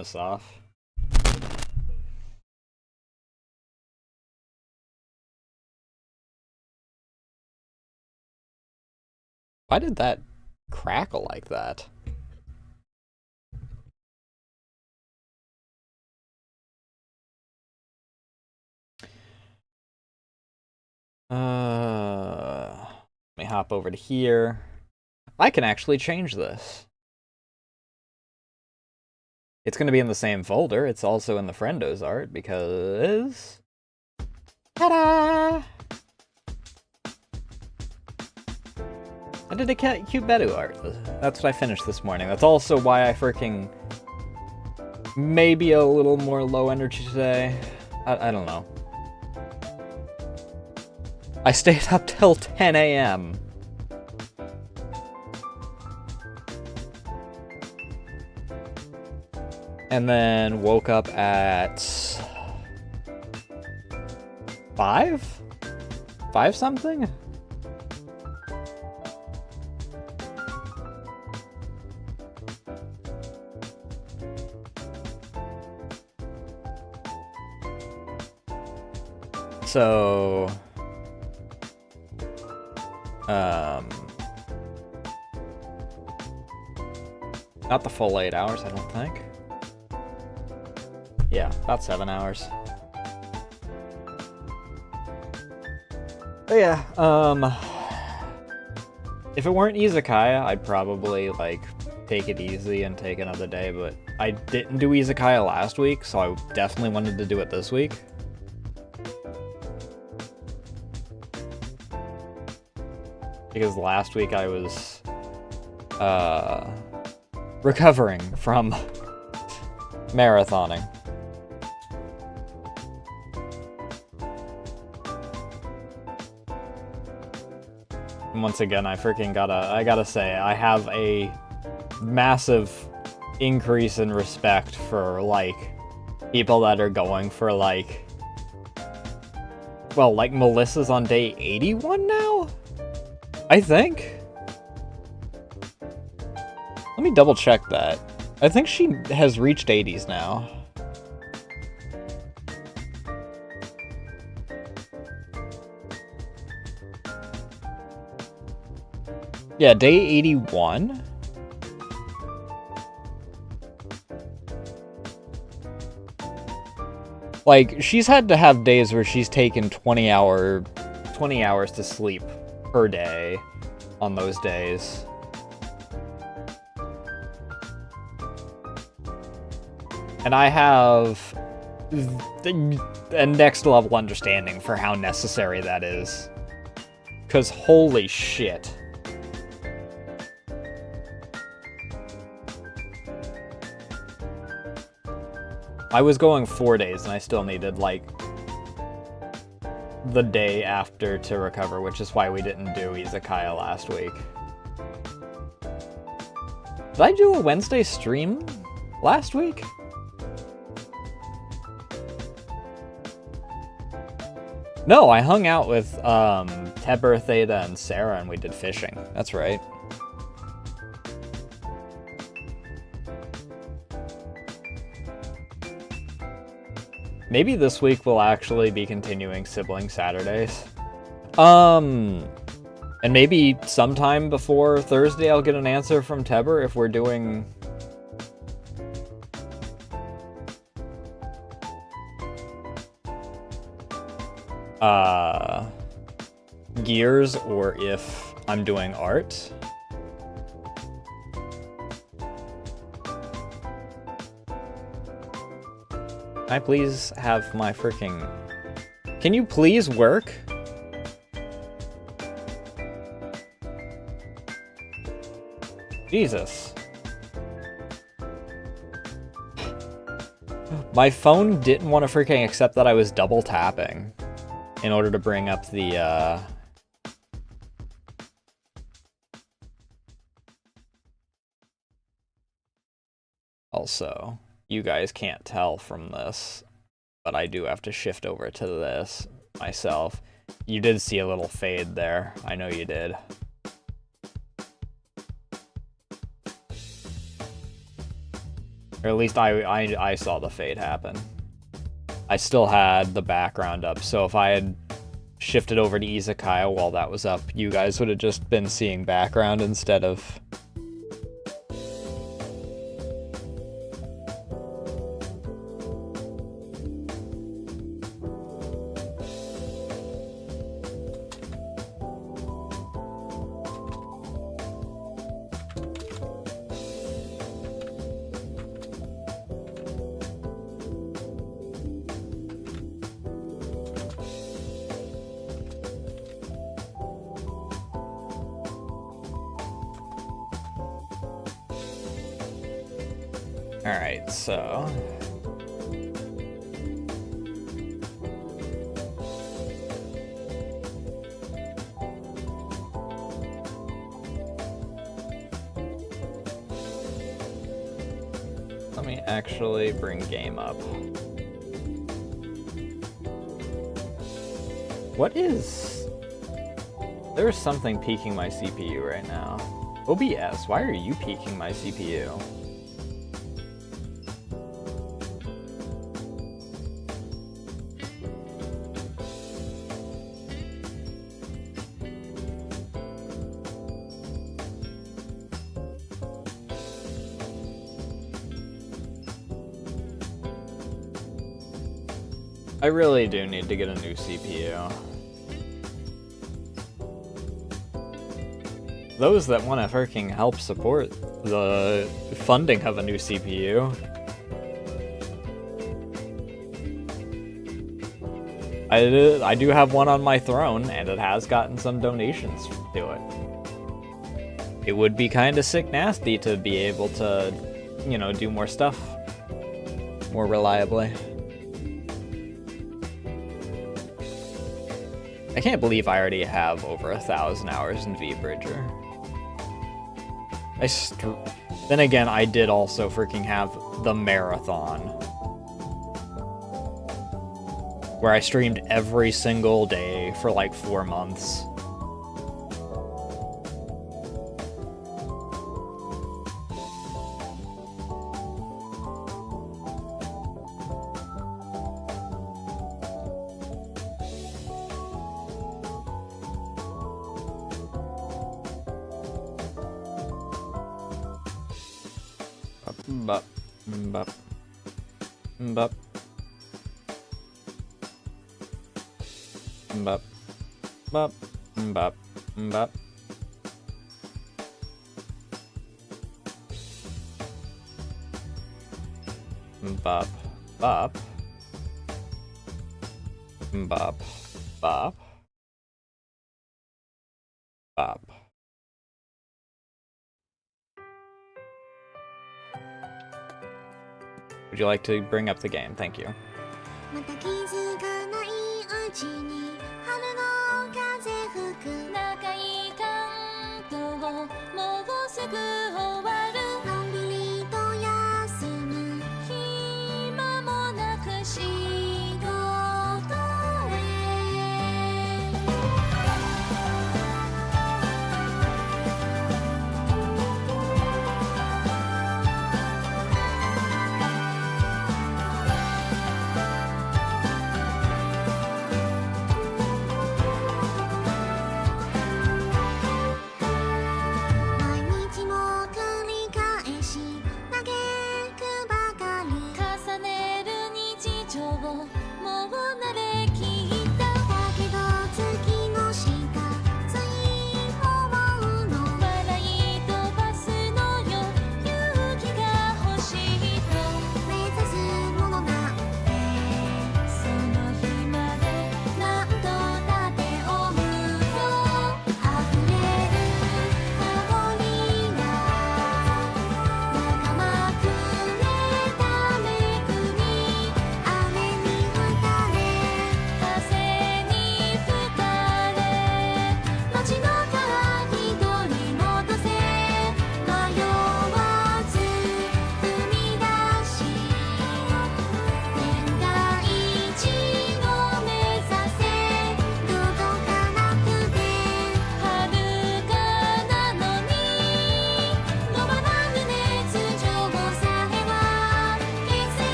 this off. Why did that crackle like that? Let me hop over to here. I can actually change this. It's going to be in the same folder. It's also in the Friendos art because... Ta-da! I did a cute Bedu art. That's what I finished this morning. That's also why I freaking... maybe a little more low energy today. I don't know. I stayed up till 10 a.m. And then woke up at 5? 5 something? So, not the full 8 hours, I don't think. Yeah, about 7 hours. But yeah, if it weren't Izakaya, I'd probably, like, take it easy and take another day, but I didn't do Izakaya last week, so I definitely wanted to do it this week. Because last week I was, recovering from marathoning. And once again, I gotta say, I have a massive increase in respect for, like, people that are going for, like... Well, like, Melissa's on day 81 now? I think? Let me double check that. I think she has reached 80s now. Yeah, day 81. Like, she's had to have days where she's taken 20 hours to sleep per day on those days. And I have a next level understanding for how necessary that is. 'Cause holy shit. I was going 4 days and I still needed, like, the day after to recover, which is why we didn't do Izakaya last week. Did I do a Wednesday stream last week? No, I hung out with Teber, Theta, and Sarah and we did fishing. That's right. Maybe this week we'll actually be continuing Sibling Saturdays. And maybe sometime before Thursday I'll get an answer from Teber if we're doing... Gears, or if I'm doing art. Can I please have my freaking... Can you please work? Jesus. My phone didn't want to freaking accept that I was double tapping in order to bring up the, Also, you guys can't tell from this, but I do have to shift over to this myself. You did see a little fade there. I know you did. Or at least I saw the fade happen. I still had the background up, so if I had shifted over to Izakaya while that was up, you guys would have just been seeing background instead of... Alright, so... let me actually bring game up. What is... there's something peaking my CPU right now. OBS, why are you peaking my CPU? I really do need to get a new CPU. Those that want to freaking help support the funding of a new CPU. I do have one on my throne, and it has gotten some donations to it. It would be kind of sick nasty to be able to, you know, do more stuff more reliably. I can't believe I already have over 1,000 hours in V-Bridger. Then again, I did also freaking have the marathon, where I streamed every single day for like 4 months. Bop, bop, bop, bop, bop, bop, bop. Bop, bop, bop, bop, bop. Would you like to bring up the game? Thank you.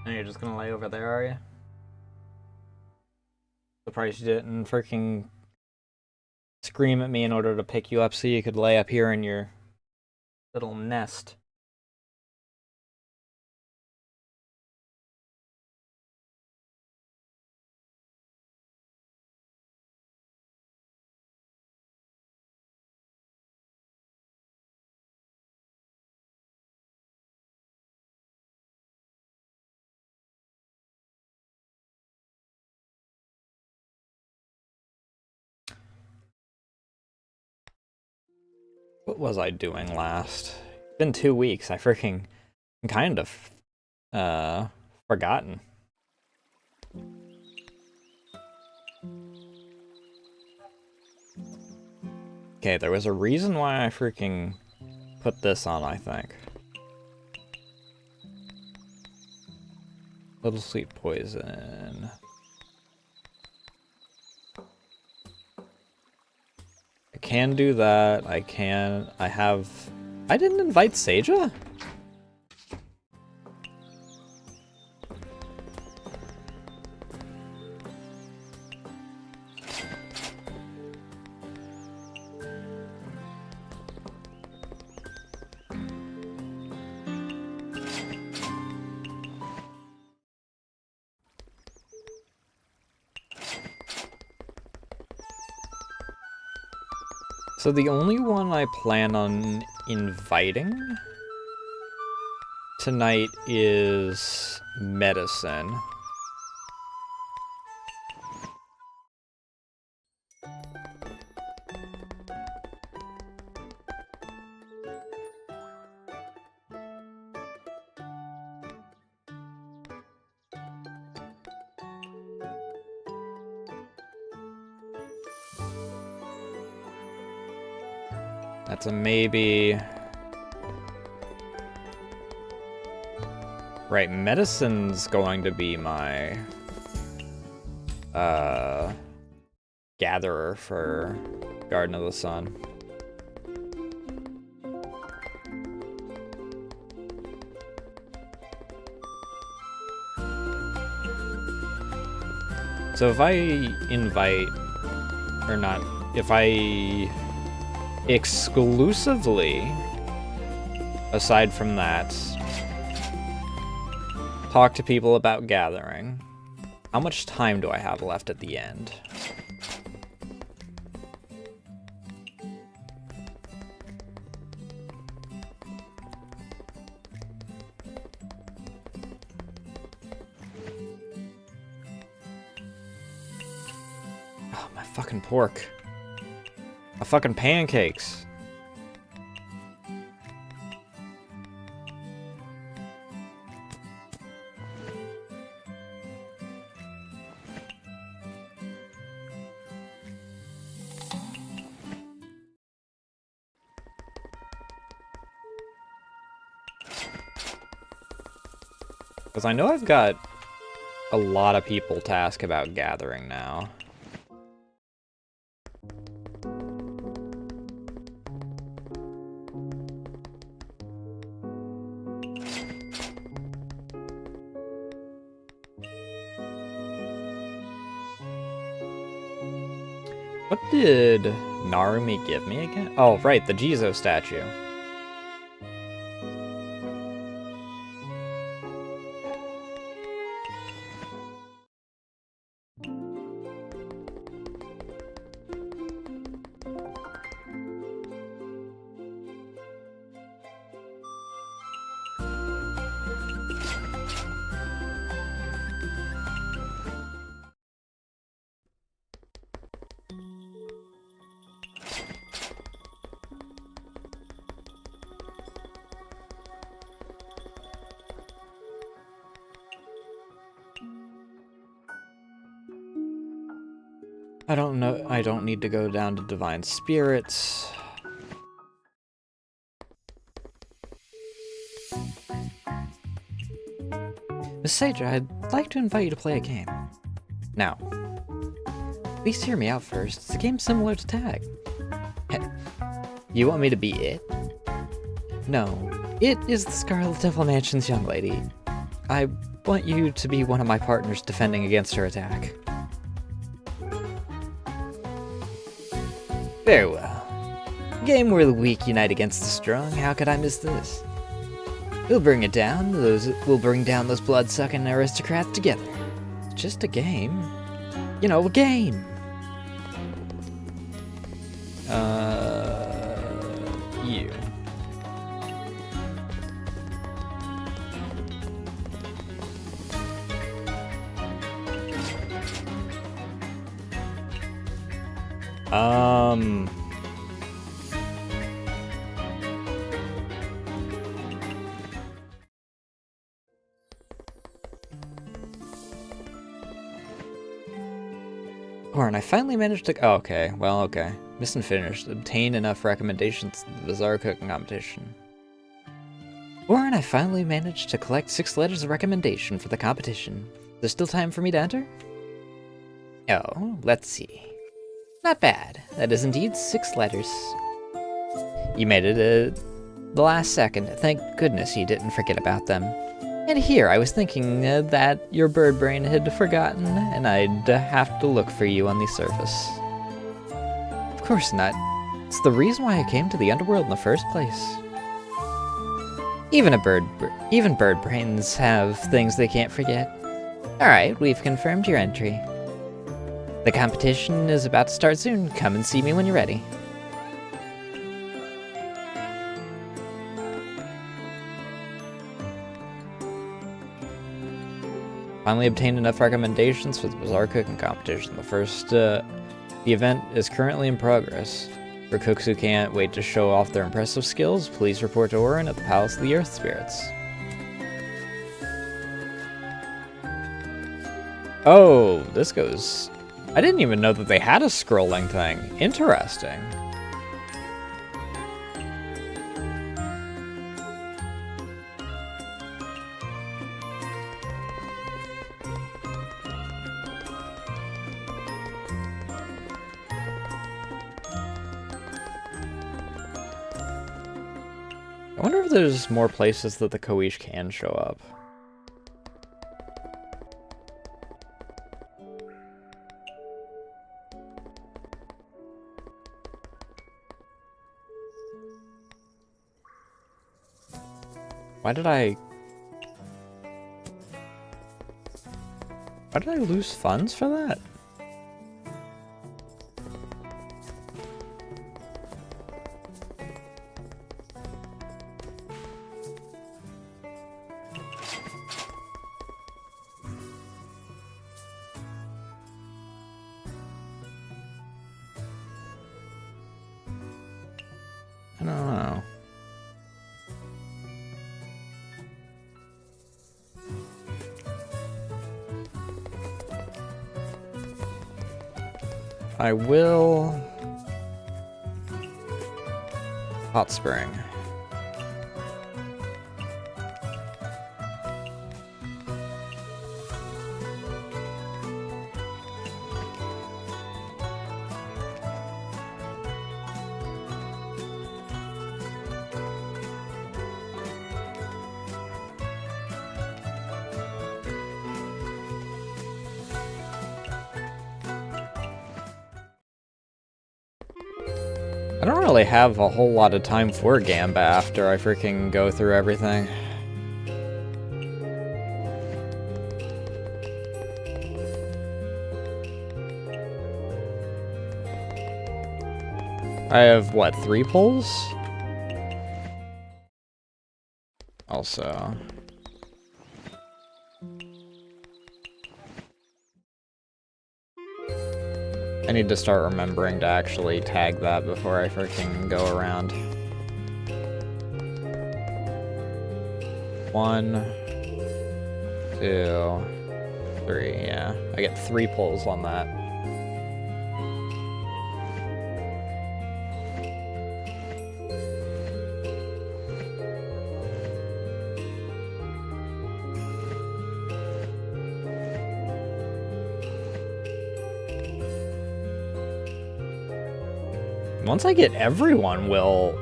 And you're just gonna lay over there, are you? Surprised you didn't freaking scream at me in order to pick you up so you could lay up here in your little nest. What was I doing last? It's been 2 weeks. I freaking kind of forgotten. Okay, there was a reason why I freaking put this on, I think. Little sweet poison. I can do that. I didn't invite Seja? So the only one I plan on inviting tonight is Medicine. That's a maybe. Right, Medicine's going to be my gatherer for Garden of the Sun. So if I invite, or not, if I exclusively, aside from that, talk to people about gathering, how much time do I have left at the end? Oh, my fucking pork. My fucking pancakes. Because I know I've got a lot of people to ask about gathering now. What did Narumi give me again? Oh, right, the Jizo statue. I don't know. I don't need to go down to Divine Spirits. Miss Seja, I'd like to invite you to play a game. Now, please hear me out first. It's a game similar to tag. You want me to be it? No, it is the Scarlet Devil Mansion's young lady. I want you to be one of my partners defending against her attack. Very well. Game where the weak unite against the strong, how could I miss this? We'll bring it down, we'll bring down those blood-sucking aristocrats together. It's just a game. You know, a game! You. Warren, I finally managed to... Oh, okay. Well, okay. Mission finished. Obtain enough recommendations to the Bizarre Cooking Competition. Warren, I finally managed to collect 6 letters of recommendation for the competition. There's still time for me to enter? Oh, let's see. Not bad. That is indeed 6 letters. You made it the last second. Thank goodness you didn't forget about them. And here, I was thinking that your bird brain had forgotten, and I'd have to look for you on the surface. Of course not. It's the reason why I came to the underworld in the first place. Even bird brains have things they can't forget. Alright, we've confirmed your entry. The competition is about to start soon. Come and see me when you're ready. Finally obtained enough recommendations for the Bizarre Cooking Competition. The event is currently in progress. For cooks who can't wait to show off their impressive skills, please report to Orin at the Palace of the Earth Spirits. Oh, this goes... I didn't even know that they had a scrolling thing. Interesting. I wonder if there's more places that the Koish can show up. Why did I lose funds for that? I don't know. I will... Hot Spring. I don't really have a whole lot of time for Gamba after I freaking go through everything. I have, what, 3 pulls? Also... I need to start remembering to actually tag that before I freaking go around. 1, 2, 3, yeah. I get 3 pulls on that. Once I get everyone, will...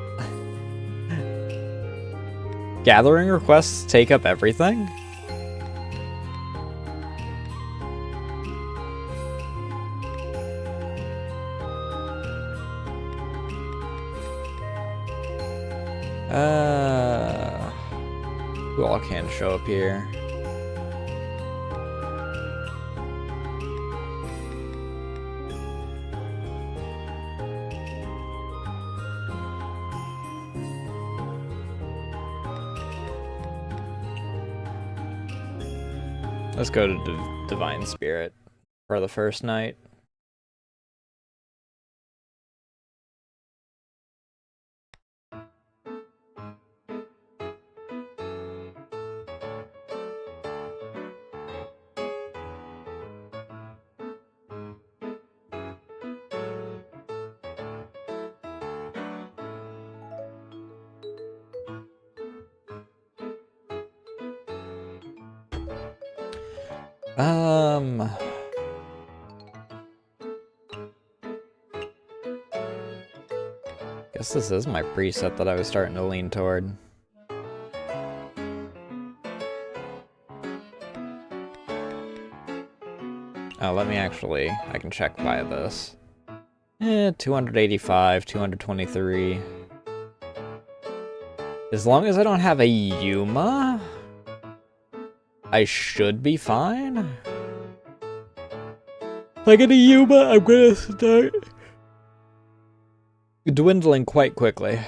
Gathering requests take up everything? Who all can show up here? Let's go to Divine Spirit for the first night. Guess this is my preset that I was starting to lean toward. Oh, let me actually, I can check by this. 285, 223. As long as I don't have a Yuma, I should be fine. If I get a Yuma, I'm gonna start dwindling quite quickly.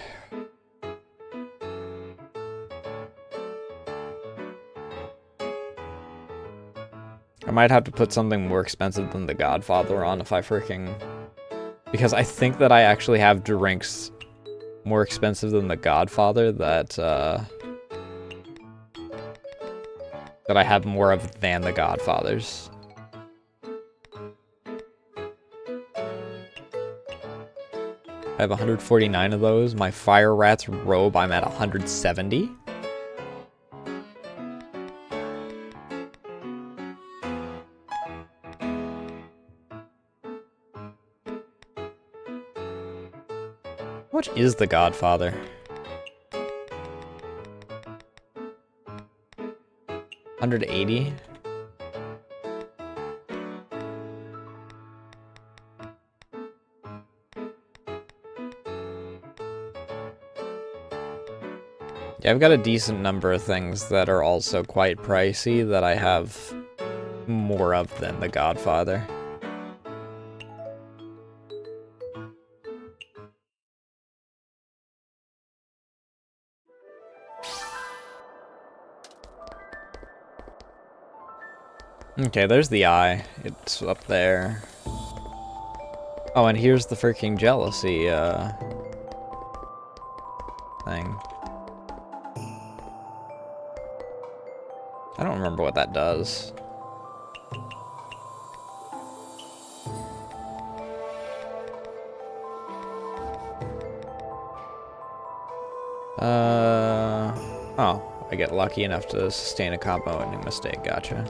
I might have to put something more expensive than the Godfather on if I freaking... Because I think that I actually have drinks more expensive than the Godfather that I have more of than the Godfathers. I have 149 of those. My Fire Rat's robe, I'm at 170. How much is the Godfather? 180? Yeah, I've got a decent number of things that are also quite pricey that I have more of than the Godfather. Okay, there's the eye. It's up there. Oh, and here's the freaking jealousy, thing. I don't remember what that does. Oh, I get lucky enough to sustain a combo ending mistake, gotcha.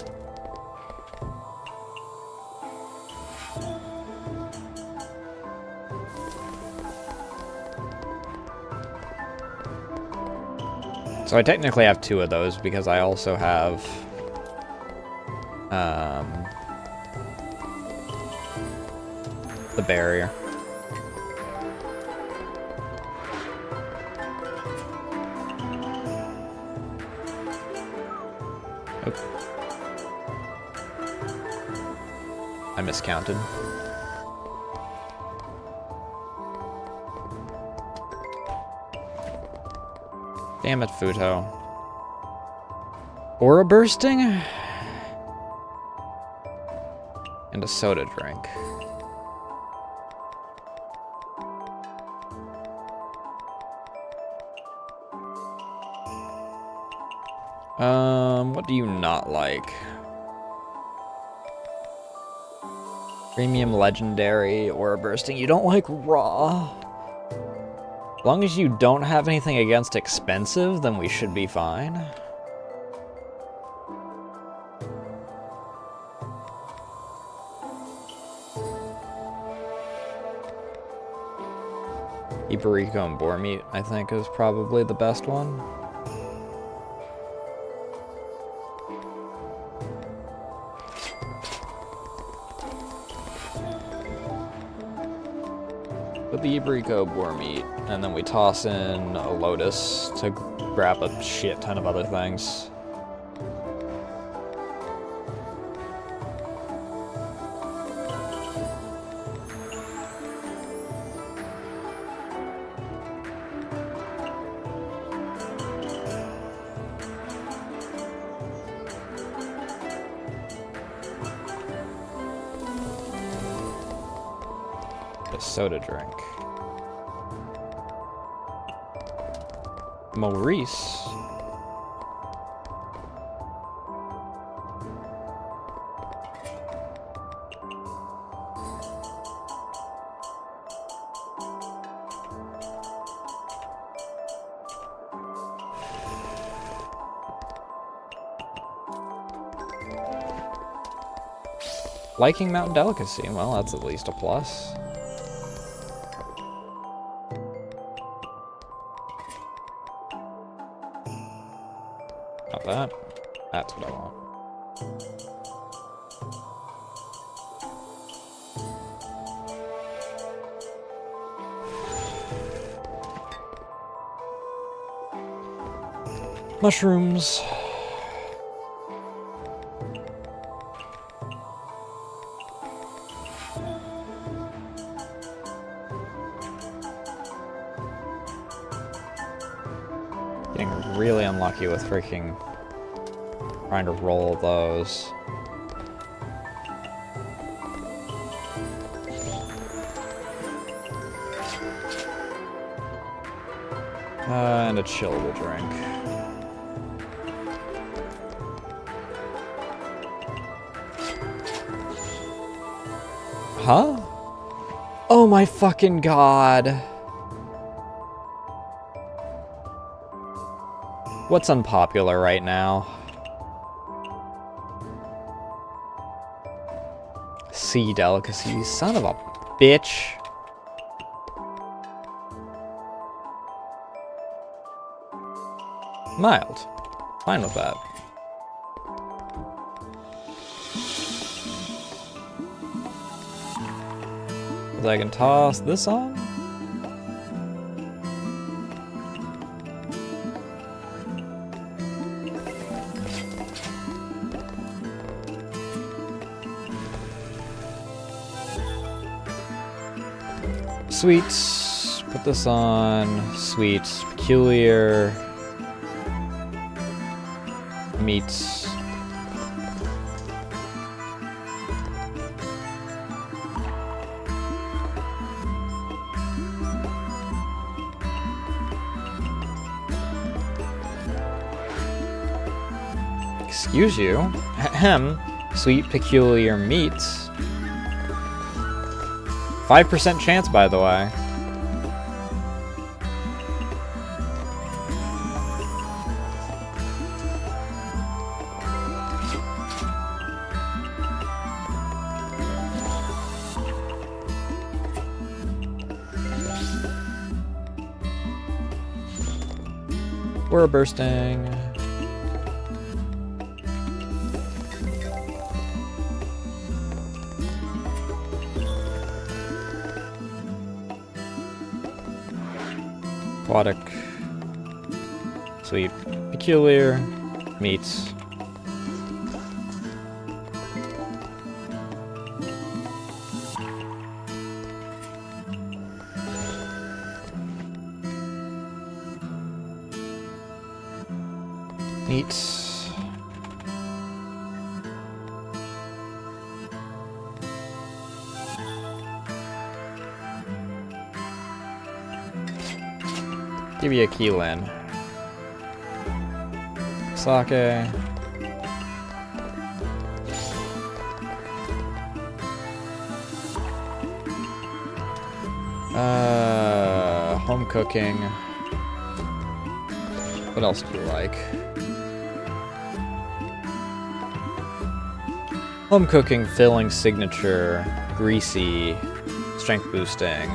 So I technically have two of those because I also have the barrier. Oh. I miscounted. Damn it, Futo. Aura bursting? And a soda drink. What do you not like? Premium legendary aura bursting. You don't like raw? As long as you don't have anything against expensive, then we should be fine. Ibariko and boar meat, I think, is probably the best one. Put the Ibrico boar meat, and then we toss in a lotus to grab a shit ton of other things. A soda drink. Maurice. Liking Mountain Delicacy. Well, that's at least a plus. Not that. That's what I want. Mushrooms. Getting really unlucky with freaking trying to roll those. And a chillable drink. Huh? Oh my fucking god. What's unpopular right now? Sea delicacies, son of a bitch. Mild. Fine with that. I can toss this on? Sweets. Put this on. Sweets. Peculiar. Meats. Excuse you. Ahem. Sweet, peculiar meats. 5% chance, by the way. We're bursting. Aquatic. Sweet. Peculiar. Meats. Meats. Give you a Keelan. Sake. Home cooking. What else do you like? Home cooking, filling, signature, greasy, strength boosting.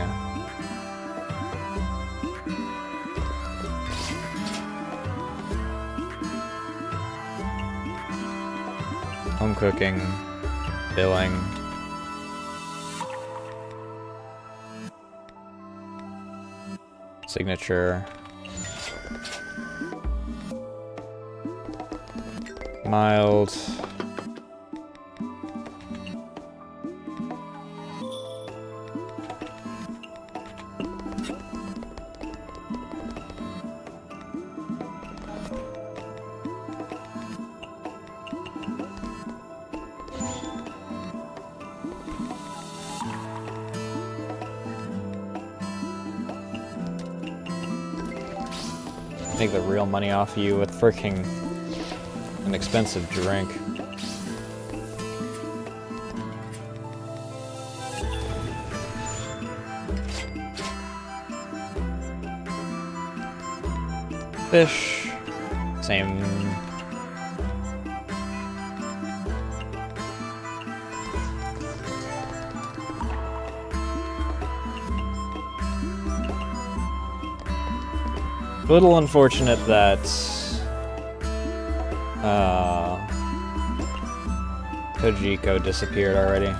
Home cooking, filling. Signature. Mild. Make the real money off of you with freaking an expensive drink. Fish. Same. A little unfortunate that Kojiko disappeared already.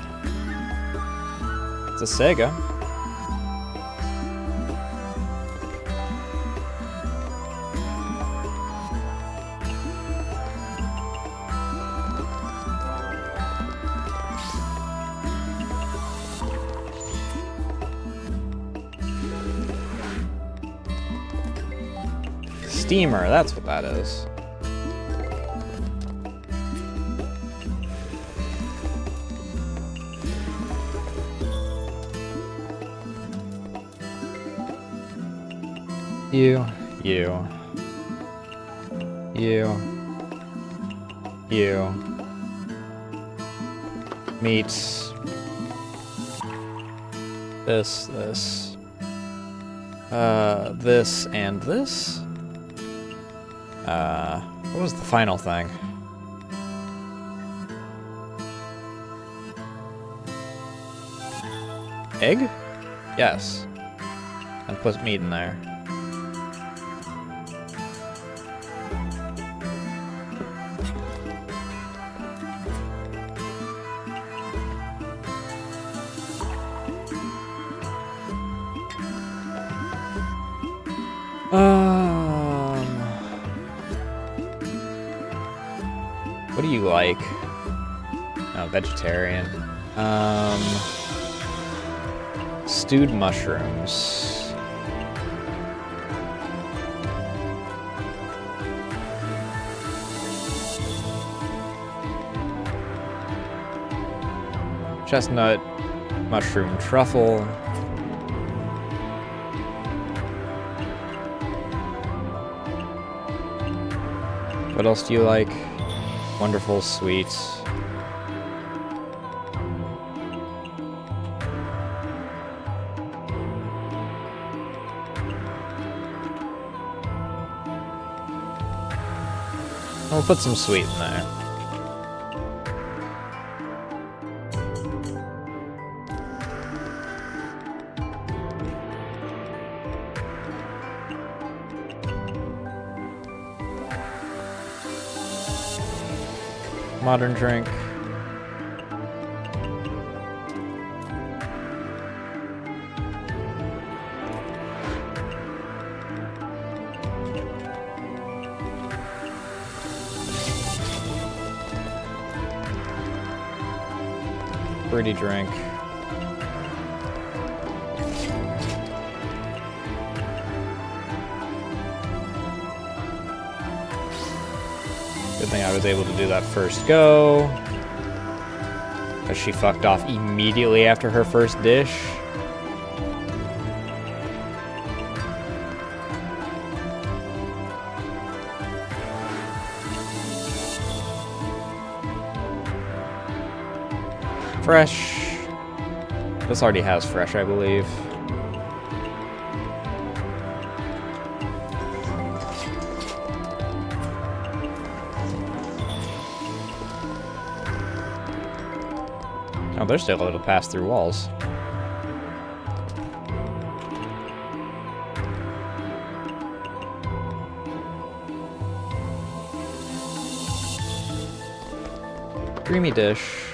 It's a Sega. Steamer, that's what that is. You. Meets this, this, and this. What was the final thing? Egg? Yes. And put meat in there. What do you like? Oh, vegetarian. Stewed mushrooms. Chestnut, mushroom truffle. What else do you like? Wonderful sweets. I'll put some sweet in there. Modern drink. Pretty drink. Good thing I was able to do that first go. Because she fucked off immediately after her first dish. Fresh. This already has fresh, I believe. Oh, they're still able to pass through walls. Creamy dish.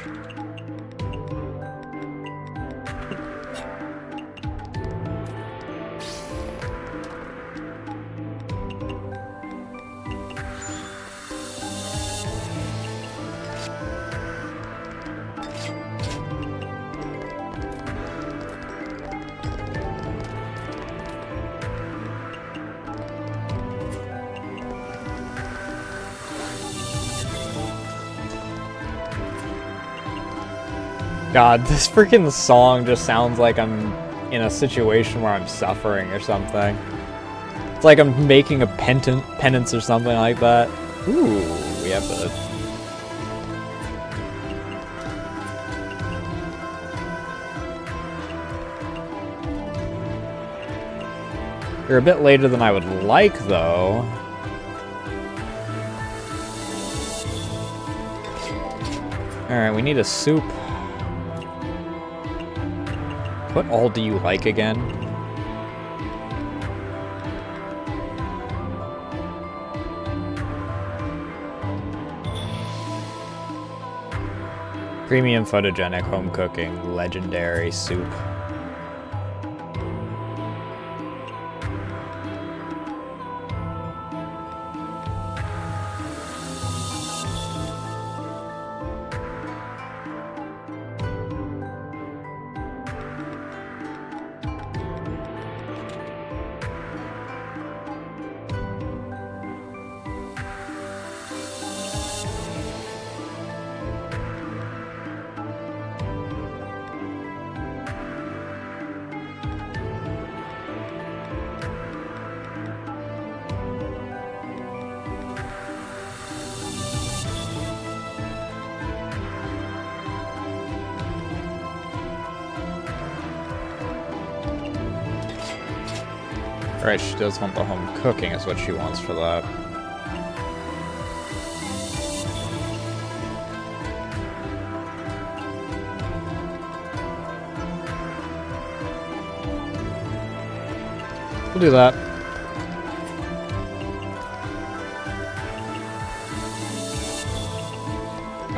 God, this freaking song just sounds like I'm in a situation where I'm suffering or something. It's like I'm making a penance or something like that. Ooh, we have the... You're a bit later than I would like, though. Alright, we need a soup. What all do you like again? Creamy and photogenic home cooking, legendary soup. Alright, she does want the home cooking is what she wants for that. We'll do that.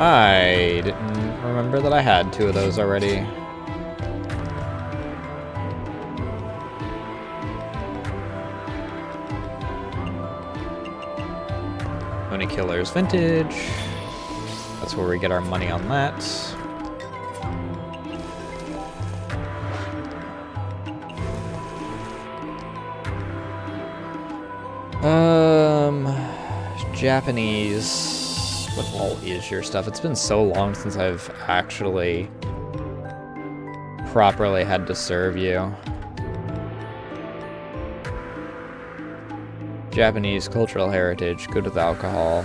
I didn't remember that I had 2 of those already. Pony Killers Vintage. That's where we get our money on that. Japanese. What all is your stuff? It's been so long since I've actually properly had to serve you. Japanese cultural heritage, good with alcohol.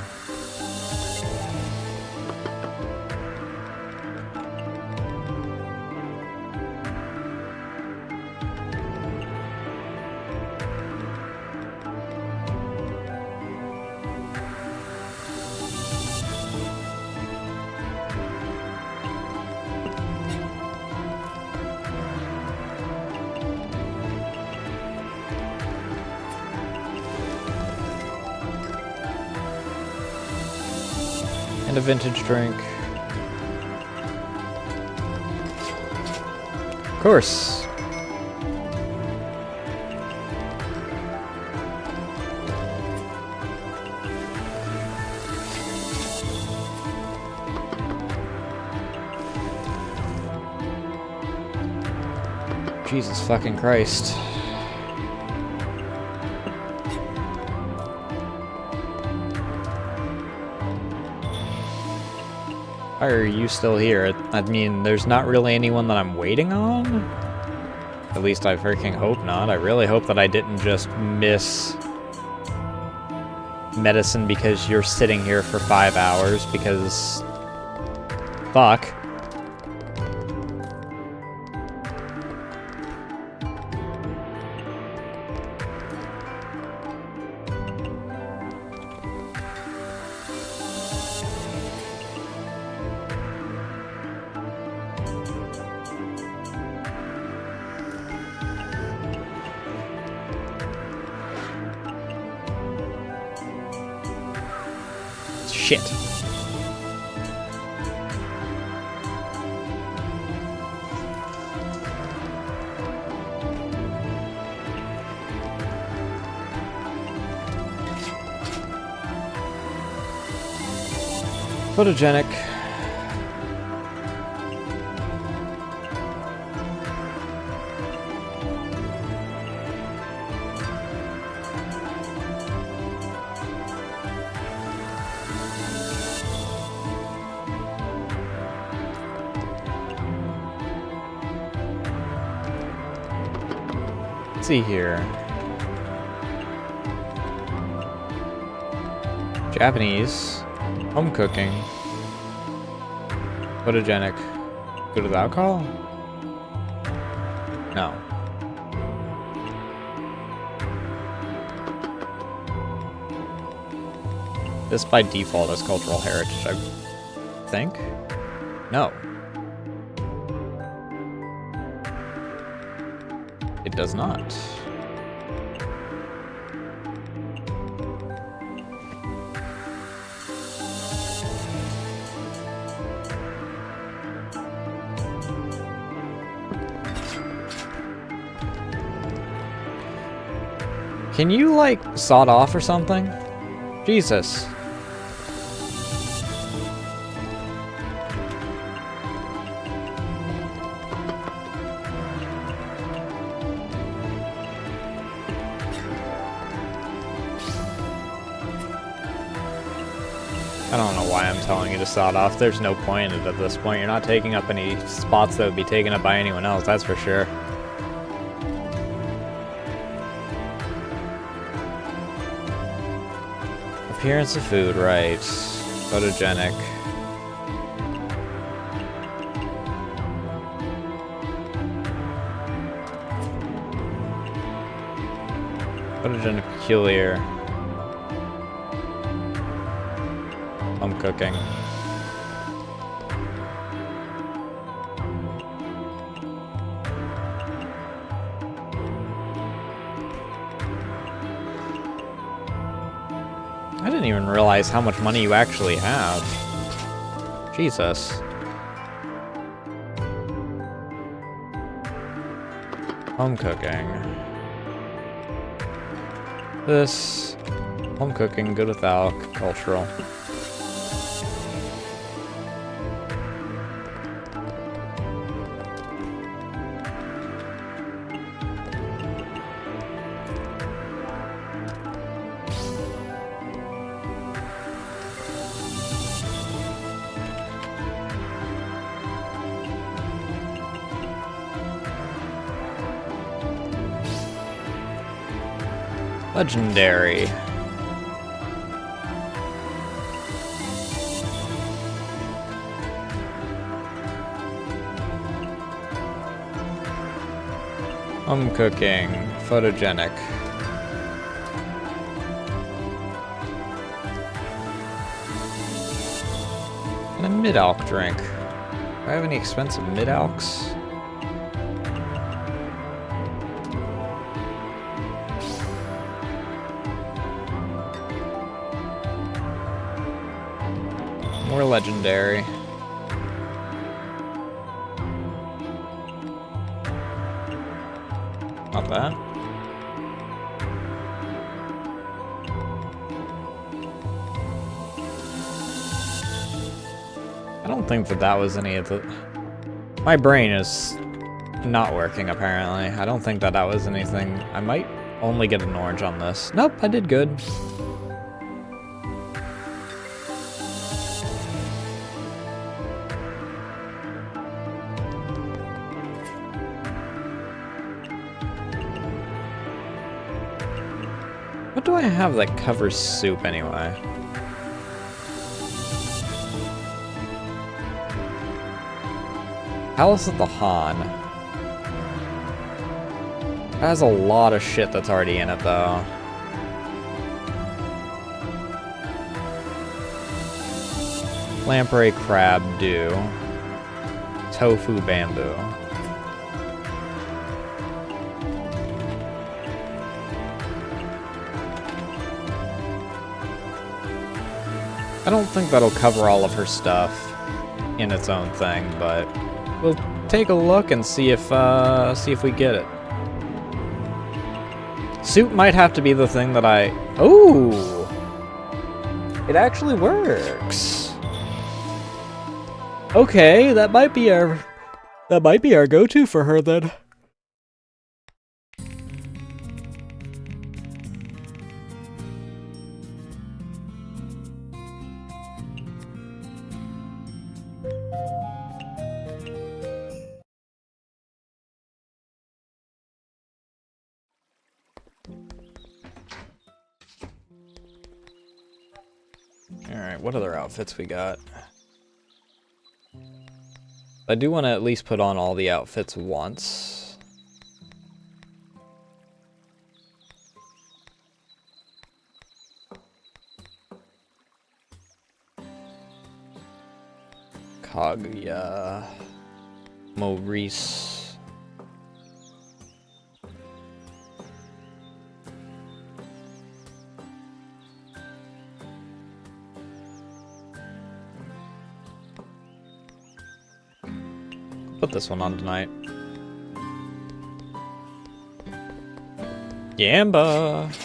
And a vintage drink. Of course. Jesus fucking Christ. Why are you still here? I mean, there's not really anyone that I'm waiting on? At least I freaking hope not. I really hope that I didn't just miss medicine because you're sitting here for 5 hours, because... fuck. Shit. Photogenic. Let's see here. Japanese. Home cooking. Photogenic. Good with alcohol? No. This by default is cultural heritage, I think? No. It does not. Can you, like, sawed off or something? Jesus. I don't know why I'm telling you to sawed off. There's no point in it at this point. You're not taking up any spots that would be taken up by anyone else, that's for sure. Appearance of food, right. Photogenic. Photogenic peculiar. Home cooking. I didn't even realize how much money you actually have. Jesus. Home cooking. This. Home cooking, good with alc, cultural. Legendary. Home cooking. Photogenic. And a mid-alc drink. Do I have any expensive mid-alcs? More legendary. Not that. I don't think that was any of the... My brain is not working, apparently. I don't think that was anything. I might only get an orange on this. Nope, I did good. What do I have that covers soup anyway? Palace of the Han. It has a lot of shit that's already in it though. Lamprey crab dew. Tofu bamboo. I don't think that'll cover all of her stuff in its own thing, but we'll take a look and see if we get it. Soup might have to be the thing that I... Ooh! It actually works. Okay, that might be our go-to for her then. Alright, what other outfits we got? I do want to at least put on all the outfits once. Kaguya. Maurice. Put this one on tonight. Yamba!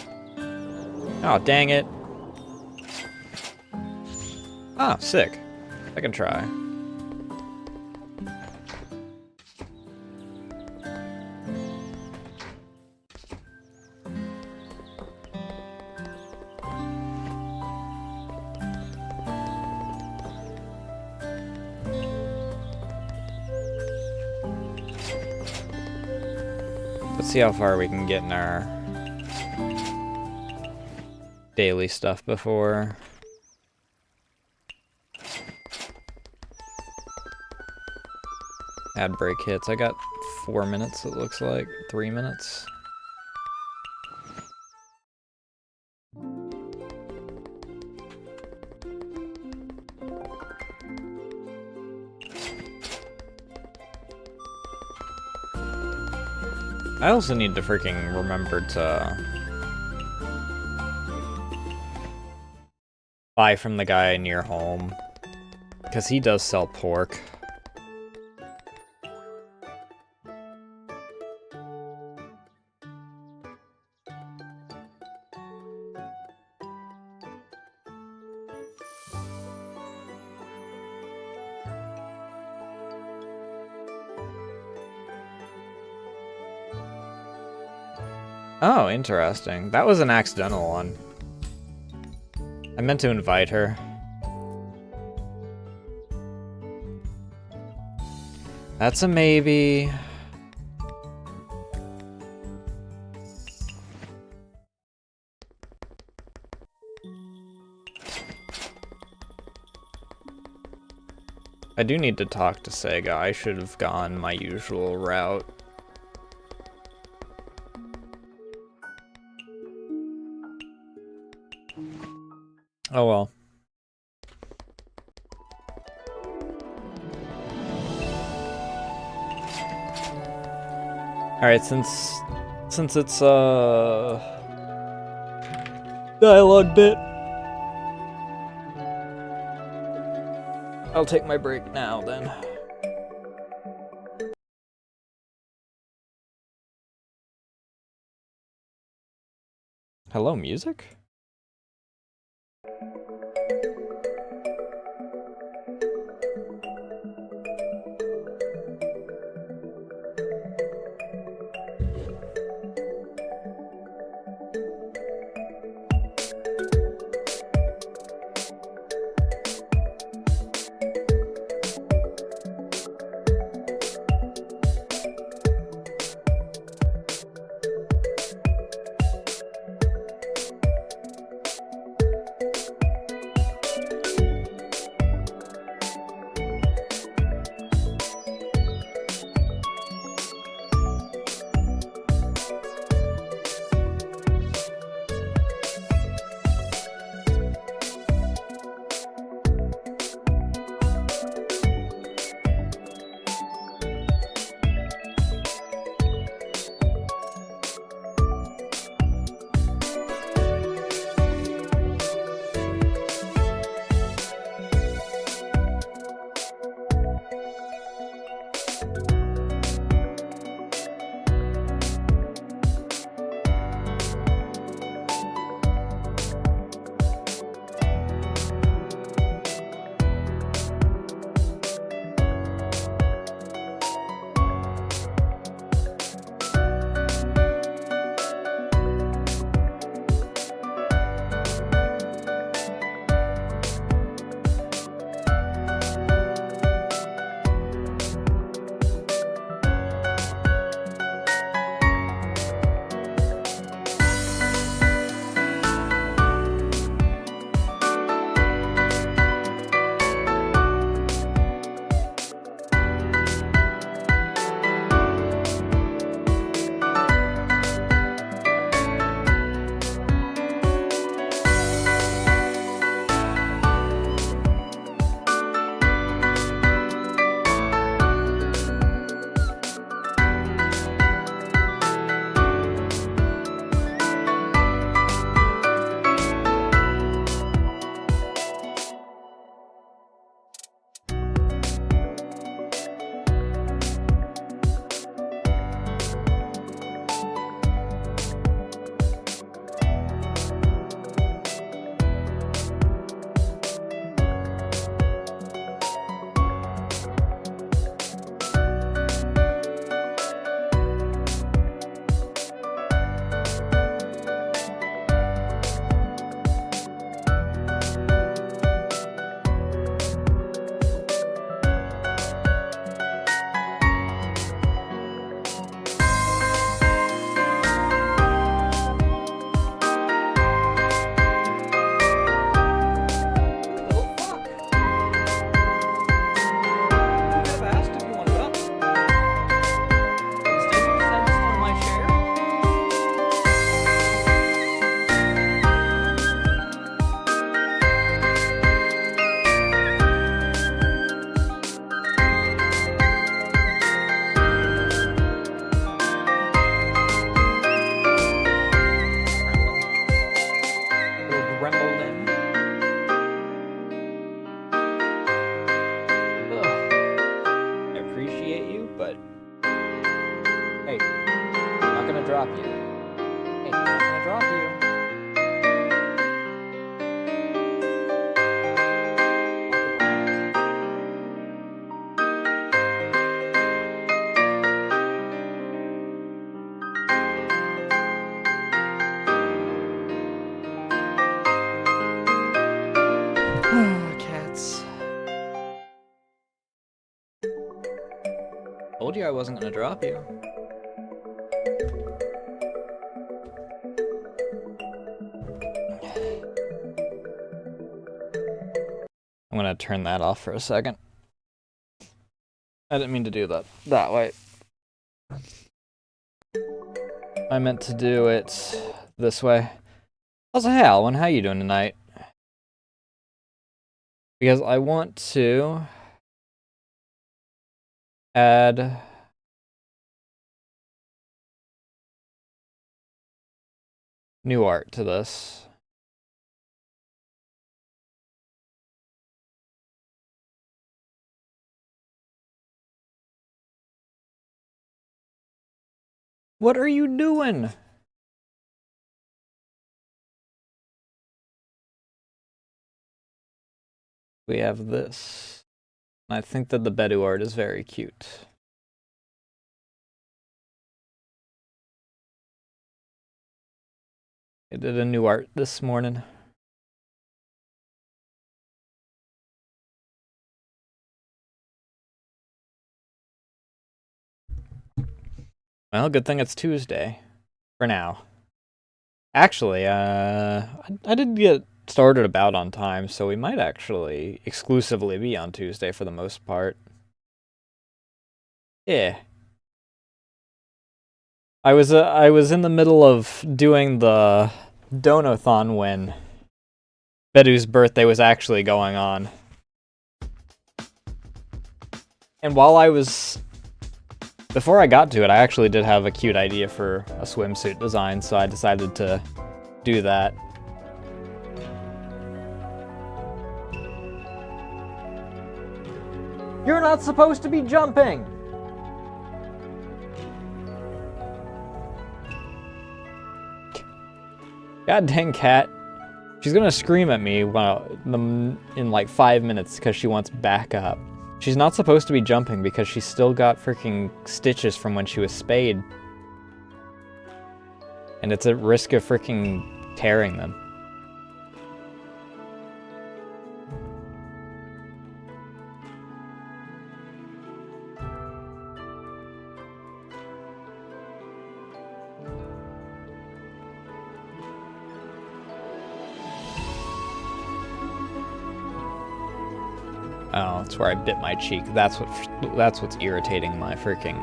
Oh, dang it. Ah, sick. I can try. Let's see how far we can get in our daily stuff before. Ad break hits. I got 4 minutes, it looks like. 3 minutes. I also need to freaking remember to buy from the guy near home, because he does sell pork. Oh, interesting. That was an accidental one. I meant to invite her. That's a maybe. I do need to talk to Sega. I should have gone my usual route. Oh well. Alright, since it's dialogue bit, I'll take my break now then. Hello, music? drop you. Hey, I'm not gonna drop you. Cats. Told you I wasn't gonna drop you. I'm gonna turn that off for a second. I didn't mean to do that way. I meant to do it this way. Also, hey Alwyn, how you doing tonight? Because I want to add new art to this. What are you doing? We have this. I think that the Bedu art is very cute. I did a new art this morning. Well, good thing it's Tuesday. For now. Actually, I did get started about on time, so we might actually exclusively be on Tuesday for the most part. Yeah. I was in the middle of doing the Donathon when Bedu's birthday was actually going on. And before I got to it, I actually did have a cute idea for a swimsuit design, so I decided to do that. You're not supposed to be jumping! God dang cat. She's gonna scream at me in like 5 minutes because she wants backup. She's not supposed to be jumping because she's still got freaking stitches from when she was spayed. And it's at risk of freaking tearing them. Oh, it's where I bit my cheek. That's what's irritating my freaking...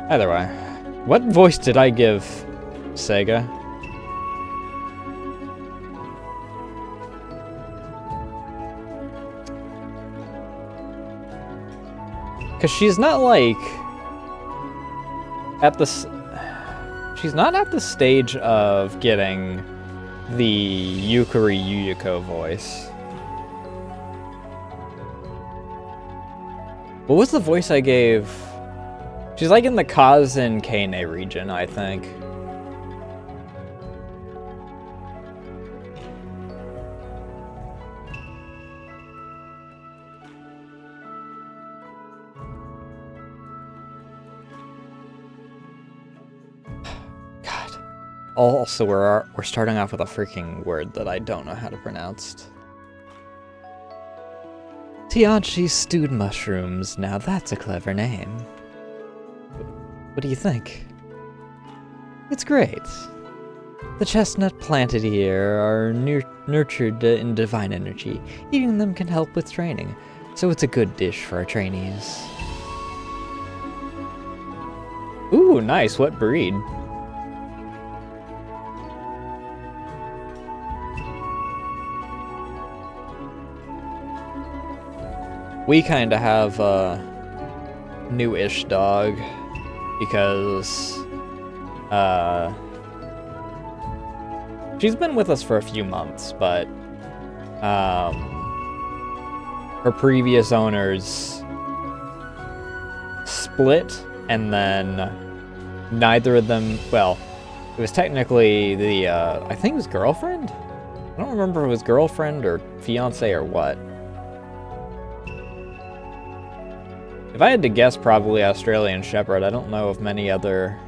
Either way. What voice did I give Sega? Because she's not like... She's not at the stage of getting the Yukari Yuyuko voice. What was the voice I gave? She's like in the Kazin Kane region, I think. Also, we're starting off with a freaking word that I don't know how to pronounce. Tianchi stewed mushrooms. Now that's a clever name. What do you think? It's great. The chestnut planted here are nurtured in divine energy. Eating them can help with training, so it's a good dish for our trainees. Ooh, nice. What breed? We kind of have a new-ish dog because she's been with us for a few months, but her previous owners split, and then neither of them, well, it was technically the, I think it was girlfriend? I don't remember if it was girlfriend or fiance or what. If I had to guess, probably Australian Shepherd. I don't know of many other,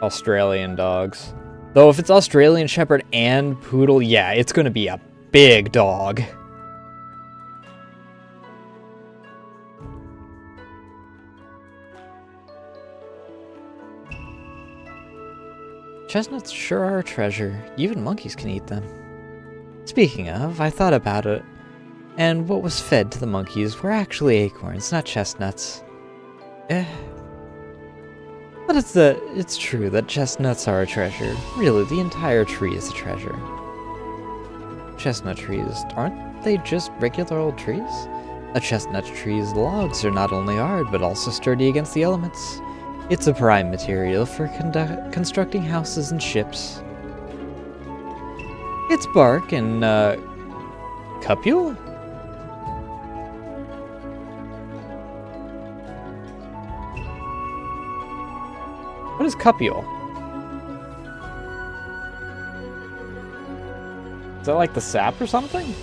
Australian dogs. Though if it's Australian Shepherd and Poodle, yeah, it's gonna be a big dog. Chestnuts sure are a treasure. Even monkeys can eat them. Speaking of, I thought about it. And what was fed to the monkeys were actually acorns, not chestnuts. But it's true that chestnuts are a treasure. Really, the entire tree is a treasure. Chestnut trees, aren't they just regular old trees? A chestnut tree's logs are not only hard, but also sturdy against the elements. It's a prime material for constructing houses and ships. Its bark and, cupule? What is cupule? Is that like the sap or something?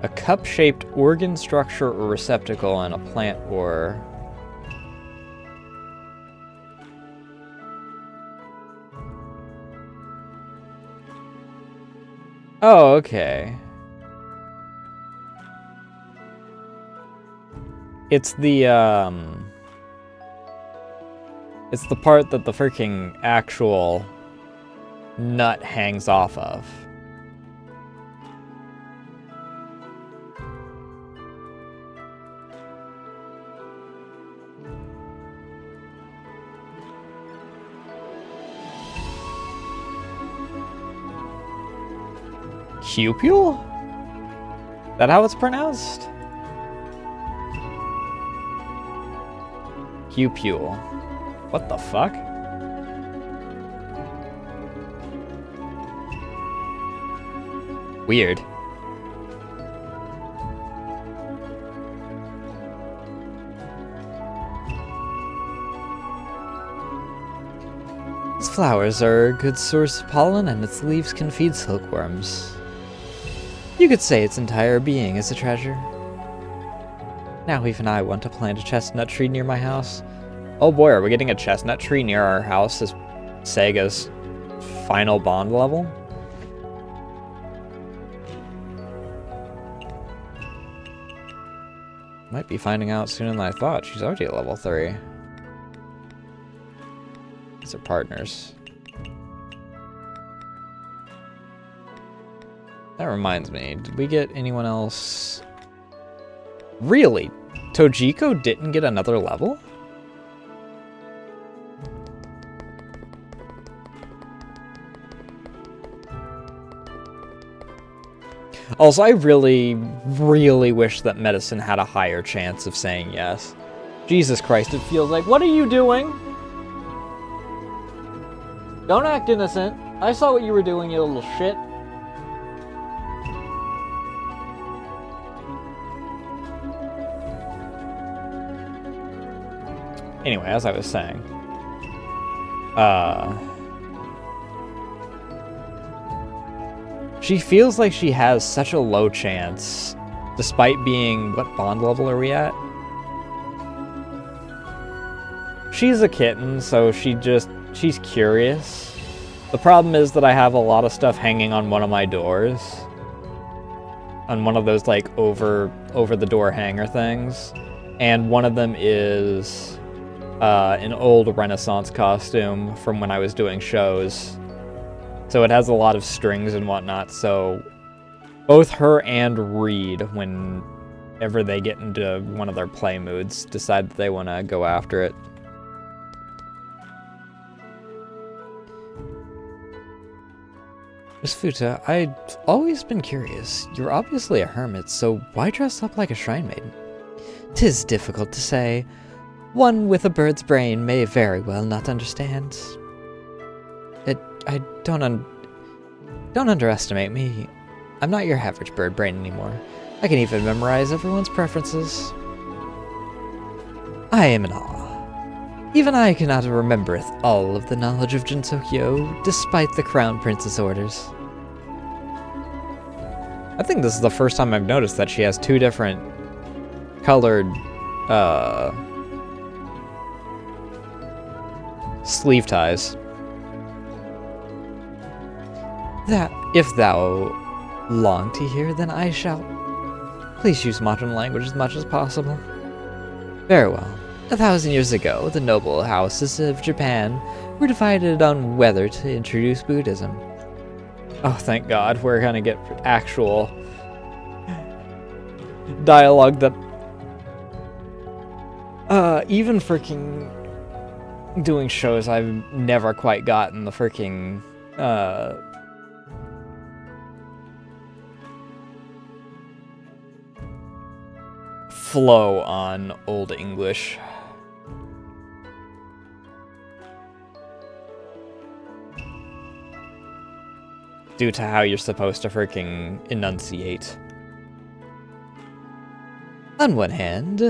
A cup-shaped organ structure or receptacle on a plant or... Oh, okay. It's the part that the freaking actual nut hangs off of. Cupule? Is that how it's pronounced? Cupule. What the fuck? Weird. Its flowers are a good source of pollen, and its leaves can feed silkworms. You could say its entire being is a treasure. Now even I want to plant a chestnut tree near my house. Oh boy, are we getting a chestnut tree near our house as Sega's final bond level? Might be finding out sooner than I thought. She's already at level 3. These are partners. That reminds me, did we get anyone else? Really? Tojiko didn't get another level? Also, I really, really wish that medicine had a higher chance of saying yes. Jesus Christ, it feels like, what are you doing? Don't act innocent. I saw what you were doing, you little shit. Anyway, as I was saying, she feels like she has such a low chance, despite being, what bond level are we at? She's a kitten, so she's curious. The problem is that I have a lot of stuff hanging on one of my doors. On one of those, like, over the door hanger things. And one of them is an old Renaissance costume from when I was doing shows. So it has a lot of strings and whatnot, so both her and Reed, whenever they get into one of their play moods, decide that they want to go after it. Miss Futa, I've always been curious. You're obviously a hermit, so why dress up like a shrine maiden? 'Tis difficult to say. One with a bird's brain may very well not understand. Don't underestimate me. I'm not your average bird brain anymore. I can even memorize everyone's preferences. I am in awe. Even I cannot remembereth all of the knowledge of Jinsokyo, despite the Crown Prince's orders. I think this is the first time I've noticed that she has two different colored, sleeve ties. That, if thou long to hear, then I shall. Please use modern language as much as possible. Very well. 1,000 years ago, the noble houses of Japan were divided on whether to introduce Buddhism. Oh, thank God, we're gonna get actual dialogue that, even freaking doing shows, I've never quite gotten the freaking, flow on Old English. Due to how you're supposed to freaking enunciate. On one hand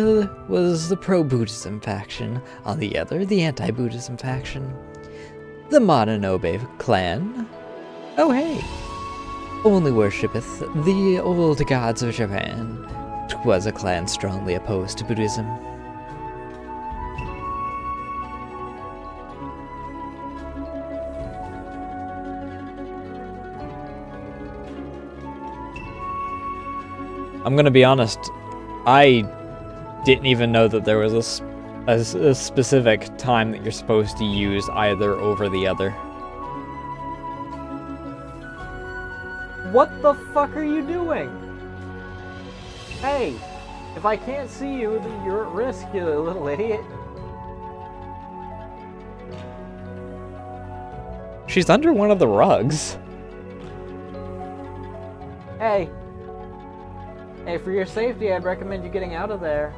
was the pro-Buddhism faction, on the other the anti-Buddhism faction. The Mononobe clan, oh hey, only worshipeth the old gods of Japan. 'Twas a clan strongly opposed to Buddhism. I'm gonna be honest, I didn't even know that there was a specific time that you're supposed to use either over the other. What the fuck are you doing? Hey, if I can't see you, then you're at risk, you little idiot. She's under one of the rugs. Hey. Hey, for your safety, I'd recommend you getting out of there.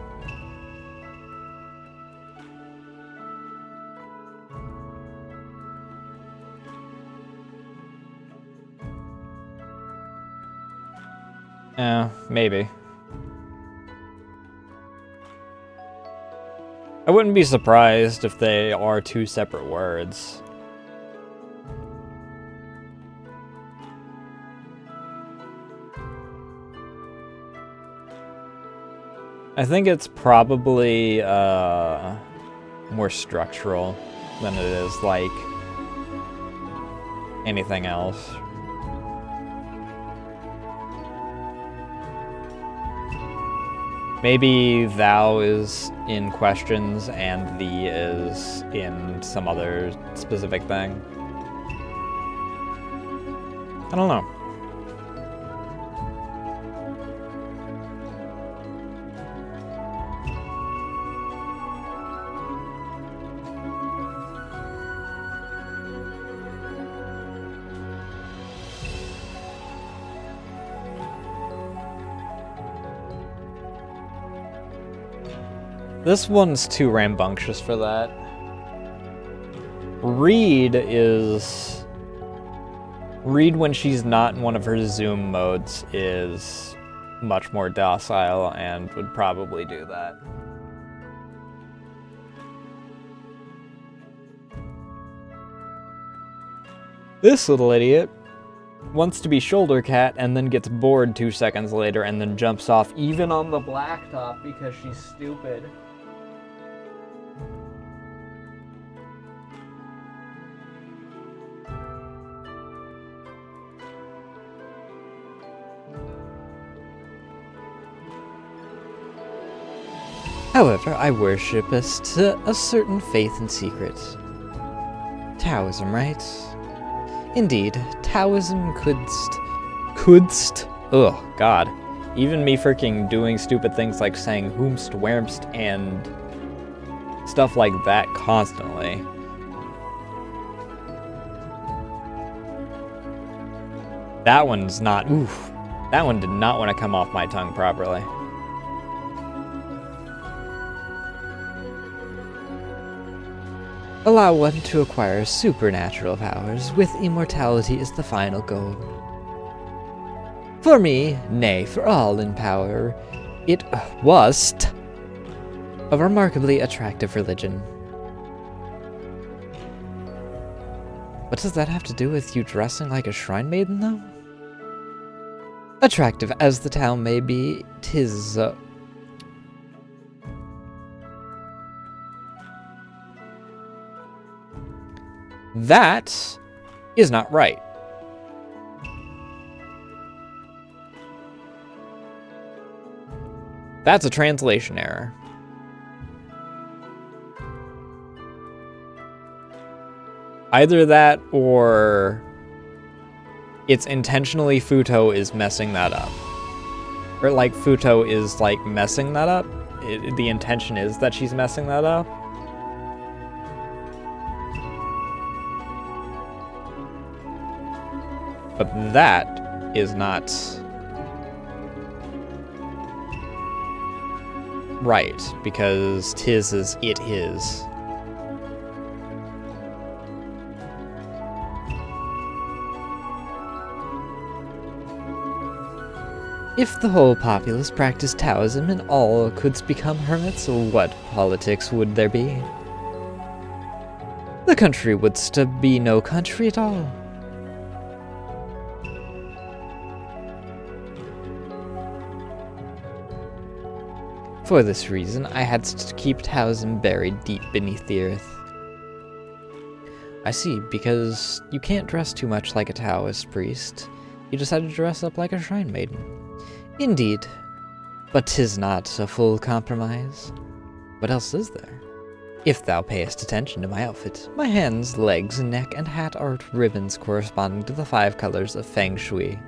Maybe. I wouldn't be surprised if they are two separate words. I think it's probably more structural than it is like anything else. Maybe thou is in questions and thee is in some other specific thing. I don't know. This one's too rambunctious for that. Reed when she's not in one of her zoom modes is much more docile and would probably do that. This little idiot wants to be shoulder cat and then gets bored 2 seconds later and then jumps off even on the blacktop because she's stupid. However, I worshipest a certain faith in secret. Taoism, right? Indeed, Taoism couldst. Ugh, God. Even me freaking doing stupid things like saying whomst, whermst, and stuff like that constantly. That one's not, oof. That one did not want to come off my tongue properly. Allow one to acquire supernatural powers, with immortality is the final goal. For me, nay, for all in power, it was a remarkably attractive religion. What does that have to do with you dressing like a shrine maiden, though? Attractive as the town may be, 'tis that is not right. That's a translation error. Either that or it's intentionally Futo is messing that up. Or like Futo is like messing that up. The intention is that she's messing that up. But that is not right, because tis is it is. If the whole populace practiced Taoism and all could become hermits, what politics would there be? The country would be no country at all. For this reason, I had to keep Taoism buried deep beneath the earth. I see, because you can't dress too much like a Taoist priest. You decided to dress up like a shrine maiden. Indeed, but 'tis not a full compromise. What else is there? If thou payest attention to my outfit, my hands, legs, neck, and hat are ribbons corresponding to the 5 colors of Feng Shui.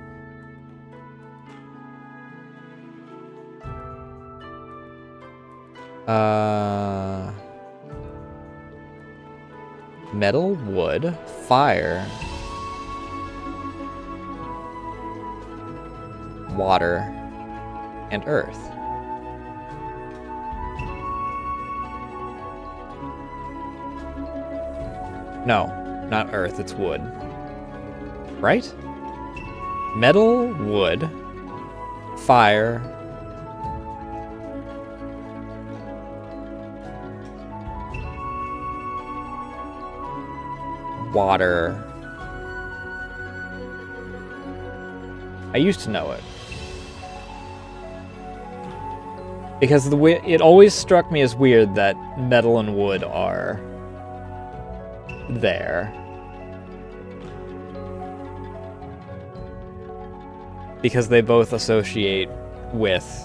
Metal, wood, fire, water, and earth. No, not earth, it's wood. Right? Metal, wood, fire, water. I used to know it. Because it always struck me as weird that metal and wood are there. Because they both associate with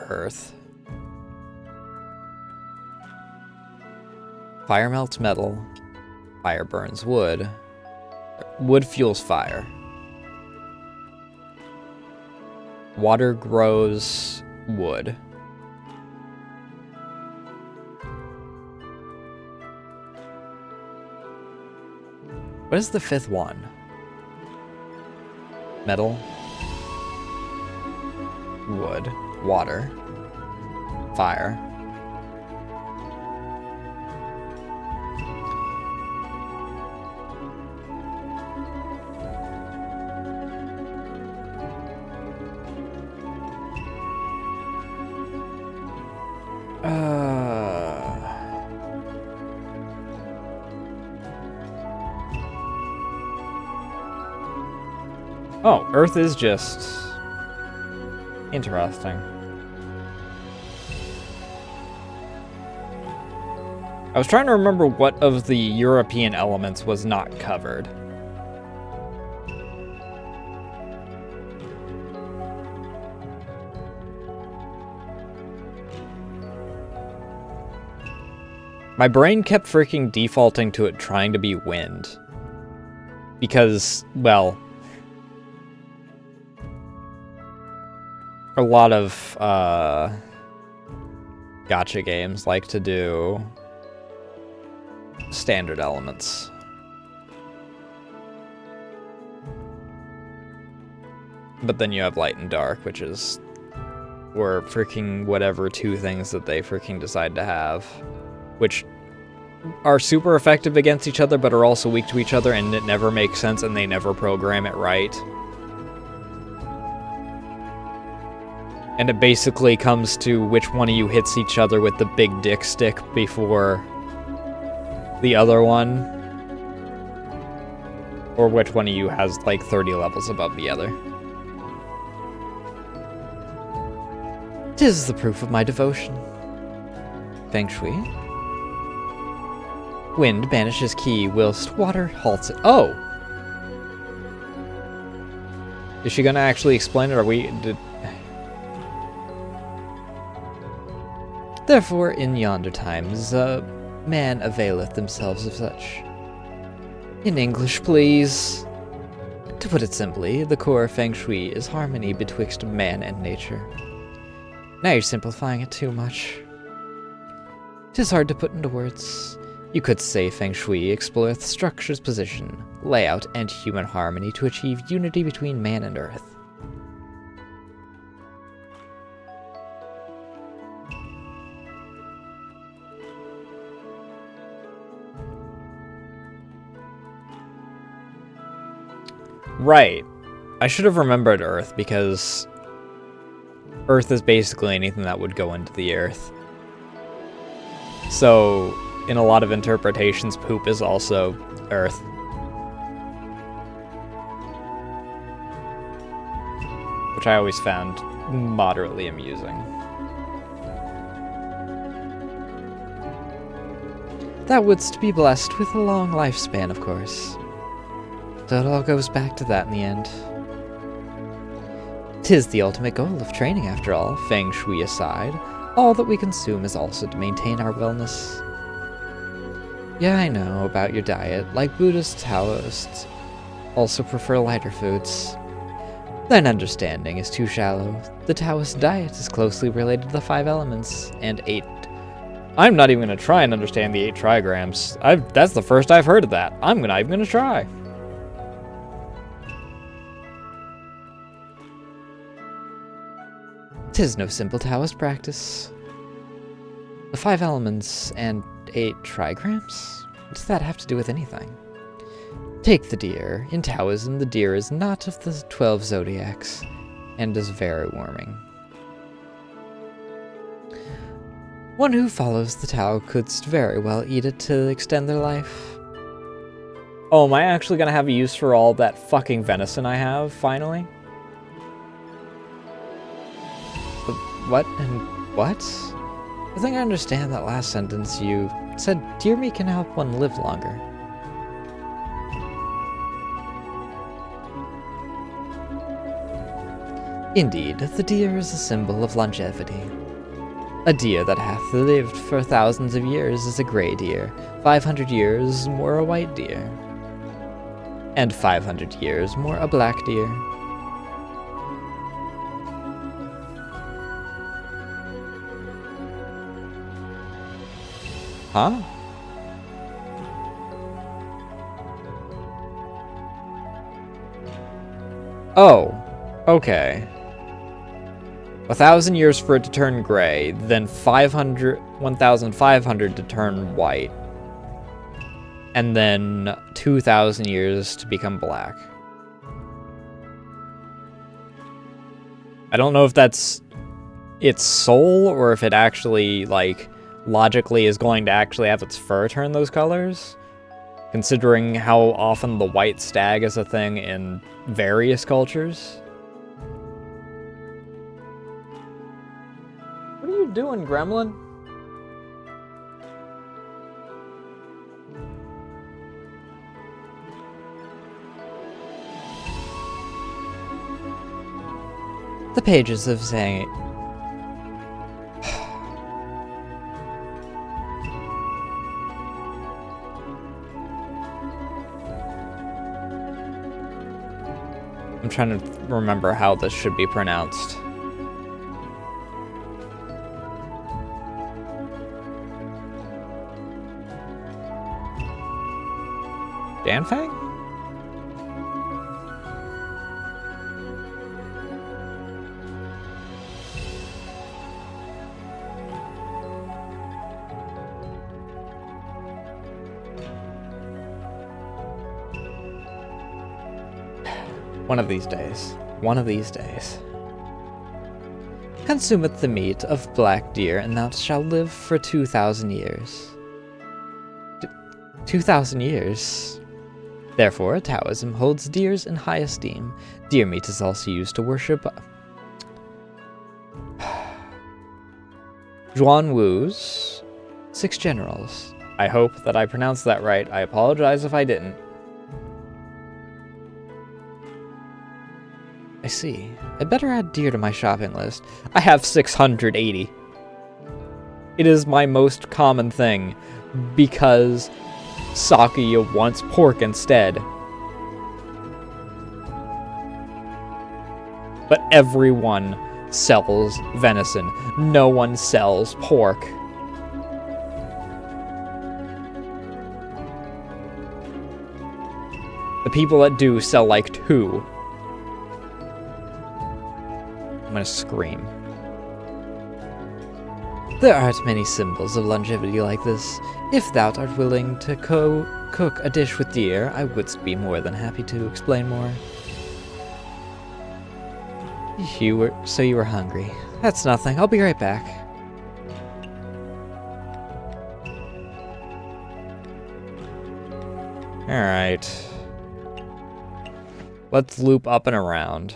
earth. Fire melts metal. Fire burns wood. Wood fuels fire. Water grows wood. What is the 5th one? Metal, wood, water, fire. Oh, Earth is just interesting. I was trying to remember what of the European elements was not covered. My brain kept freaking defaulting to it trying to be wind. Because, well, a lot of gacha games like to do standard elements. But then you have light and dark, which is... or freaking whatever two things that they freaking decide to have. Which are super effective against each other, but are also weak to each other, and it never makes sense, and they never program it right. And it basically comes to which one of you hits each other with the big dick stick before the other one. Or which one of you has like 30 levels above the other. 'Tis the proof of my devotion. Feng Shui. Wind banishes ki whilst water halts it. Oh! Is she gonna actually explain it, or Therefore, in yonder times, man availeth themselves of such. In English, please. To put it simply, the core of Feng Shui is harmony betwixt man and nature. Now you're simplifying it too much. 'Tis hard to put into words. You could say Feng Shui exploreth structure's position, layout, and human harmony to achieve unity between man and earth. Right. I should have remembered Earth, because Earth is basically anything that would go into the Earth. So, in a lot of interpretations, poop is also Earth. Which I always found moderately amusing. Thou wouldst be blessed with a long lifespan, of course. So it all goes back to that in the end. 'Tis the ultimate goal of training, after all, Feng Shui aside. All that we consume is also to maintain our wellness. Yeah, I know about your diet. Like Buddhists, Taoists also prefer lighter foods. Thine understanding is too shallow. The Taoist diet is closely related to the 5 elements and 8. I'm not even gonna try and understand the 8 trigrams. That's the first I've heard of that. I'm not even gonna try. 'Tis no simple Taoist practice. The 5 elements and 8 trigrams? What does that have to do with anything? Take the deer. In Taoism, the deer is not of the 12 zodiacs, and is very warming. One who follows the Tao couldst very well eat it to extend their life. Oh, am I actually gonna have a use for all that fucking venison I have, finally? What and what? I think I understand that last sentence. You said deer meat can help one live longer. Indeed, the deer is a symbol of longevity. A deer that hath lived for thousands of years is a grey deer, 500 years more a white deer, and 500 years more a black deer. Huh? Oh, okay. 1,000 years for it to turn gray, then 1,500 to turn white, and then 2,000 years to become black. I don't know if that's its soul, or if it actually, like, logically is going to actually have its fur turn those colors, considering how often the white stag is a thing in various cultures. What are you doing, gremlin? The pages of saying I'm trying to remember how this should be pronounced. Danfang? One of these days. One of these days. Consumeth the meat of black deer, and thou shalt live for 2,000 years. 2,000 years? Therefore, Taoism holds deers in high esteem. Deer meat is also used to worship Zhuan Wu's 6 generals. I hope that I pronounced that right. I apologize if I didn't. I see. I'd better add deer to my shopping list. I have 680. It is my most common thing, because Sakuya wants pork instead. But everyone sells venison. No one sells pork. The people that do sell like 2. I'm gonna scream. There aren't many symbols of longevity like this. If thou art willing to cook a dish with deer, I would be more than happy to explain more. You were hungry. That's nothing. I'll be right back. Alright. Let's loop up and around.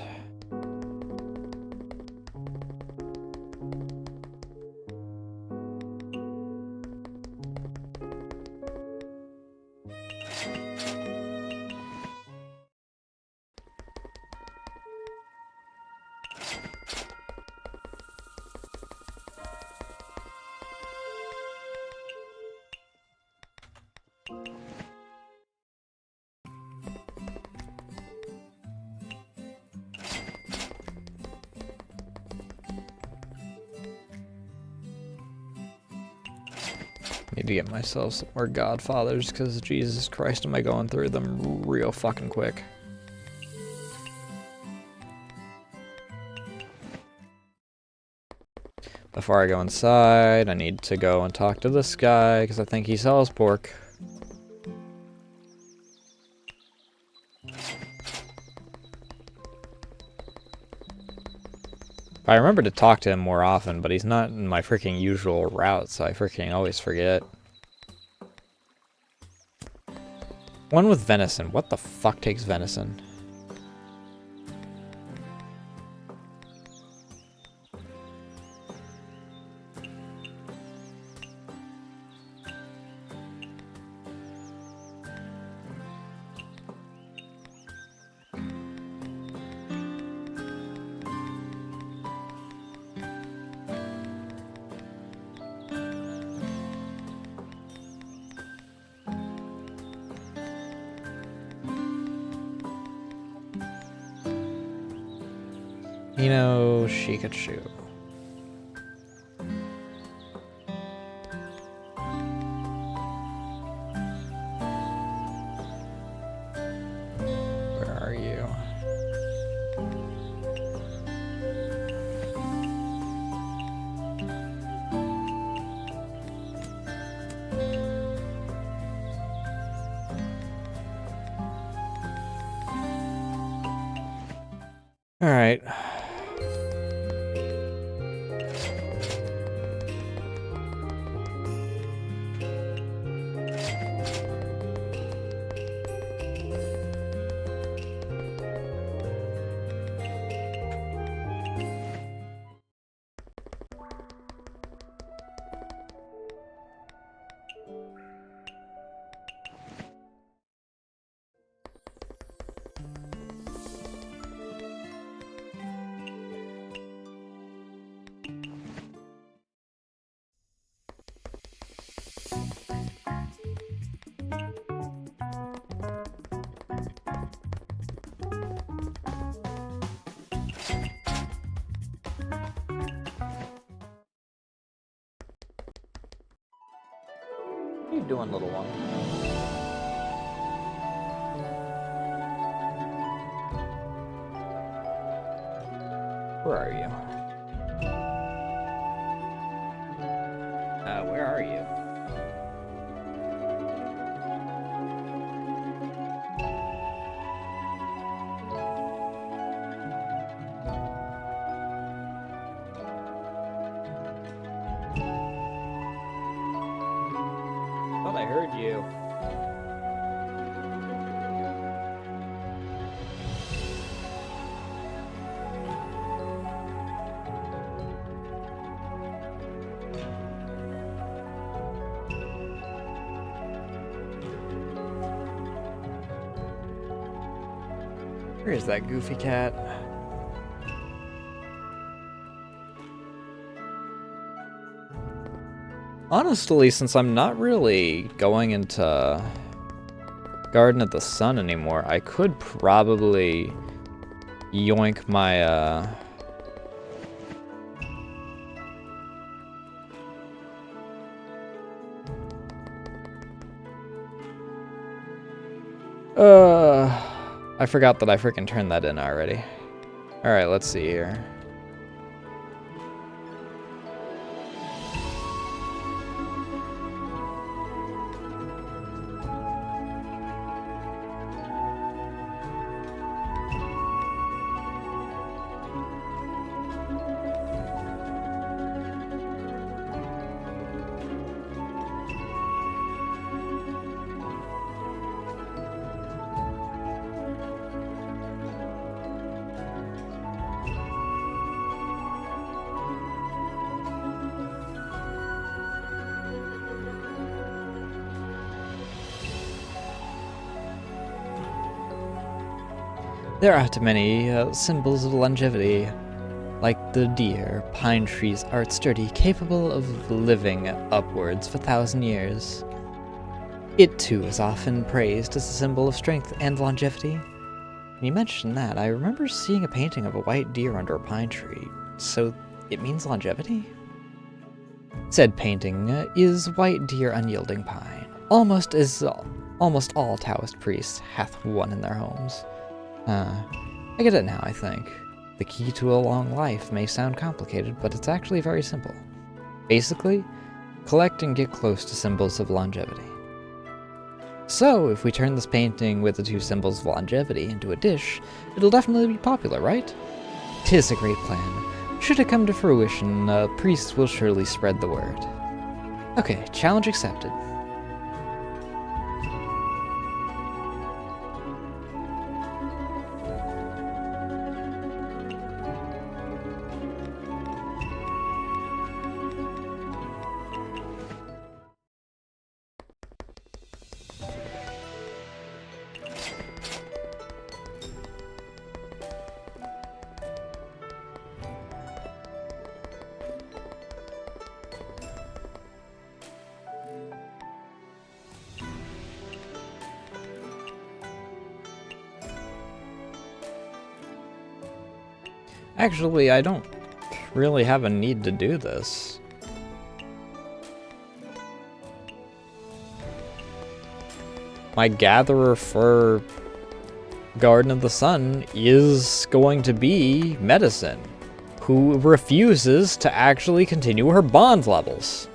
Need to get myself some more Godfathers, because Jesus Christ, am I going through them real fucking quick. Before I go inside, I need to go and talk to this guy, because I think he sells pork. I remember to talk to him more often, but he's not in my freaking usual route, so I freaking always forget. One with venison. What the fuck takes venison? Shikachu. Where are you? All right. What are you doing, little one? Where are you? Where are you? I heard you. Where is that goofy cat? Honestly, since I'm not really going into Garden of the Sun anymore, I could probably yoink my, I forgot that I freaking turned that in already. Alright, let's see here. There are too many symbols of longevity. Like the deer, pine trees are sturdy, capable of living upwards of 1,000 years. It too is often praised as a symbol of strength and longevity. When you mention that, I remember seeing a painting of a white deer under a pine tree. So it means longevity? Said painting is white deer unyielding pine, almost all Taoist priests hath one in their homes. I get it now, I think. The key to a long life may sound complicated, but it's actually very simple. Basically, collect and get close to symbols of longevity. So, if we turn this painting with the two symbols of longevity into a dish, it'll definitely be popular, right? 'Tis a great plan. Should it come to fruition, priests will surely spread the word. Okay, challenge accepted. Actually, I don't really have a need to do this. My gatherer for Garden of the Sun is going to be Medicine, who refuses to actually continue her bond levels.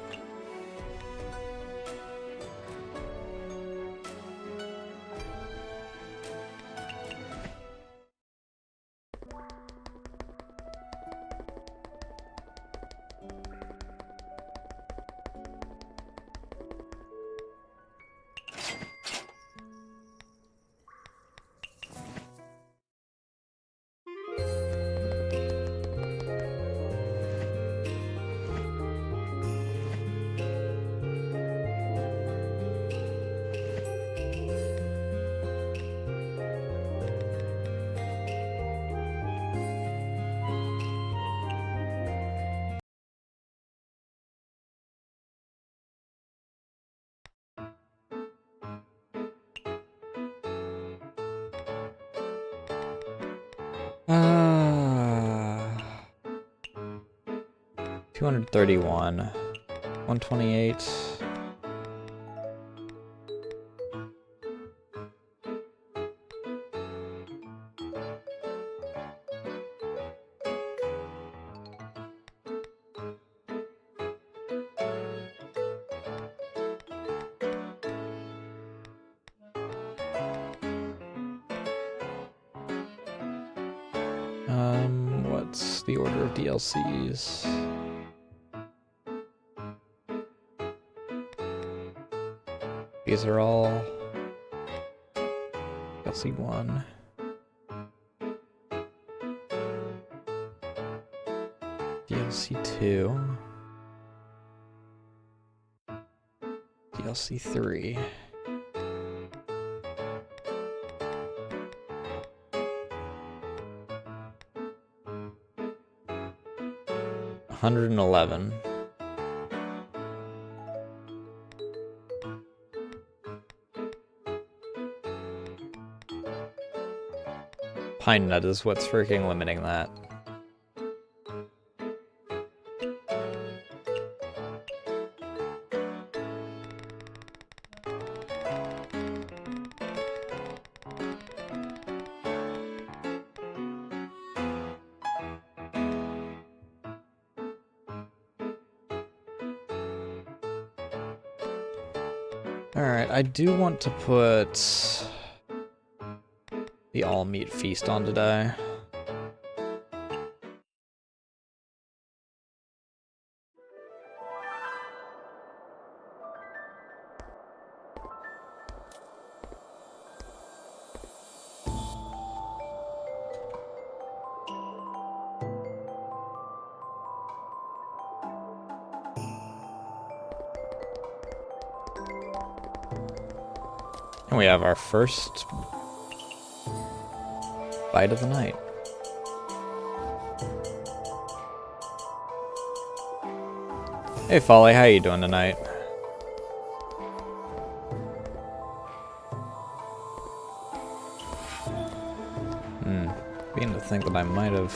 Uh, 231, 128. What's the order of DLCs? These are all DLC 1. DLC 2. DLC 3. $111. Pine Nut is what's freaking limiting that. Alright, I do want to put the all-meat feast on today. And we have our first bite of the night. Hey Folly, how you doing tonight? Beginning to think that I might have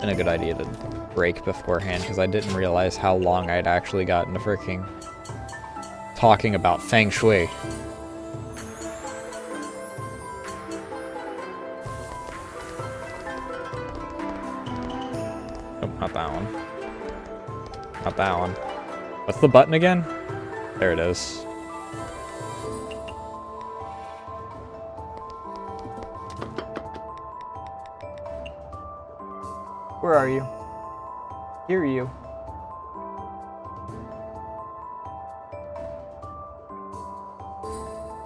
been a good idea to break beforehand, because I didn't realize how long I'd actually gotten to freaking talking about Feng Shui. Nope, not that one. Not that one. What's the button again? There it is. Where are you? Hear you.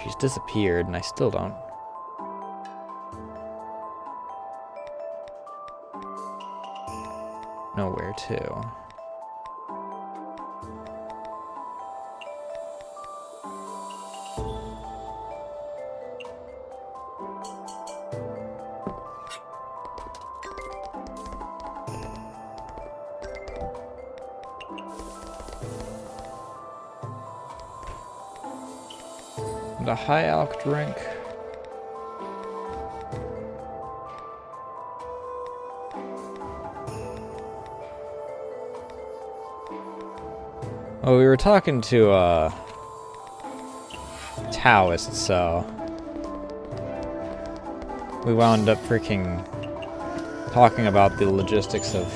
She's disappeared, and I still don't know where to. A high alc drink. Well, we were talking to Taoist, so we wound up freaking talking about the logistics of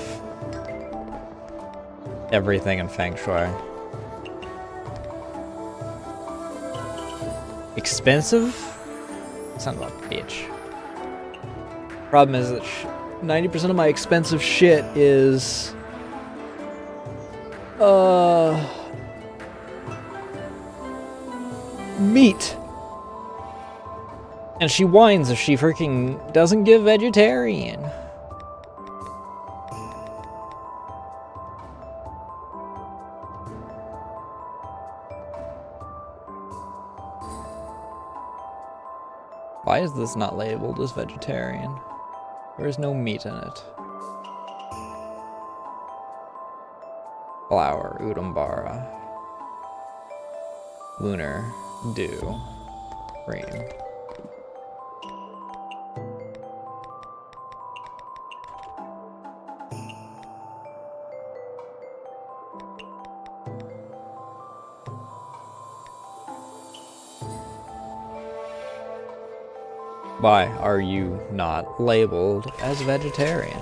everything in Feng Shui. Expensive? Son of a bitch. Problem is that 90% of my expensive shit is meat. And she whines if she freaking doesn't get vegetarian. Why is this not labeled as vegetarian? There is no meat in it. Flour, Udambara. Lunar, dew, rain. Why are you not labeled as vegetarian?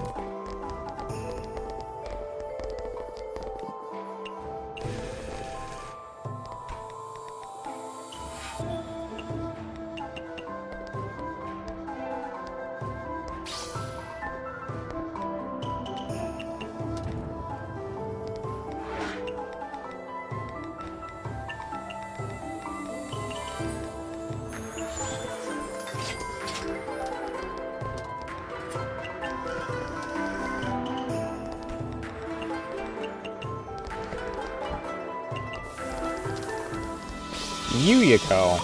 Yuyiko.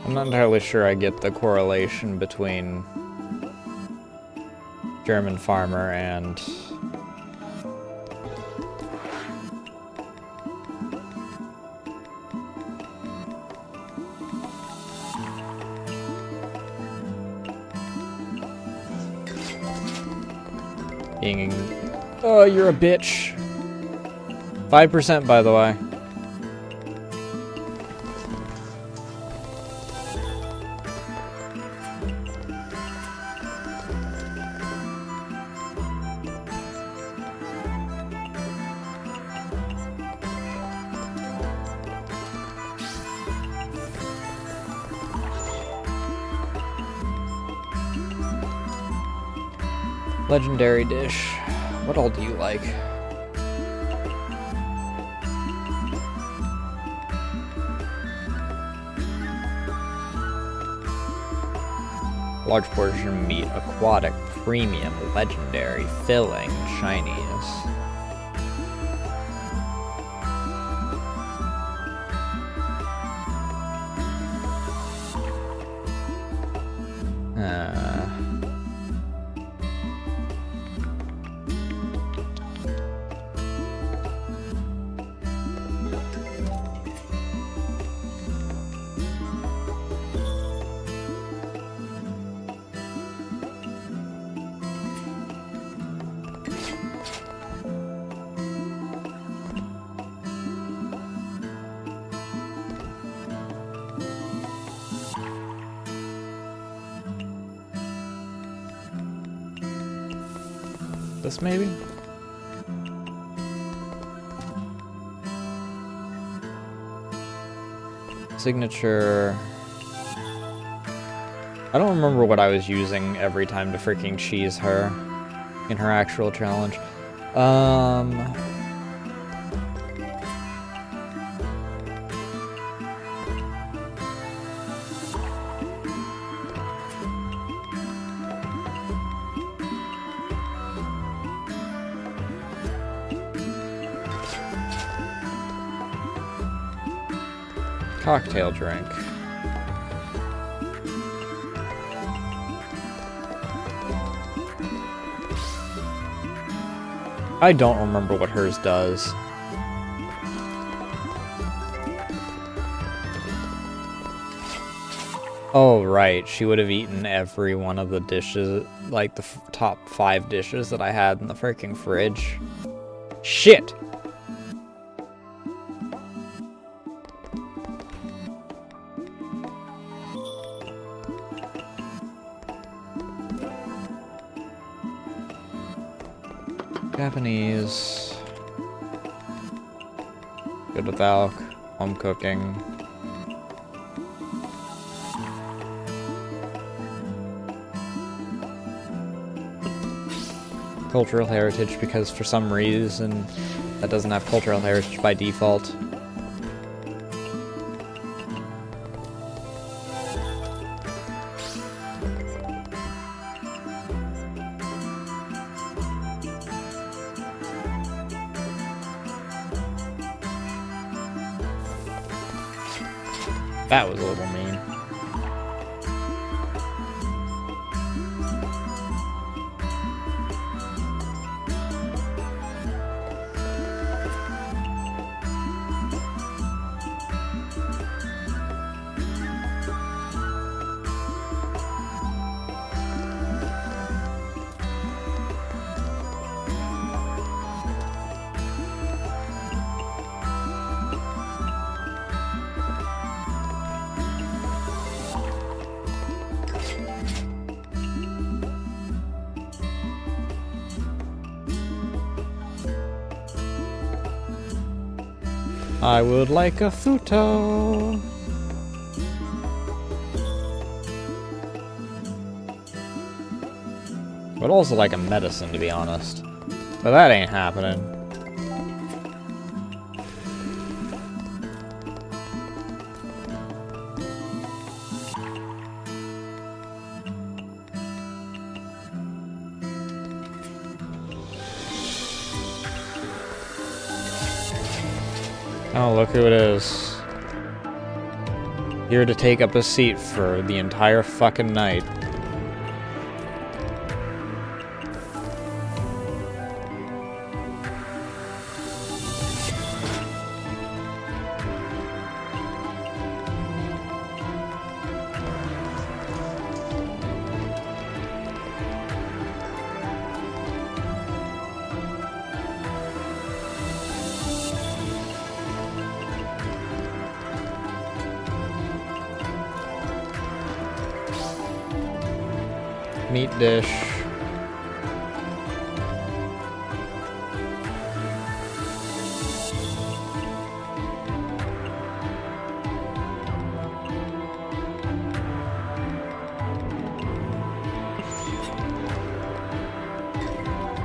I'm not entirely sure I get the correlation between German farmer and being... Oh, you're a bitch. 5%, by the way. Legendary dish. What all do you like? Large portion meat, aquatic, premium, legendary, filling, Chinese. This maybe? Signature. I don't remember what I was using every time to freaking cheese her in her actual challenge. Cocktail drink. I don't remember what hers does. Oh, right. She would have eaten every one of the dishes, like the top 5 dishes that I had in the freaking fridge. Shit! Japanese. Good with alk. Home cooking. Cultural heritage, because for some reason that doesn't have cultural heritage by default. That was a little mean. I would like a futo. Would also like a medicine, to be honest. But that ain't happening. Oh, look who it is. Here to take up a seat for the entire fucking night. Meat dish.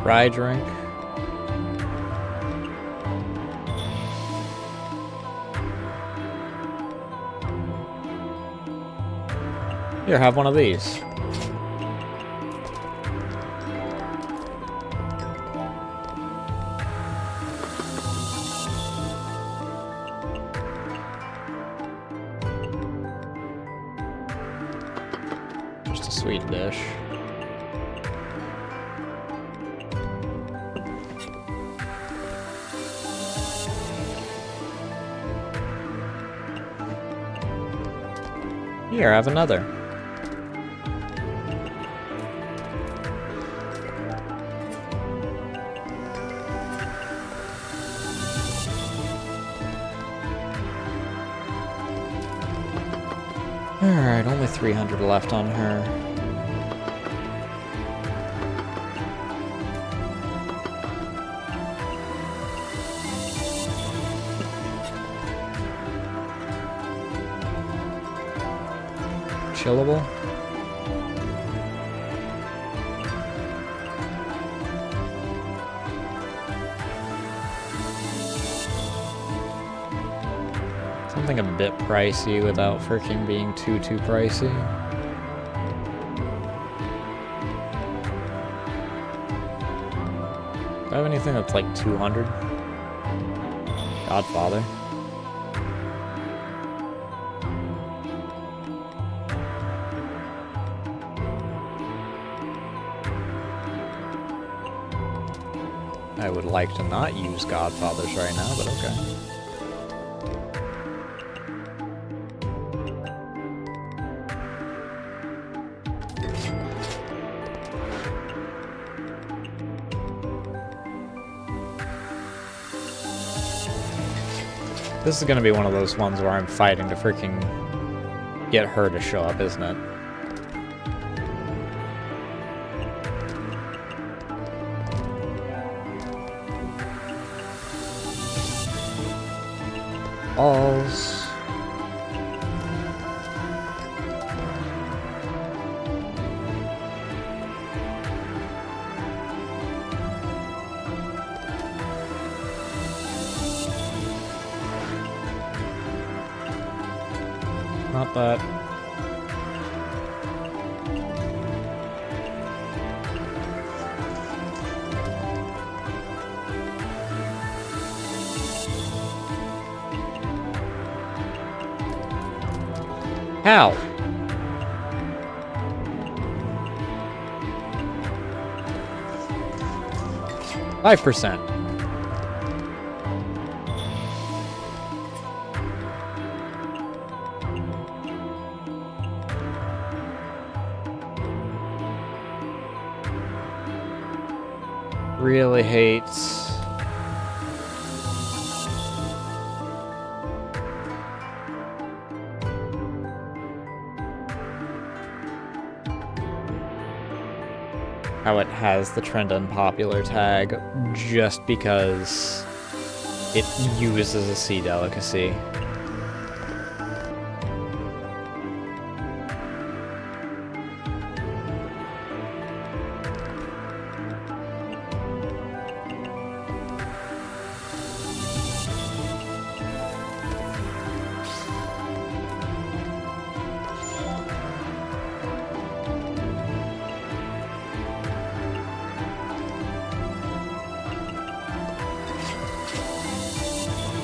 Rye drink. Here, have one of these. Just a sweet dish. Here, have another. Alright, only 300 left on her. Chillable? Something a bit pricey without freaking being too pricey. Do I have anything that's like 200? Godfather. I would like to not use Godfathers right now, but okay. This is gonna be one of those ones where I'm fighting to freaking get her to show up, isn't it? Balls. Not that. How? %. Really hates. How it has the trend unpopular tag just because it uses a sea delicacy.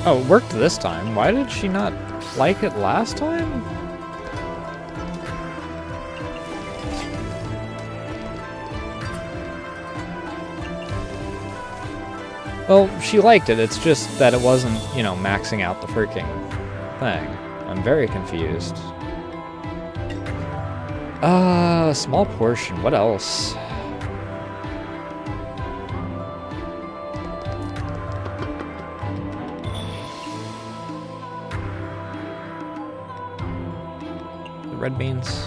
Oh, it worked this time. Why did she not like it last time? Well, she liked it. It's just that it wasn't, you know, maxing out the freaking thing. I'm very confused. Small portion. What else? The red beans.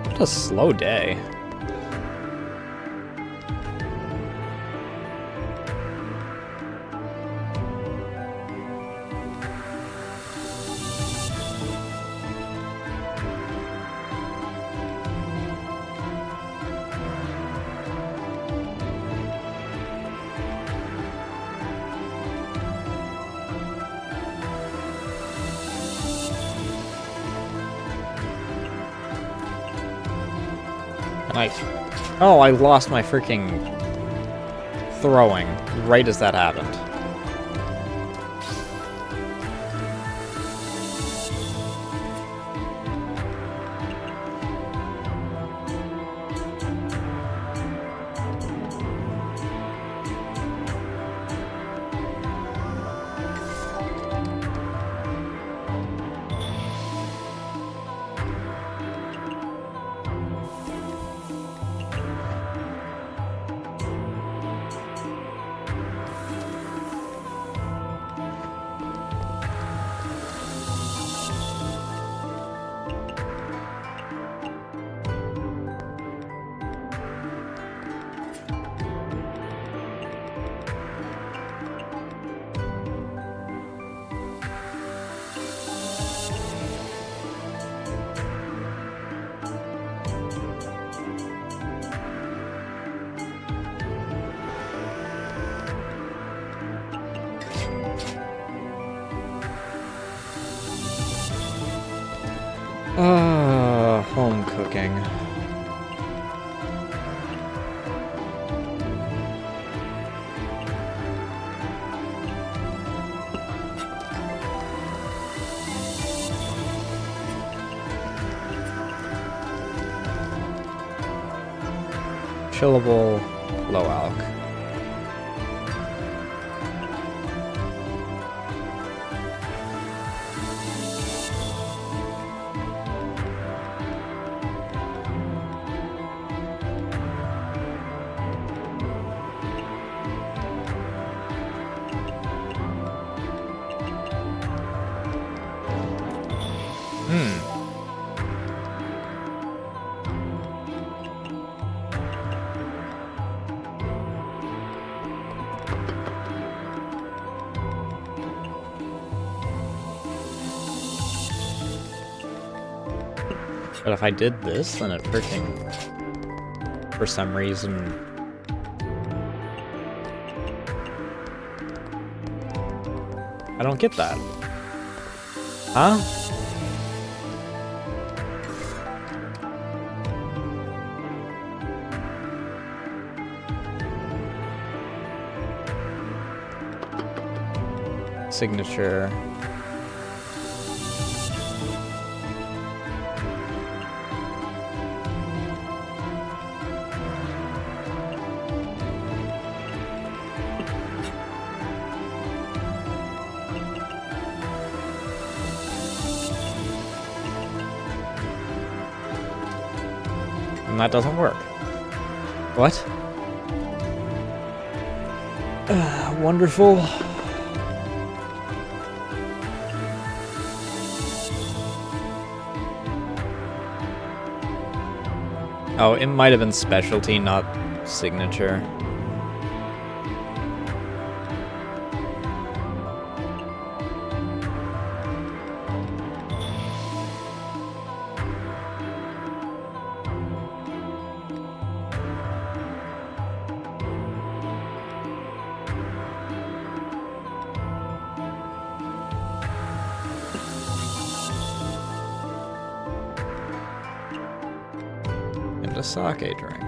What a slow day. Oh, I lost my freaking throwing right as that happened. Home cooking. Chillable, low alc. But if I did this, then it freaking, for some reason... I don't get that. Huh? Signature. And that doesn't work. What? Wonderful. Oh, it might have been specialty, not signature. a sake drink.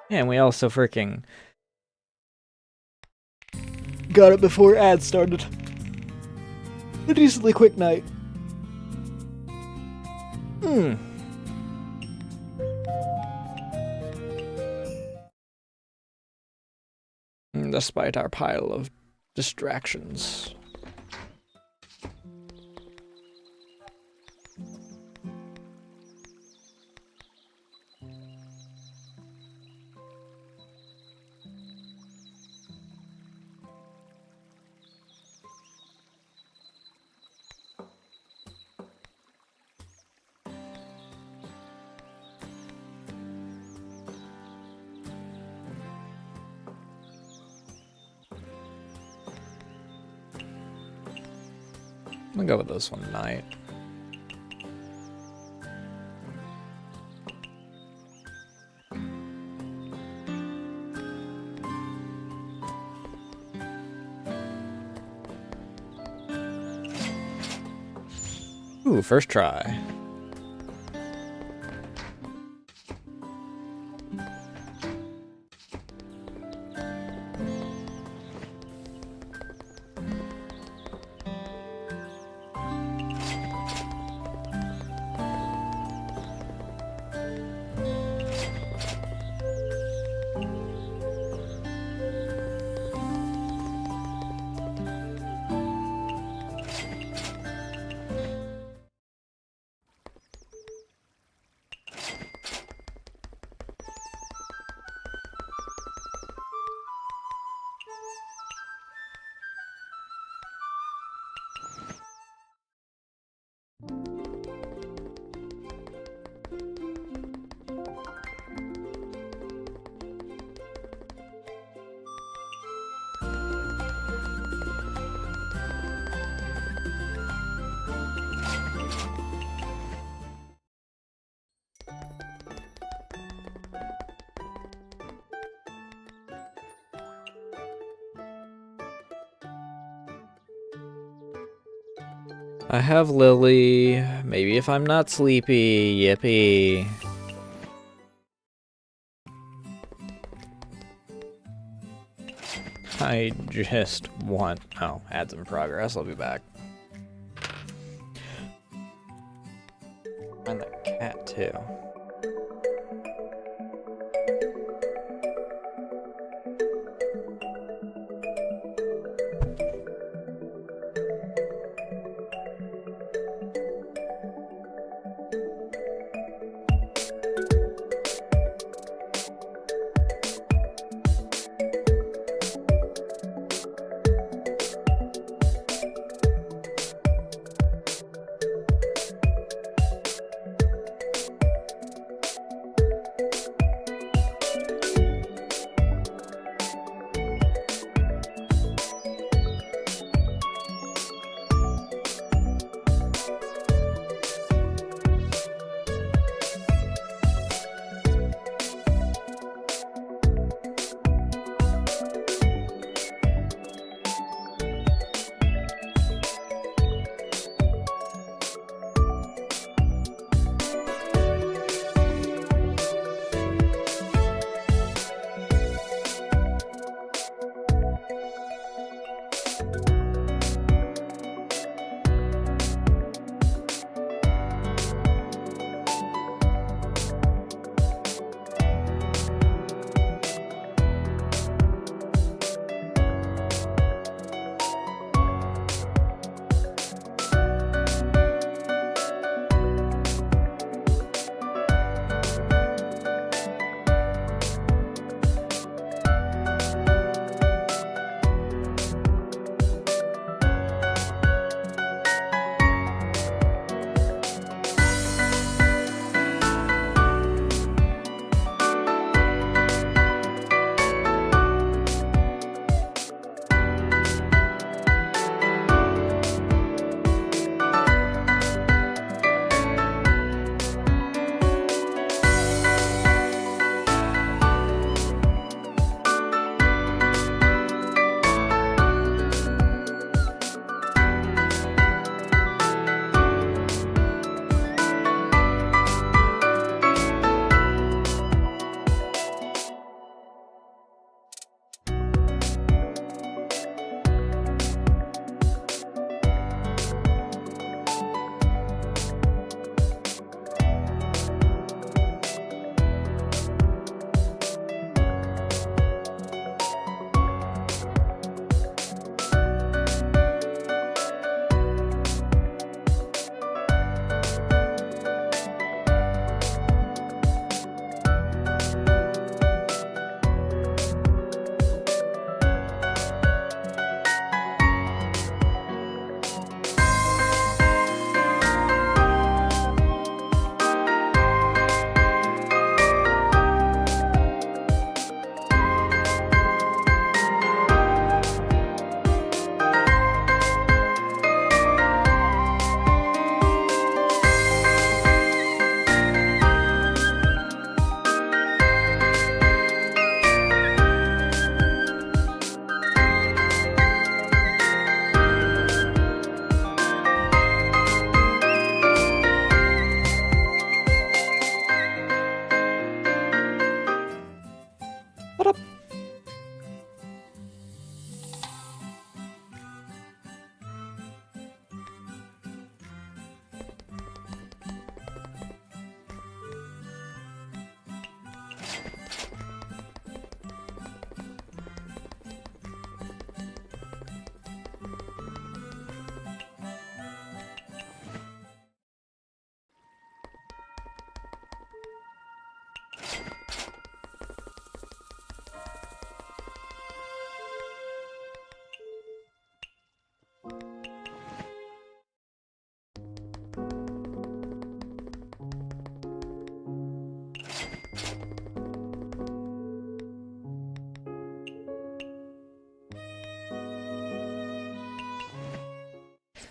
And we also freaking got it before ads started. A decently quick night. Despite our pile of distractions. I'm gonna go with this one tonight. Ooh, first try. I have Lily. Maybe if I'm not sleepy. Yippee. I just want... Oh, ads in progress. I'll be back. Find that cat, too.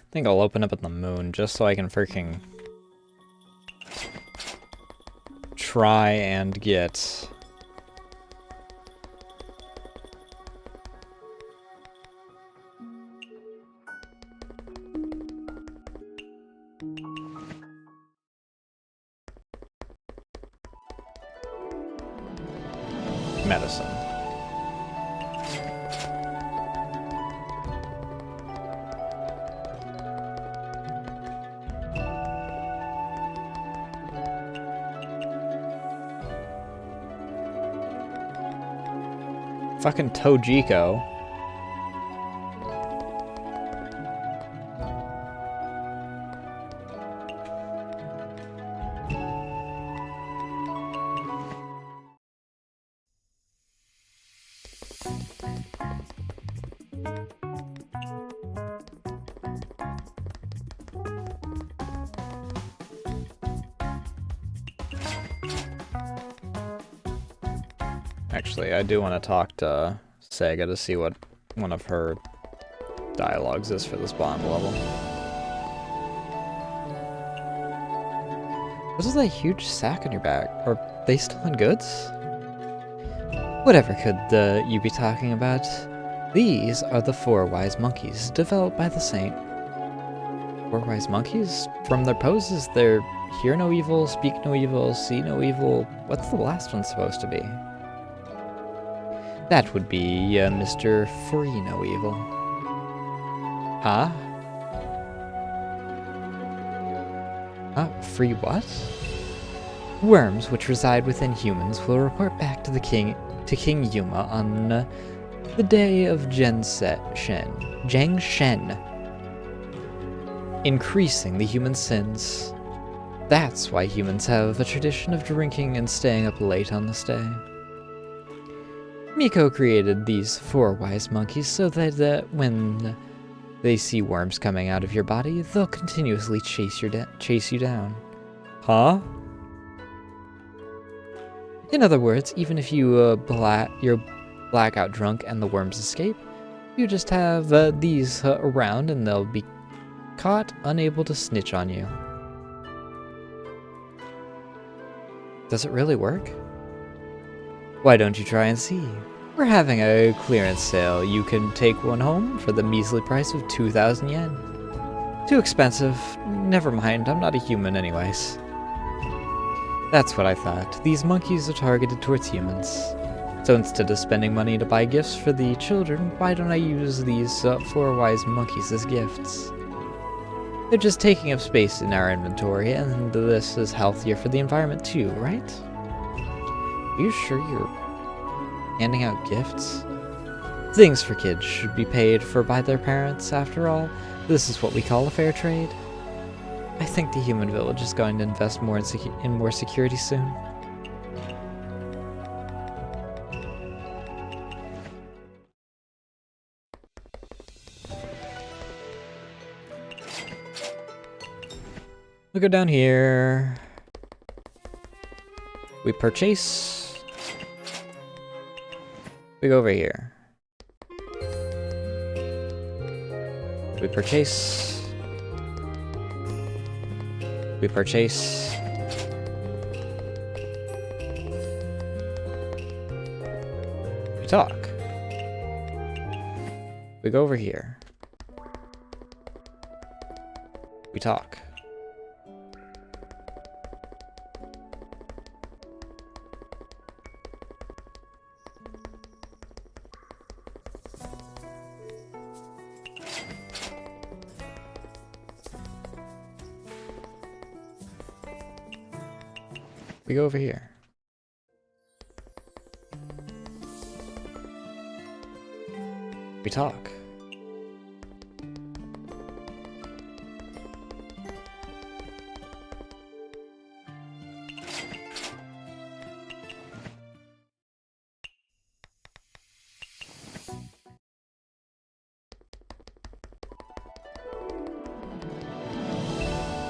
I think I'll open up at the moon just so I can freaking try and get medicine. Fucking Tojiko. Actually, I do want to talk to Sega to see what one of her dialogues is for this bond level. What is that huge sack on your back? Are they still in goods? Whatever could you be talking about? These are the 4 wise monkeys developed by the saint. 4 wise monkeys? From their poses, they're hear no evil, speak no evil, see no evil. What's the last one supposed to be? That would be Mr. Free No Evil. Huh? Free what? Worms which reside within humans will report back to King Yuma on the day of Jang Shen, increasing the human sins. That's why humans have a tradition of drinking and staying up late on this day. Miko created these 4 wise monkeys so that when they see worms coming out of your body, they'll continuously chase you down. Huh? In other words, even if you're blackout drunk and the worms escape, you just have these around and they'll be caught unable to snitch on you. Does it really work? Why don't you try and see? We're having a clearance sale. You can take one home for the measly price of 2,000 yen. Too expensive. Never mind, I'm not a human anyways. That's what I thought. These monkeys are targeted towards humans. So instead of spending money to buy gifts for the children, why don't I use these 4 wise monkeys as gifts? They're just taking up space in our inventory, and this is healthier for the environment too, right? Are you sure you're handing out gifts? Things for kids should be paid for by their parents, after all. This is what we call a fair trade. I think the human village is going to invest more in more security soon. We go down here. We purchase. We go over here. We purchase. We purchase. We talk. We go over here. We talk. We go over here. We talk.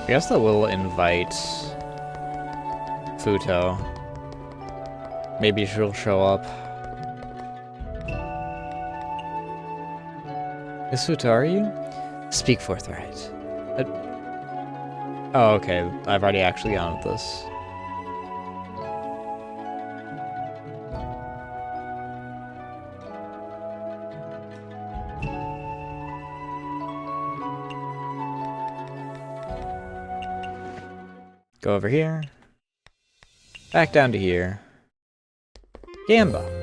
I guess that will invite Futo. Maybe she'll show up. Miss Futo, are you? Speak forthright. Oh, okay. I've already actually gone with this. Go over here. Back down to here. Gamba.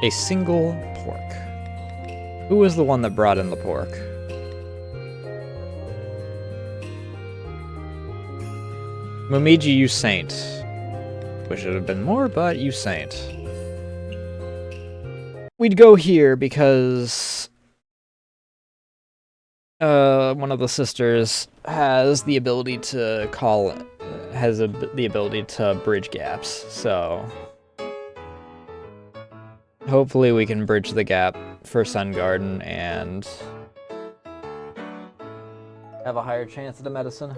A single pork. Who was the one that brought in the pork? Mumiji, you saint. Wish it had been more, but you saint. We'd go here because one of the sisters has the ability to the ability to bridge gaps, so hopefully we can bridge the gap for Sun Garden and have a higher chance at a medicine.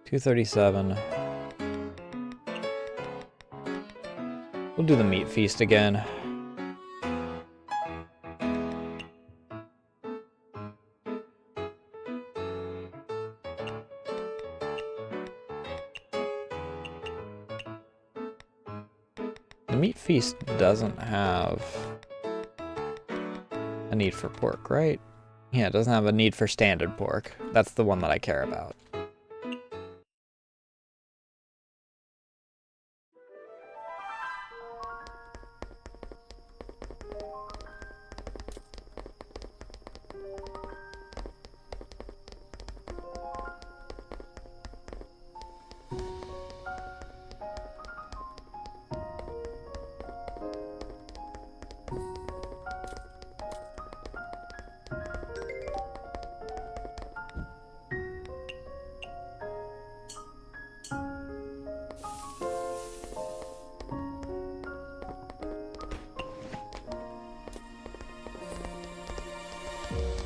$237. We'll do the meat feast again. The meat feast doesn't have a need for pork, right? Yeah, it doesn't have a need for standard pork. That's the one that I care about.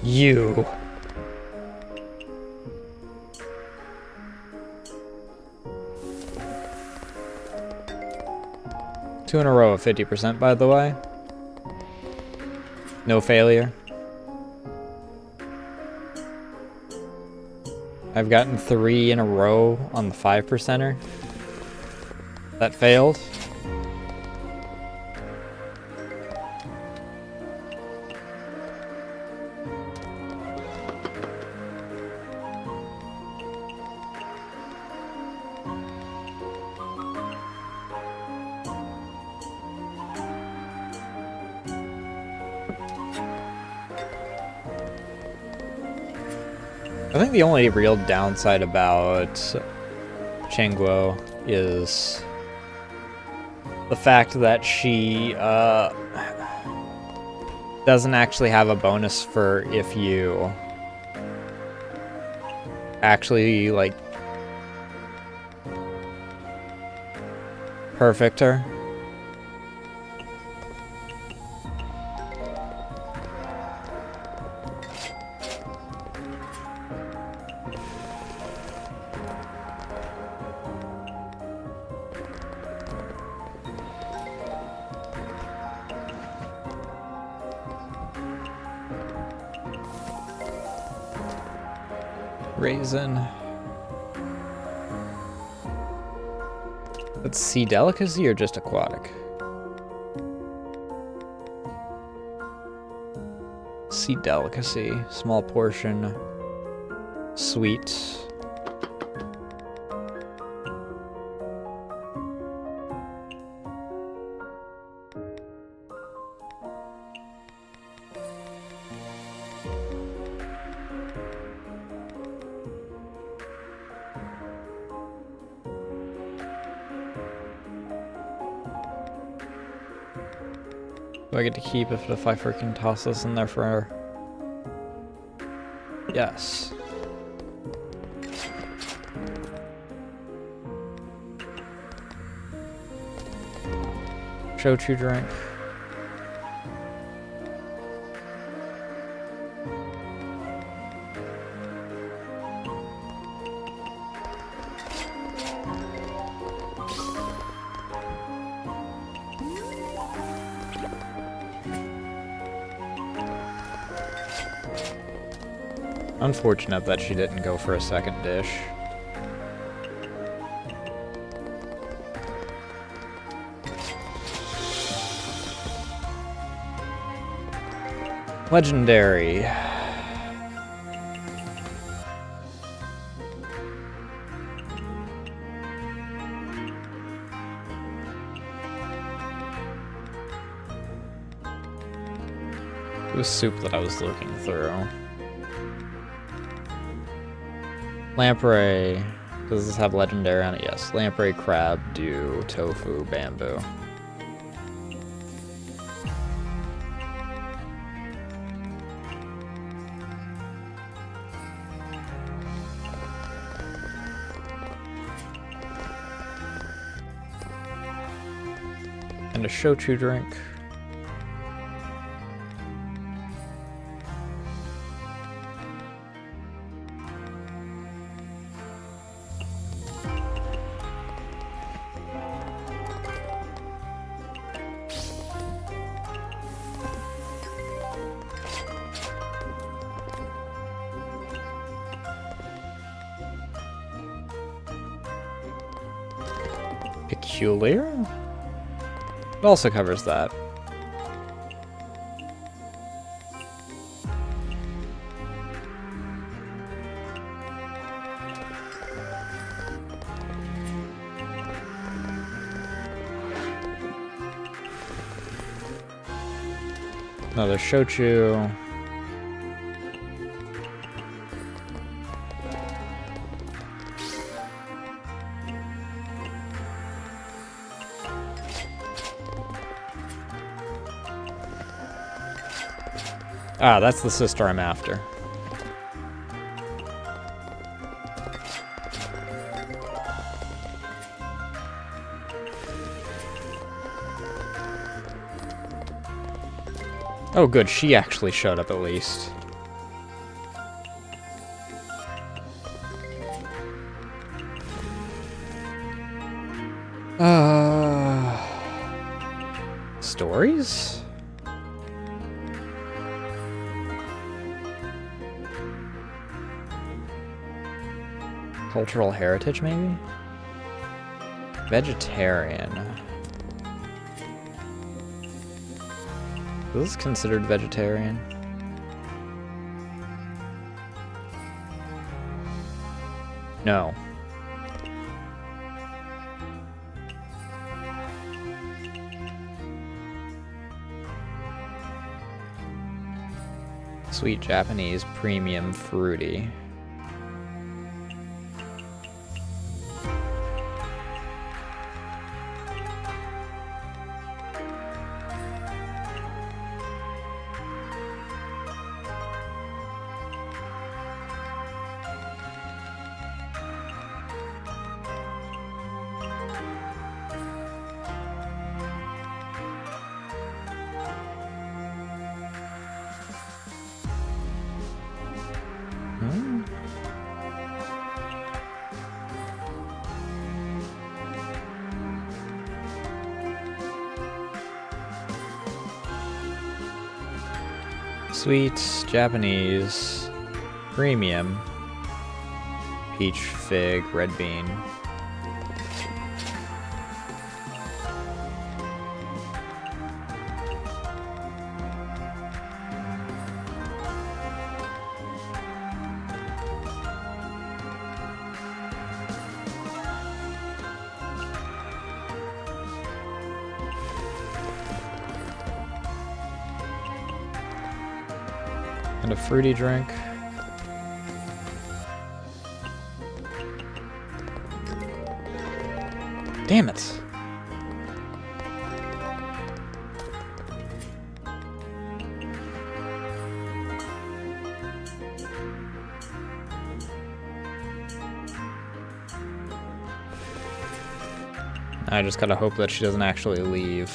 You. Two in a row of 50%, by the way. No failure. I've gotten 3 in a row on the 5%er. That failed. I think the only real downside about Chengguo is the fact that she doesn't actually have a bonus for if you actually, like, perfect her. Raisin. That's sea delicacy or just aquatic? Sea delicacy, small portion, sweet. Do I get to keep it if I freaking toss this in there for her? Yes. Shochu drink. Unfortunate that she didn't go for a second dish. Legendary. It was soup that I was looking through. Lamprey. Does this have legendary on it? Yes. Lamprey, crab, dew, tofu, bamboo. And a shochu drink. Peculiar? It also covers that. Another shochu. Ah, that's the sister I'm after. Oh good, she actually showed up at least. Stories? Cultural heritage, maybe? Vegetarian. Is this considered vegetarian? No. Sweet Japanese premium fruity. Sweet Japanese premium peach fig red bean. And a fruity drink. Damn it. I just gotta hope that she doesn't actually leave.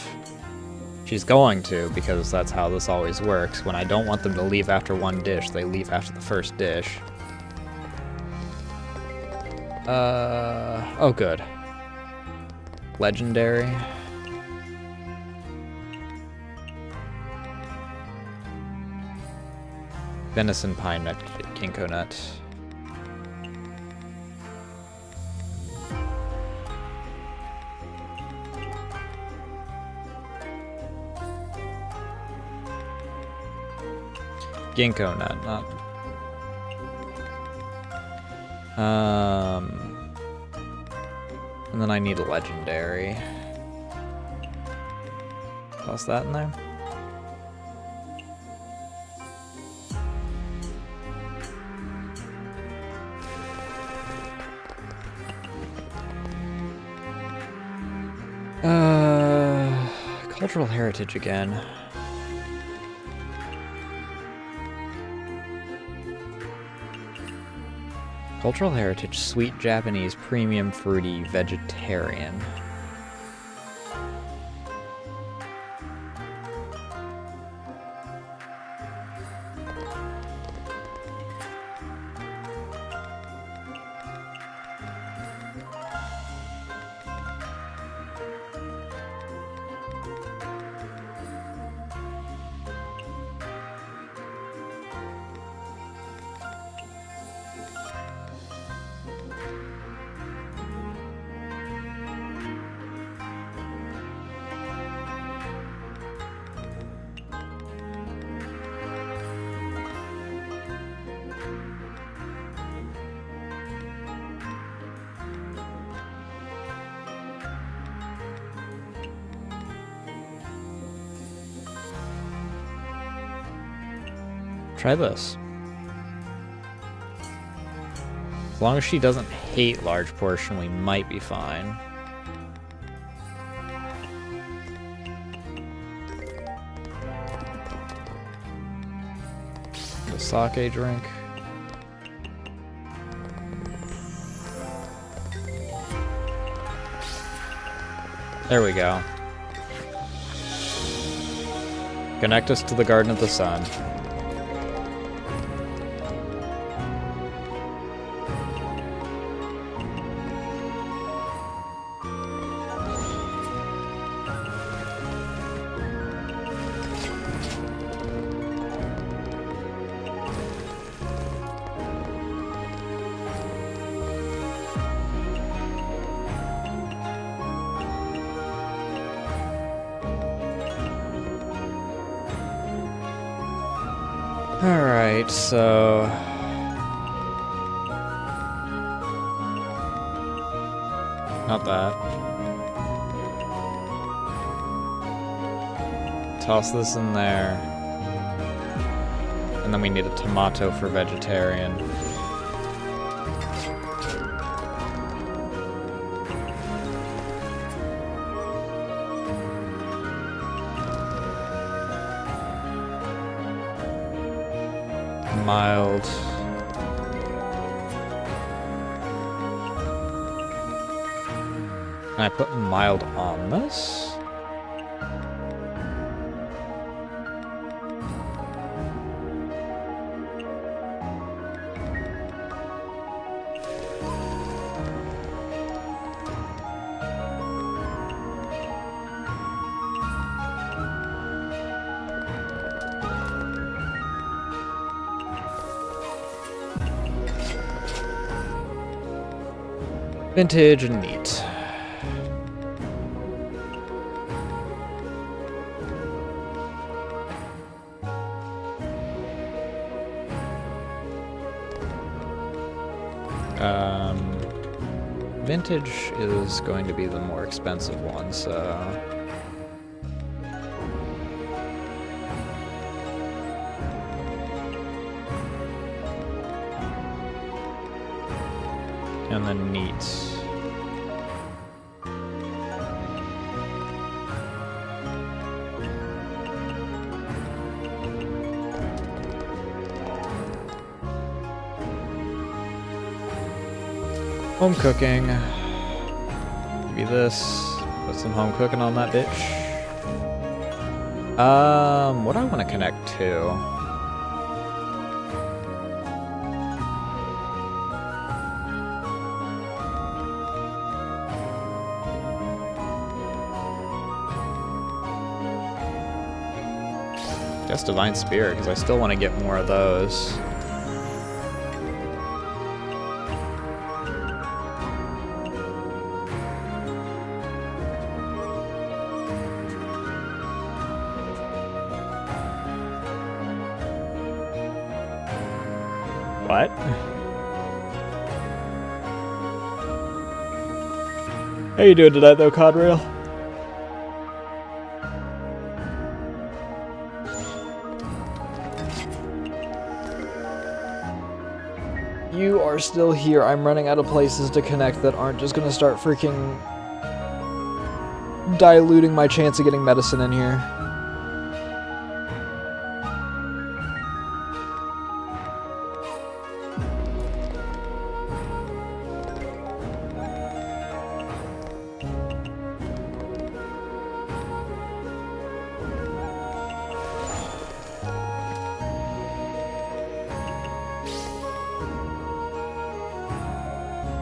She's going to, because that's how this always works. When I don't want them to leave after one dish, they leave after the first dish. Oh good. Legendary. Venison pine nut, ginkgo nut. Ginkgo nut, not. And then I need a legendary. Toss that in there. Cultural heritage again. Cultural heritage, sweet Japanese, premium fruity, vegetarian. Try this. As long as she doesn't hate large portion, we might be fine. The sake drink. There we go. Connect us to the Garden of the Sun. Alright, so... Not that. Toss this in there. And then we need a tomato for vegetarian. Mild. Can I put mild on this? Vintage and neat. Vintage is going to be the more expensive one, so... And then neat. Home cooking. Maybe this. Put some home cooking on that bitch. What do I want to connect to? Guess Divine Spirit, because I still want to get more of those. What? How you doing tonight, though, Conrail? You are still here. I'm running out of places to connect that aren't just gonna start freaking diluting my chance of getting medicine in here.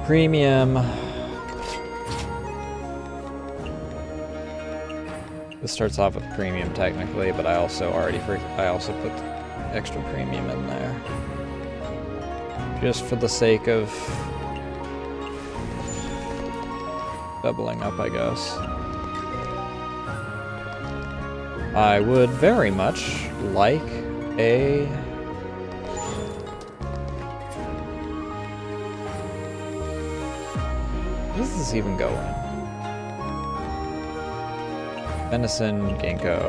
Premium. This starts off with premium technically, but I also put extra premium in there. Just for the sake of doubling up, I guess. I would very much like a... Where is this even going? Venison, ginkgo.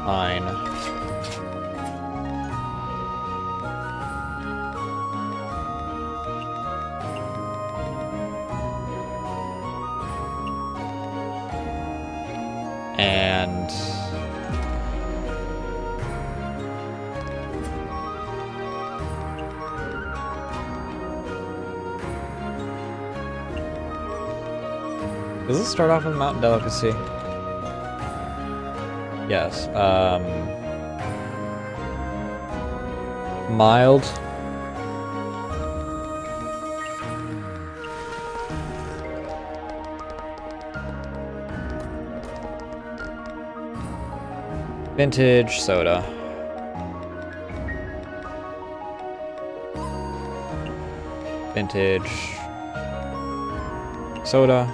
Pine. And does this start off with Mountain Delicacy? Yes. Mild. Vintage soda. Vintage soda.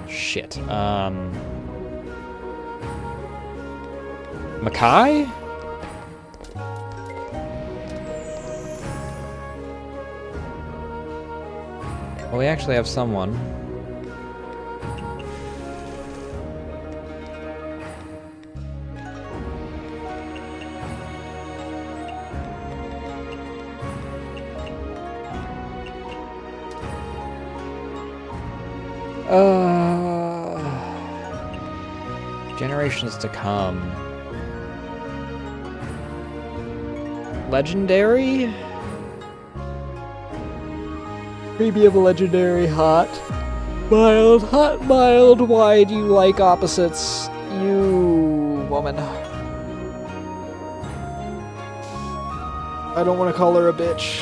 Shit. Mackay? Well, we actually have someone. Generations to come. Legendary? Premium legendary, hot, mild, why do you like opposites, you woman? I don't want to call her a bitch.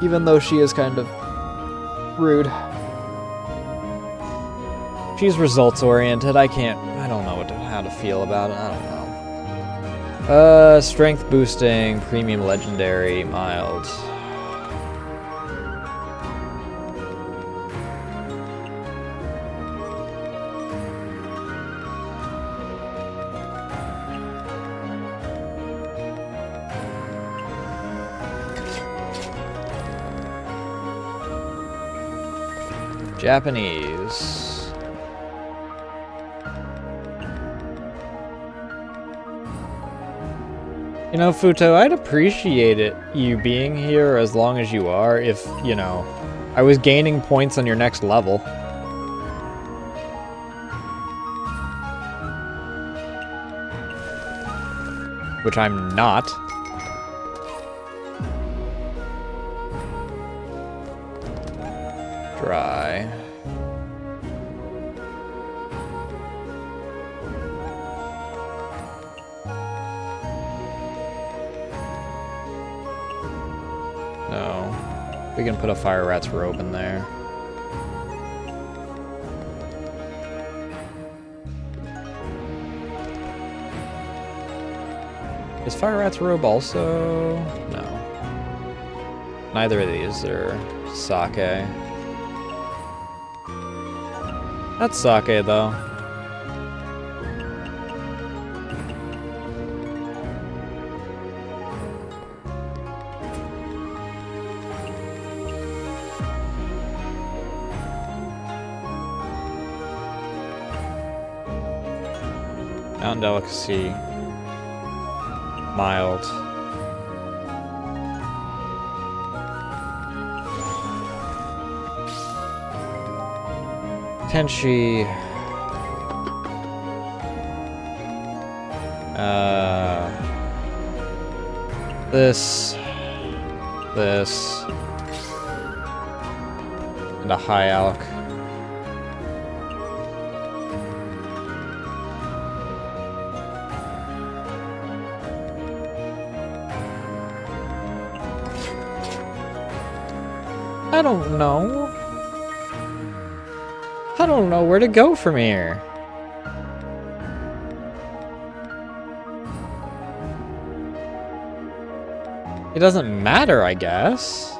Even though she is kind of rude. She's results oriented. I don't know how to feel about it. I don't know. Strength boosting, premium legendary, mild. Japanese. You know, Futo, I'd appreciate it, you being here as long as you are, if, you know, I was gaining points on your next level. Which I'm not. Dry. No. We can put a fire rat's robe in there. Is fire rat's robe also? No. Neither of these are sake. That's sake, though. Mountain delicacy. Mild. Tenshi. This, and a high alc. I don't know. I don't know where to go from here. It doesn't matter, I guess.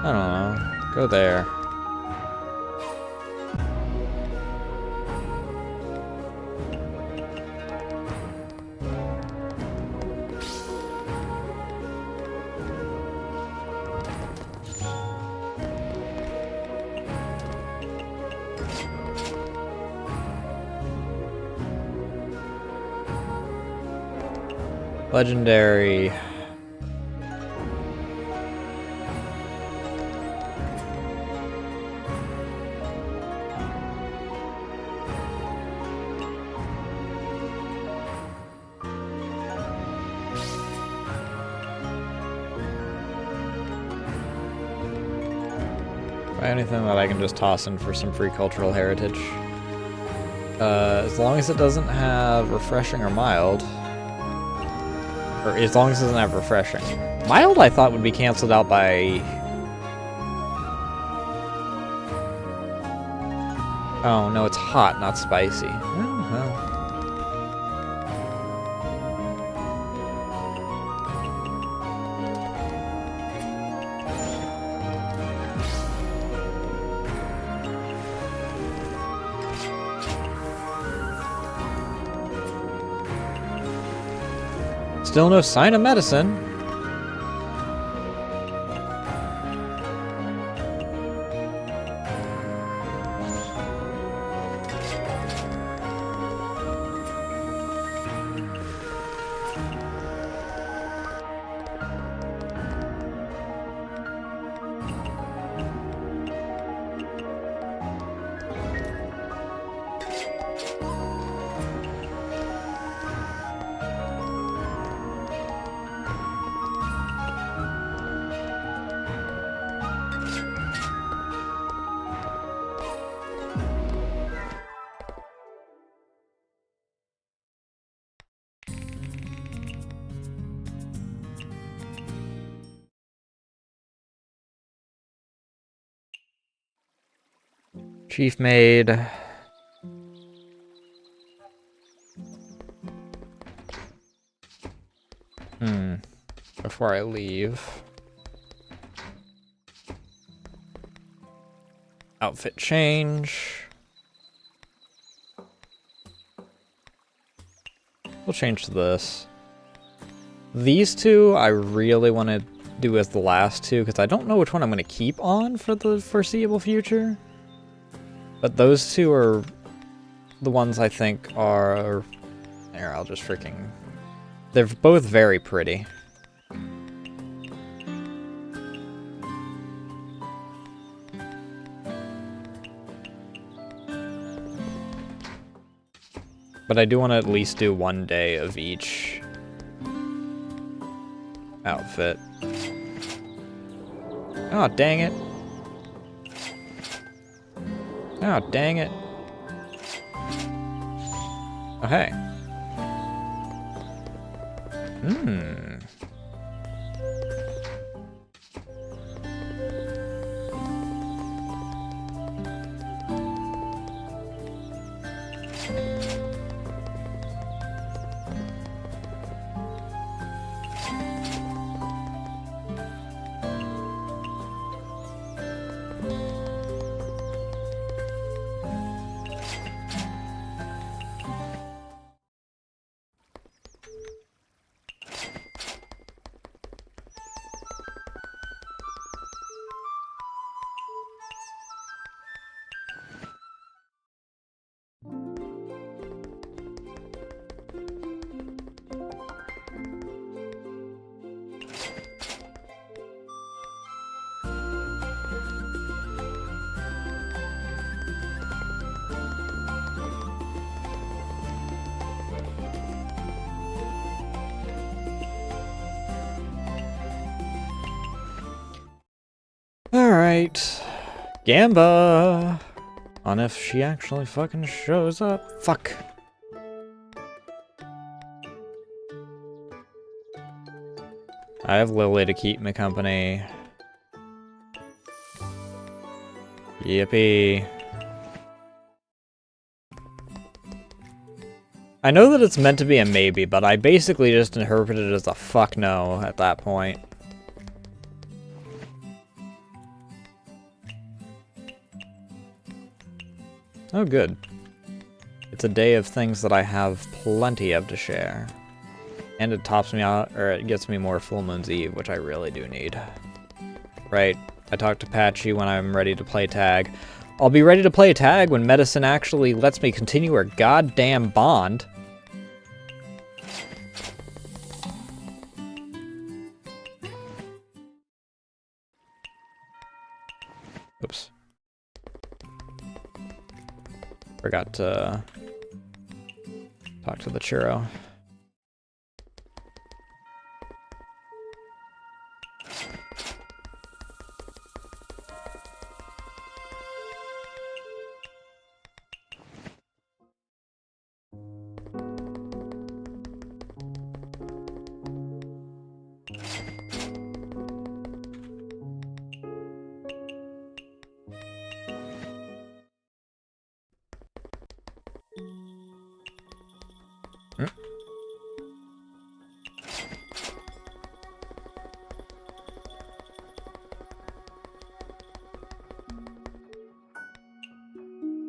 I don't know. Go there. Legendary. Anything that I can just toss in for some free cultural heritage. As long as it doesn't have refreshing or mild. Or as long as it doesn't have refreshing. Mild I thought would be canceled out by... Oh, no, it's hot, not spicy. Oh, well. Still no sign of medicine. Chief Maid. Before I leave. Outfit change. We'll change to this. These two I really want to do as the last two because I don't know which one I'm going to keep on for the foreseeable future. But those two are the ones I think are... There, I'll just freaking... They're both very pretty. But I do want to at least do 1 day of each outfit. Oh, dang it. Oh, dang it. Oh, hey. Alright. Gamba! On if she actually fucking shows up. Fuck. I have Lily to keep me company. Yippee. I know that it's meant to be a maybe, but I basically just interpret it as a fuck no at that point. Oh, good. It's a day of things that I have plenty of to share. And it tops me out, or it gets me more Full Moon's Eve, which I really do need. Right, I talked to Patchy when I'm ready to play tag. I'll be ready to play tag when medicine actually lets me continue her goddamn bond. Oops. Forgot to talk to the churro.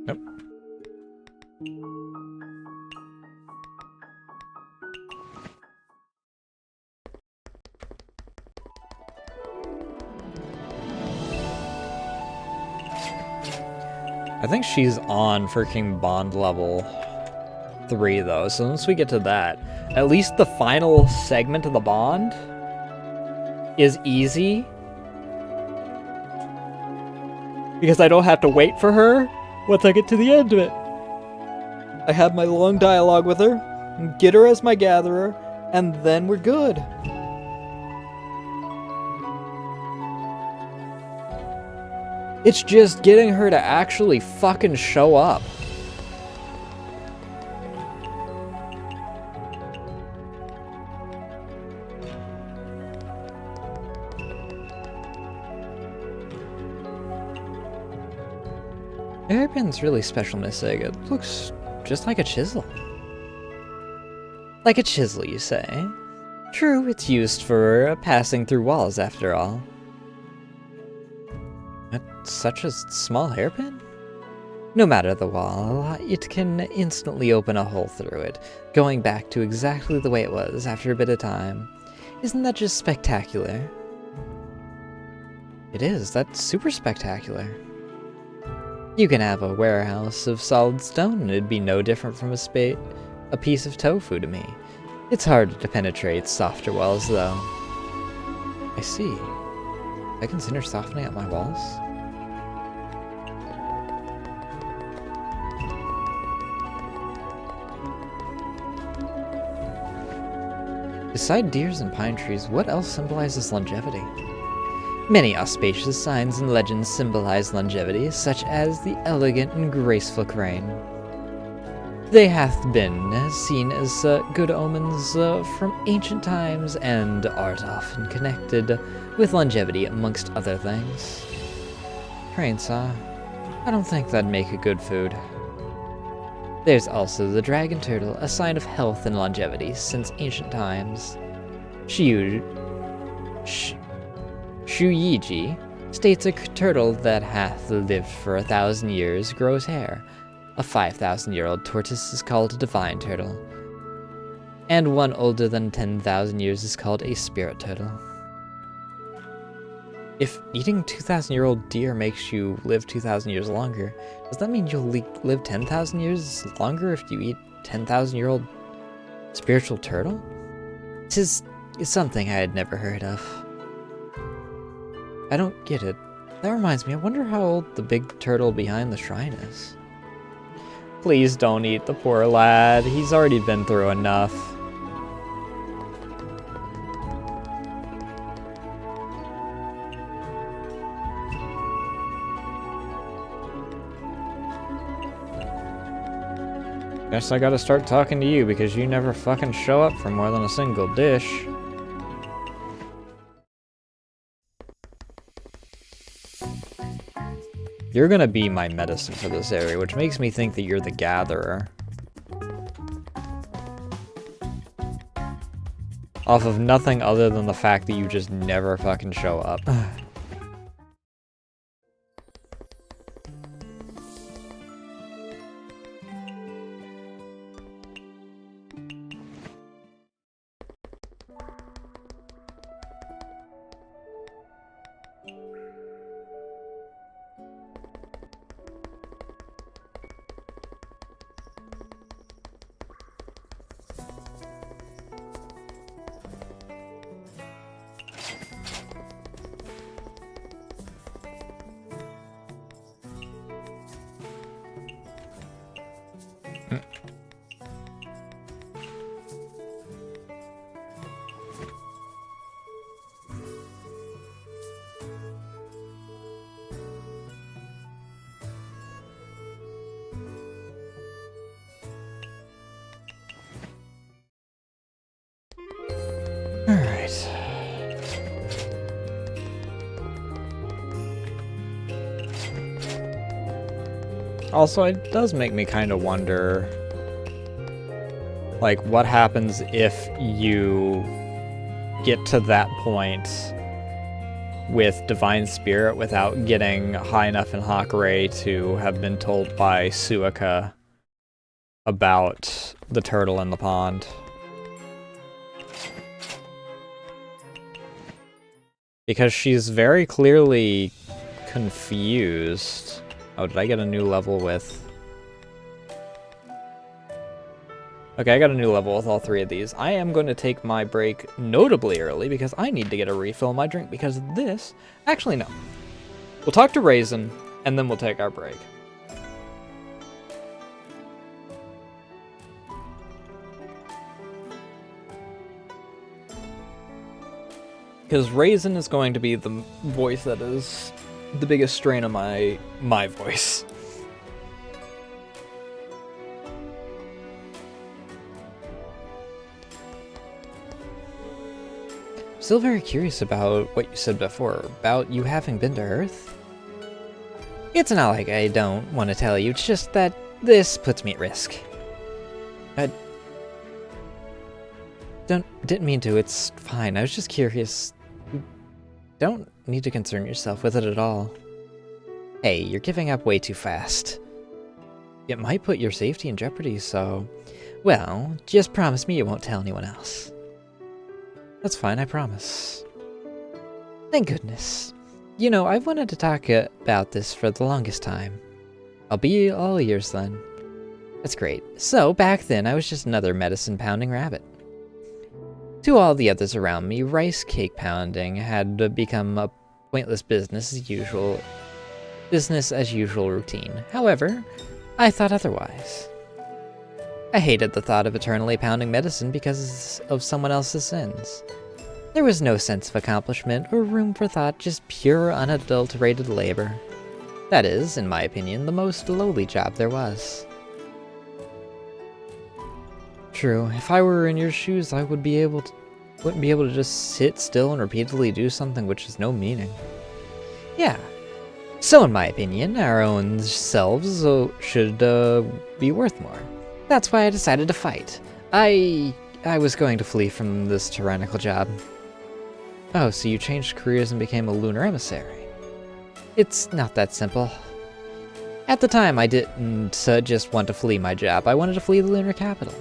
Nope. I think she's on freaking bond level 3 though, so once we get to that, at least the final segment of the bond is easy. Because I don't have to wait for her once I get to the end of it. I have my long dialogue with her, get her as my gatherer, and then we're good. It's just getting her to actually fucking show up. The hairpin's really special, Miss Egg. It looks just like a chisel. Like a chisel, you say? True, it's used for passing through walls, after all. That's such a small hairpin? No matter the wall, it can instantly open a hole through it, going back to exactly the way it was after a bit of time. Isn't that just spectacular? It is. That's super spectacular. You can have a warehouse of solid stone and it'd be no different from a piece of tofu to me. It's harder to penetrate softer walls, though. I see. I consider softening up my walls? Beside deers and pine trees, what else symbolizes longevity? Many auspicious signs and legends symbolize longevity, such as the elegant and graceful crane. They hath been seen as good omens from ancient times and art often connected with longevity amongst other things. Cranes, huh? I don't think that'd make a good food. There's also the dragon turtle, a sign of health and longevity since ancient times. Shuyiji states a turtle that hath lived for 1,000 years grows hair. A 5,000-year-old tortoise is called a divine turtle. And one older than 10,000 years is called a spirit turtle. If eating 2,000-year-old deer makes you live 2,000 years longer, does that mean you'll live 10,000 years longer if you eat 10,000-year-old spiritual turtle? It's something I had never heard of. I don't get it. That reminds me, I wonder how old the big turtle behind the shrine is. Please don't eat the poor lad. He's already been through enough. Guess I gotta start talking to you because you never fucking show up for more than a single dish. You're gonna be my medicine for this area, which makes me think that you're the gatherer. Off of nothing other than the fact that you just never fucking show up. Alright. Also, it does make me kind of wonder, like, what happens if you get to that point with Divine Spirit without getting high enough in Hakurei to have been told by Suika about the turtle in the pond. Because she's very clearly confused. Oh, did I get a new level with... Okay, I got a new level with all three of these. I am going to take my break notably early because I need to get a refill of my drink because of this... Actually, no. We'll talk to Raisin, and then we'll take our break. Because Raisin is going to be the voice that is the biggest strain on my voice. I'm still very curious about what you said before, about you having been to Earth. It's not like I don't want to tell you, it's just that this puts me at risk. Didn't mean to, it's fine, I was just curious. You don't need to concern yourself with it at all. Hey, you're giving up way too fast. It might put your safety in jeopardy, so... Well, just promise me you won't tell anyone else. That's fine, I promise. Thank goodness. You know, I've wanted to talk about this for the longest time. I'll be all ears then. That's great. So, back then, I was just another medicine-pounding rabbit. To all the others around me, rice cake pounding had become a pointless business as usual routine. However, I thought otherwise. I hated the thought of eternally pounding medicine because of someone else's sins. There was no sense of accomplishment or room for thought, just pure, unadulterated labor. That is, in my opinion, the most lowly job there was. True, if I were in your shoes, I wouldn't be able to just sit still and repeatedly do something which has no meaning. Yeah. So in my opinion, our own selves should be worth more. That's why I decided to fight. I was going to flee from this tyrannical job. Oh, so you changed careers and became a lunar emissary. It's not that simple. At the time, I didn't just want to flee my job. I wanted to flee the lunar capital.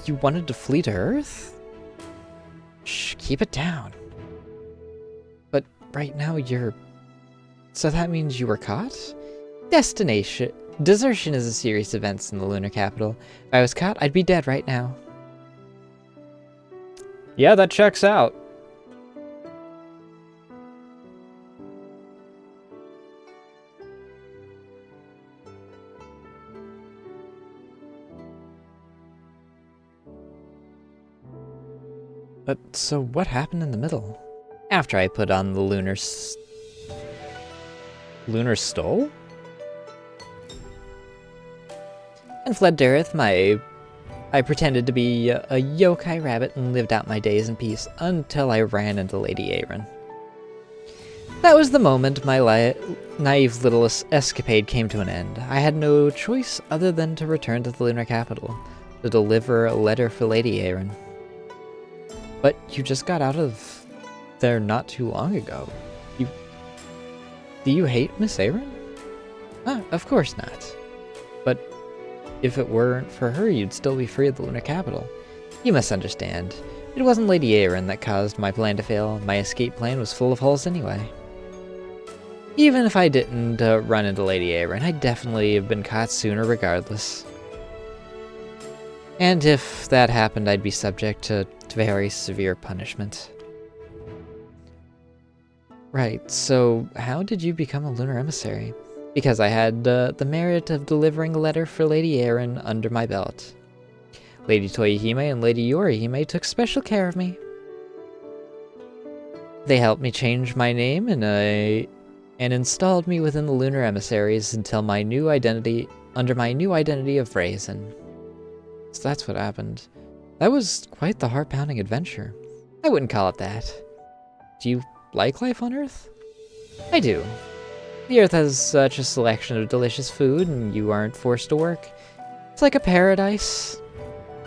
You wanted to flee to Earth? Shh, keep it down. But right now you're... So that means you were caught? Desertion is a series of events in the lunar capital. If I was caught, I'd be dead right now. Yeah, that checks out. But so what happened in the middle? After I put on the lunar stole? And fled to Earth, I pretended to be a yokai rabbit and lived out my days in peace until I ran into Lady Aaron. That was the moment my naive little escapade came to an end. I had no choice other than to return to the lunar capital to deliver a letter for Lady Aaron. But you just got out of there not too long ago. Do you hate Miss Aaron? Ah, of course not. But if it weren't for her, you'd still be free of the lunar capital. You misunderstand. It wasn't Lady Aaron that caused my plan to fail. My escape plan was full of holes anyway. Even if I didn't run into Lady Aaron, I'd definitely have been caught sooner regardless. And if that happened, I'd be subject to very severe punishment. Right, so how did you become a lunar emissary? Because I had the merit of delivering a letter for Lady Aaron under my belt. Lady Toyohime and Lady Yorihime took special care of me. They helped me change my name and installed me within the lunar emissaries until my new identity of Raisin. So that's what happened. That was quite the heart-pounding adventure. I wouldn't call it that. Do you like life on Earth? I do. The Earth has such a selection of delicious food, and you aren't forced to work. It's like a paradise.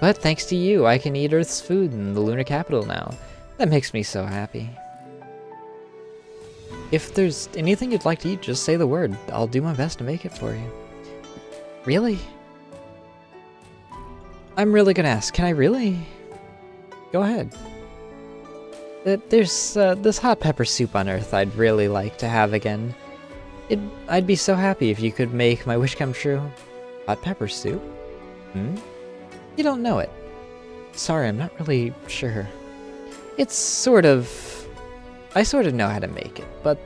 But thanks to you, I can eat Earth's food in the lunar capital now. That makes me so happy. If there's anything you'd like to eat, just say the word. I'll do my best to make it for you. Really? I'm really gonna ask, can I really? Go ahead. There's this hot pepper soup on Earth I'd really like to have again. I'd be so happy if you could make my wish come true. Hot pepper soup? Hmm? You don't know it. Sorry, I'm not really sure. I sort of know how to make it, but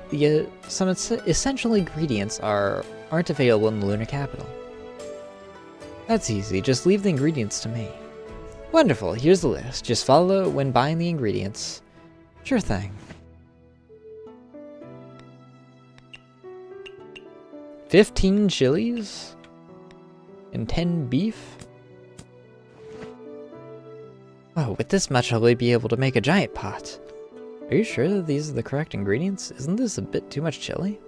some essential ingredients aren't available in the lunar capital. That's easy, just leave the ingredients to me. Wonderful, here's the list. Just follow it when buying the ingredients. Sure thing. 15 chilies? And 10 beef? Oh, with this much I'll be able to make a giant pot. Are you sure that these are the correct ingredients? Isn't this a bit too much chili?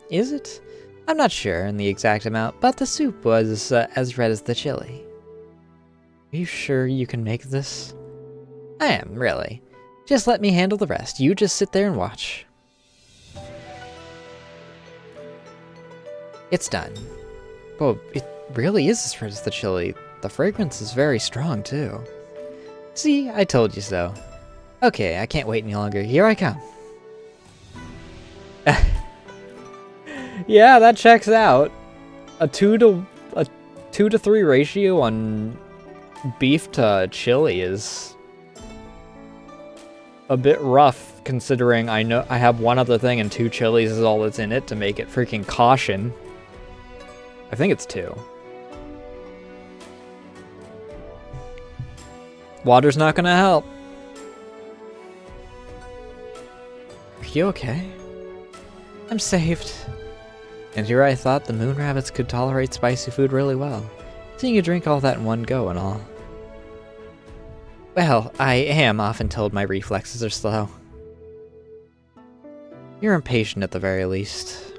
Is it? I'm not sure in the exact amount, but the soup was as red as the chili. Are you sure you can make this? I am, really. Just let me handle the rest. You just sit there and watch. It's done. Oh, it really is as red as the chili. The fragrance is very strong, too. See, I told you so. Okay, I can't wait any longer. Here I come. Yeah, that checks out. A 2 to 3 ratio on beef to chili is a bit rough, considering I have one other thing and 2 chilies is all that's in it to make it freaking caution. I think it's 2. Water's not gonna help. Are you okay? I'm saved. And here I thought the moon rabbits could tolerate spicy food really well, seeing you drink all that in one go and all. Well, I am often told my reflexes are slow. You're impatient at the very least.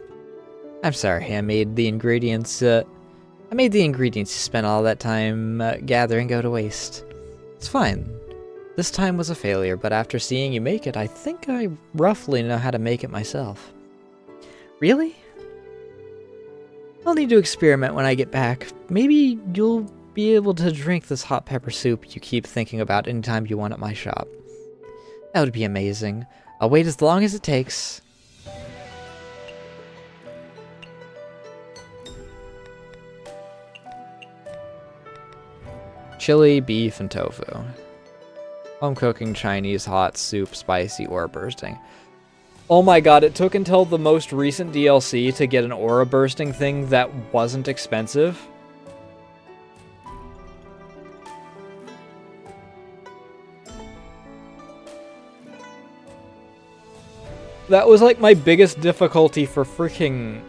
I'm sorry, I made the ingredients you spent all that time gathering go to waste. It's fine. This time was a failure, but after seeing you make it, I think I roughly know how to make it myself. Really? I'll need to experiment when I get back. Maybe you'll be able to drink this hot pepper soup you keep thinking about anytime you want at my shop. That would be amazing. I'll wait as long as it takes. Chili, beef, and tofu. Home cooking Chinese hot soup, spicy aura bursting. Oh my god, it took until the most recent DLC to get an aura bursting thing that wasn't expensive. That was like my biggest difficulty for freaking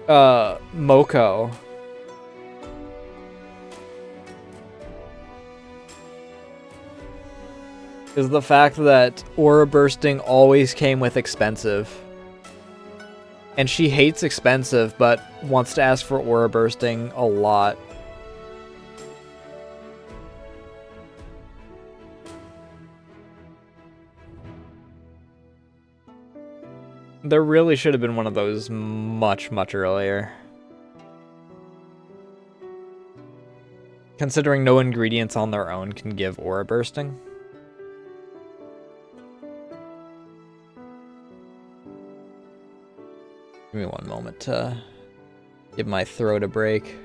Moko. Is the fact that aura bursting always came with expensive. And she hates expensive, but wants to ask for aura bursting a lot. There really should have been one of those much, much earlier. Considering no ingredients on their own can give aura bursting. Give me one moment to give my throat a break.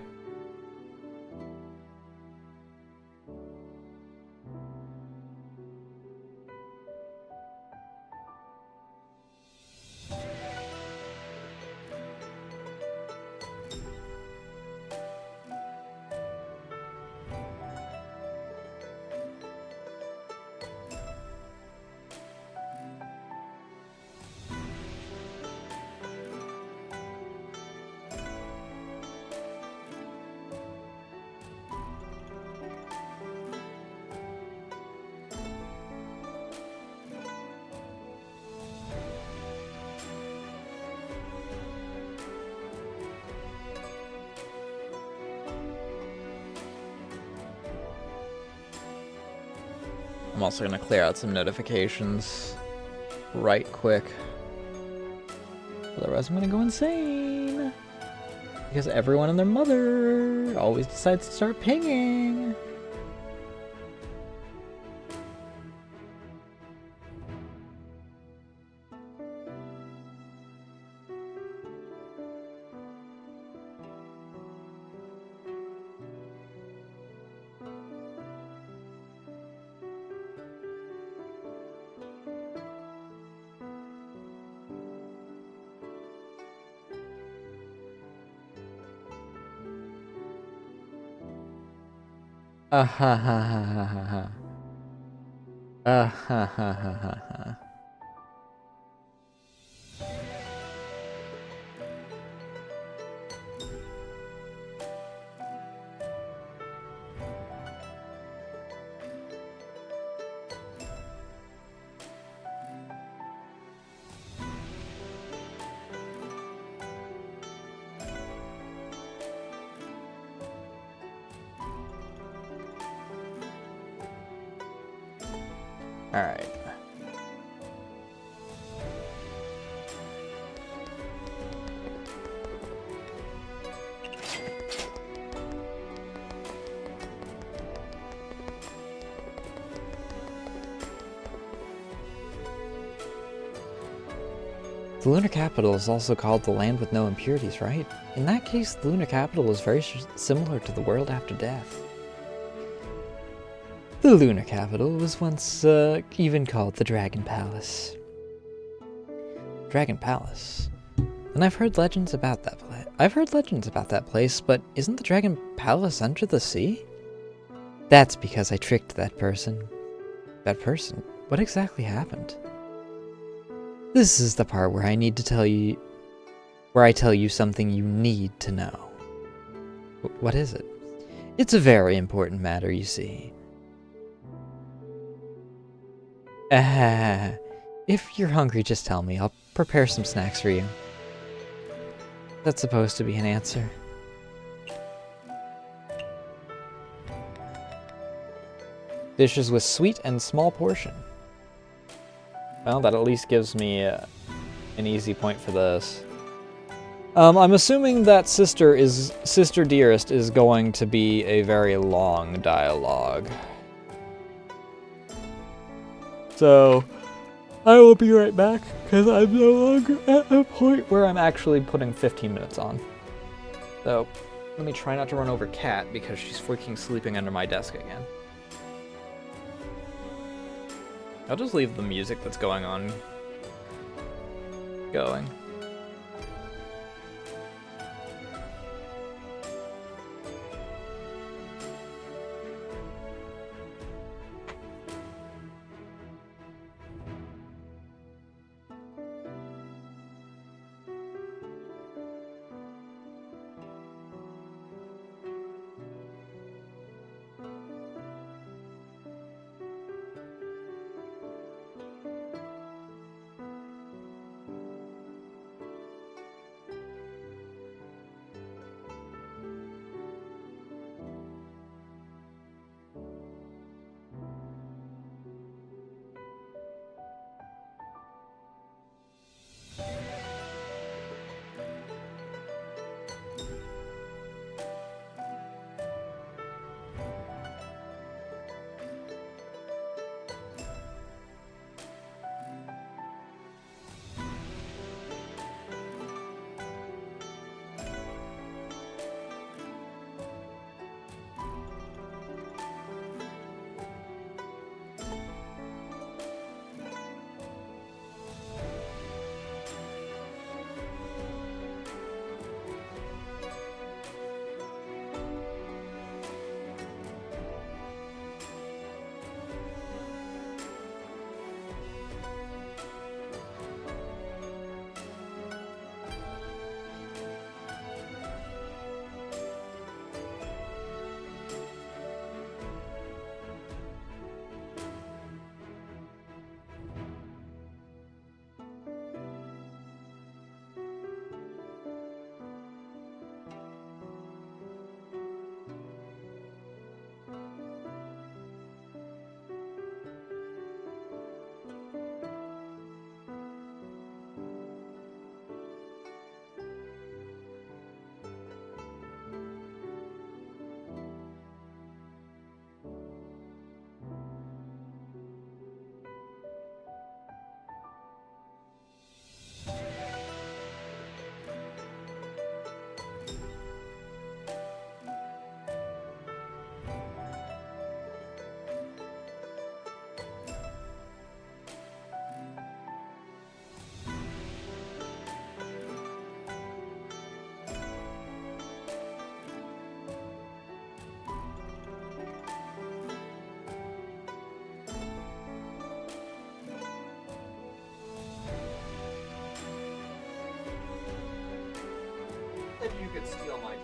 I'm also going to clear out some notifications right quick. Otherwise I'm going to go insane. Because everyone and their mother always decides to start pinging. Ha ha ha ha ha ha. Ha ha ha ha ha. All right. The lunar capital is also called the land with no impurities, right? In that case, the lunar capital is very similar to the world after death. The lunar capital was once even called the Dragon Palace. Dragon Palace? And I've heard legends about that place. But isn't the Dragon Palace under the sea? That's because I tricked that person. That person? What exactly happened? This is the part where I need to tell you... where I tell you something you need to know. What is it? It's a very important matter, you see. If you're hungry, just tell me. I'll prepare some snacks for you. That's supposed to be an answer. Dishes with sweet and small portion. Well, that at least gives me an easy point for this. I'm assuming that Sister Dearest is going to be a very long dialogue. So, I will be right back, because I'm no longer at a point where I'm actually putting 15 minutes on. So, let me try not to run over Kat, because she's freaking sleeping under my desk again. I'll just leave the music that's going on going. You could steal my...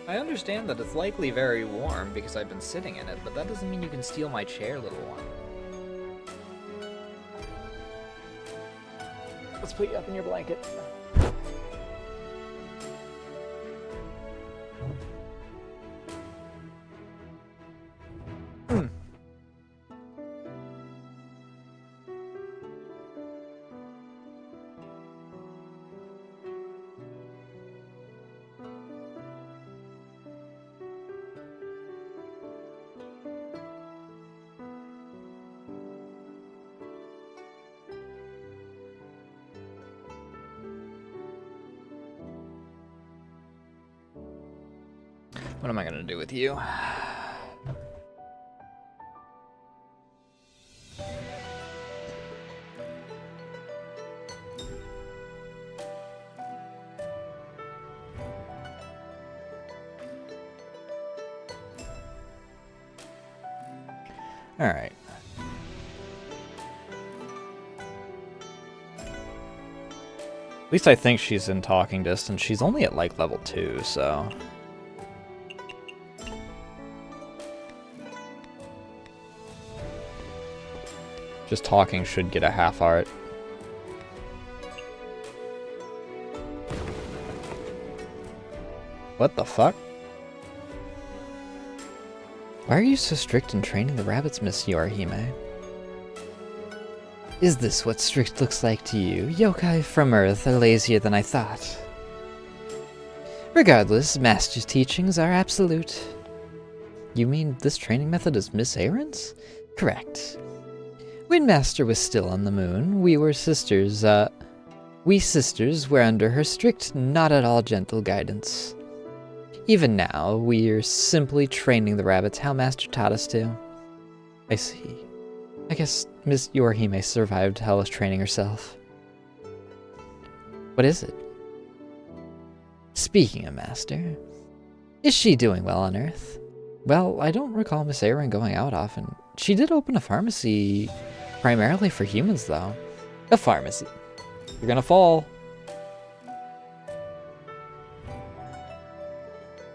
I understand that it's likely very warm because I've been sitting in it, but that doesn't mean you can steal my chair, little one. Let's put you up in your blanket. What am I gonna do with you? Alright. At least I think she's in talking distance. She's only at like level 2, so... Just talking should get a half heart. What the fuck? Why are you so strict in training the rabbits, Miss Yorihime? Is this what strict looks like to you? Yokai from Earth are lazier than I thought. Regardless, Master's teachings are absolute. You mean this training method is Miss Aaron's? Correct. When Master was still on the moon, we sisters were under her strict, not at all gentle guidance. Even now, we're simply training the rabbits how Master taught us to. I see. I guess Miss Yorihime survived hellish training herself. What is it? Speaking of Master, is she doing well on Earth? Well, I don't recall Miss Aaron going out often. She did open a pharmacy primarily for humans, though. A pharmacy. You're gonna fall.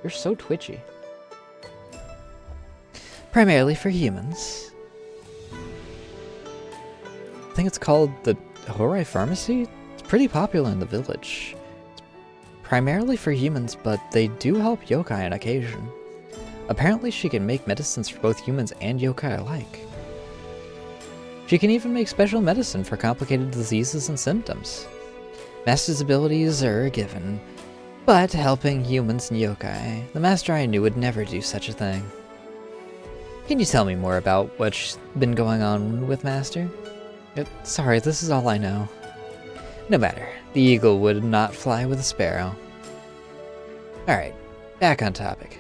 You're so twitchy. Primarily for humans. I think it's called the Horai Pharmacy. It's pretty popular in the village. It's primarily for humans, but they do help yokai on occasion. Apparently she can make medicines for both humans and yokai alike. She can even make special medicine for complicated diseases and symptoms. Master's abilities are a given, but helping humans and yokai, the Master I knew would never do such a thing. Can you tell me more about what's been going on with Master? Sorry, this is all I know. No matter, the eagle would not fly with a sparrow. Alright, back on topic.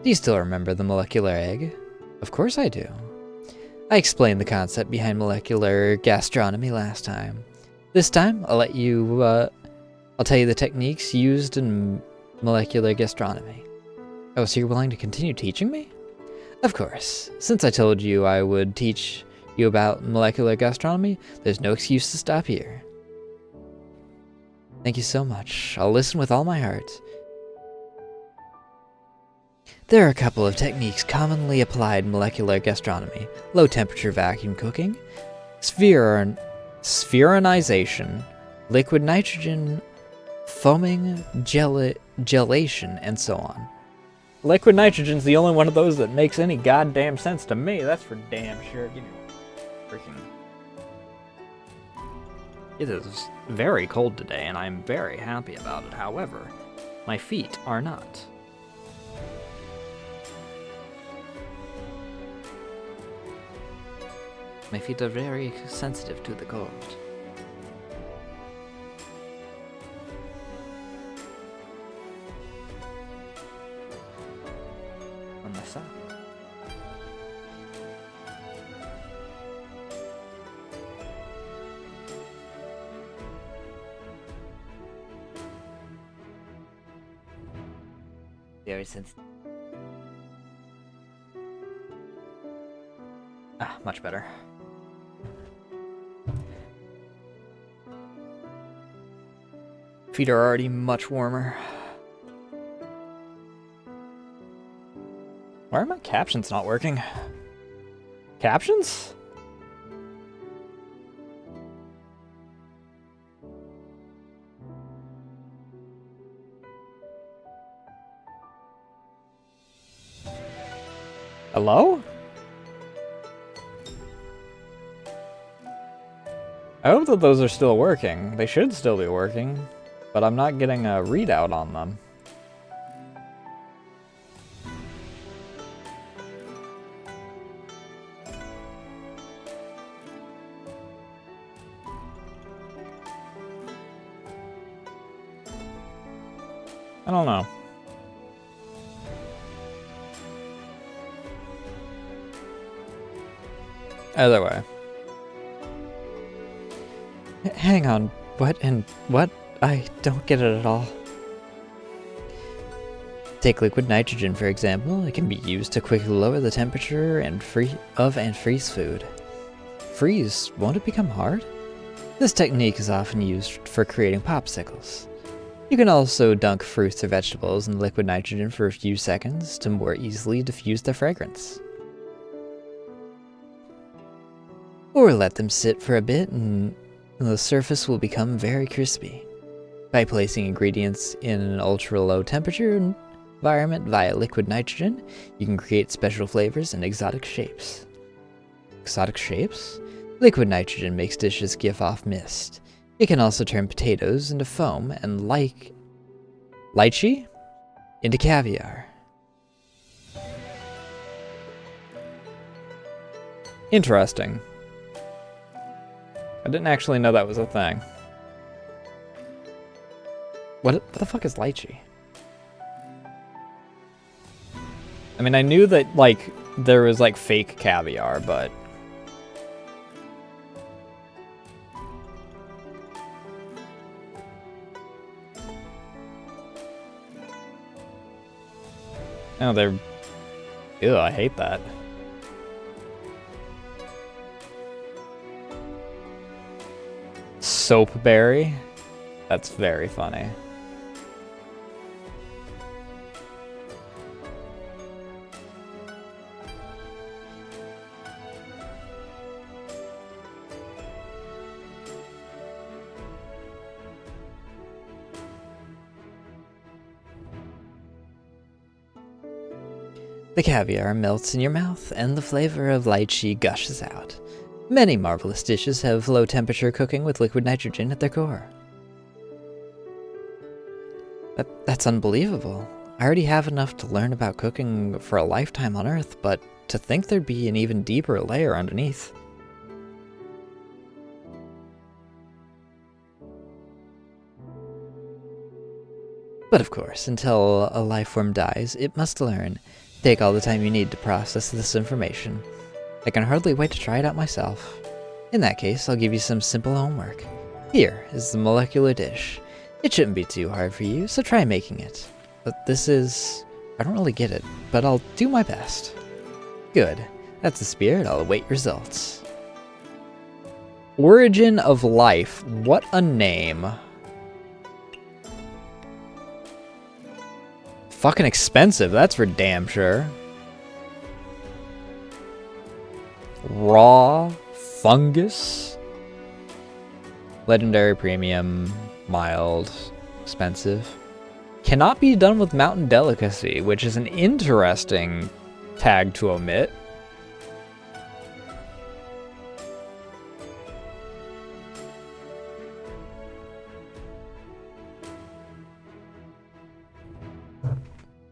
Do you still remember the molecular egg? Of course I do. I explained the concept behind molecular gastronomy last time. This time, I'll tell you the techniques used in molecular gastronomy. Oh, so you're willing to continue teaching me? Of course. Since I told you I would teach you about molecular gastronomy, there's no excuse to stop here. Thank you so much. I'll listen with all my heart. There are a couple of techniques commonly applied in molecular gastronomy: low temperature vacuum cooking, spheronization, liquid nitrogen, foaming, gelation, and so on. Liquid nitrogen's the only one of those that makes any goddamn sense to me, that's for damn sure. Give me freaking... It is very cold today, and I'm very happy about it. However, my feet are not. My feet are very sensitive to the cold. On my side. Very sensitive. Ah, much better. Feet are already much warmer. Why are my captions not working? Captions? Hello? I hope that those are still working. They should still be working, but I'm not getting a readout on them. I don't know. Either way. Hang on, what and what? I don't get it at all. Take liquid nitrogen, for example. It can be used to quickly lower the temperature and freeze food. Freeze? Won't it become hard? This technique is often used for creating popsicles. You can also dunk fruits or vegetables in liquid nitrogen for a few seconds to more easily diffuse their fragrance. Or let them sit for a bit and the surface will become very crispy. By placing ingredients in an ultra-low temperature environment via liquid nitrogen, you can create special flavors and exotic shapes. Exotic shapes? Liquid nitrogen makes dishes give off mist. It can also turn potatoes into foam and lychee into caviar. Interesting. I didn't actually know that was a thing. What the fuck is lychee? I mean, I knew that, like, there was, like, fake caviar, but... Oh, they're... Ew, I hate that. Soapberry? That's very funny. The caviar melts in your mouth, and the flavor of lychee gushes out. Many marvelous dishes have low-temperature cooking with liquid nitrogen at their core. That's unbelievable. I already have enough to learn about cooking for a lifetime on Earth, but to think there'd be an even deeper layer underneath. But of course, until a life form dies, it must learn. Take all the time you need to process this information. I can hardly wait to try it out myself. In that case, I'll give you some simple homework. Here is the molecular dish. It shouldn't be too hard for you, so try making it. But this is... I don't really get it, but I'll do my best. Good. That's the spirit. I'll await results. Origin of life. What a name. Fucking expensive, that's for damn sure. Raw fungus. Legendary premium, mild, expensive. Cannot be done with mountain delicacy, which is an interesting tag to omit.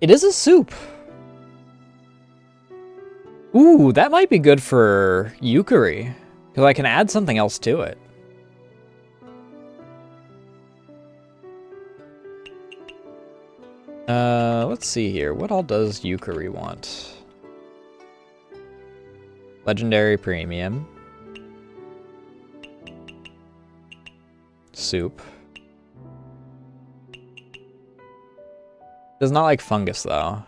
It is a soup. Ooh, that might be good for Yukari, because I can add something else to it. Let's see here. What all does Yukari want? Legendary premium. Soup. Does not like fungus, though.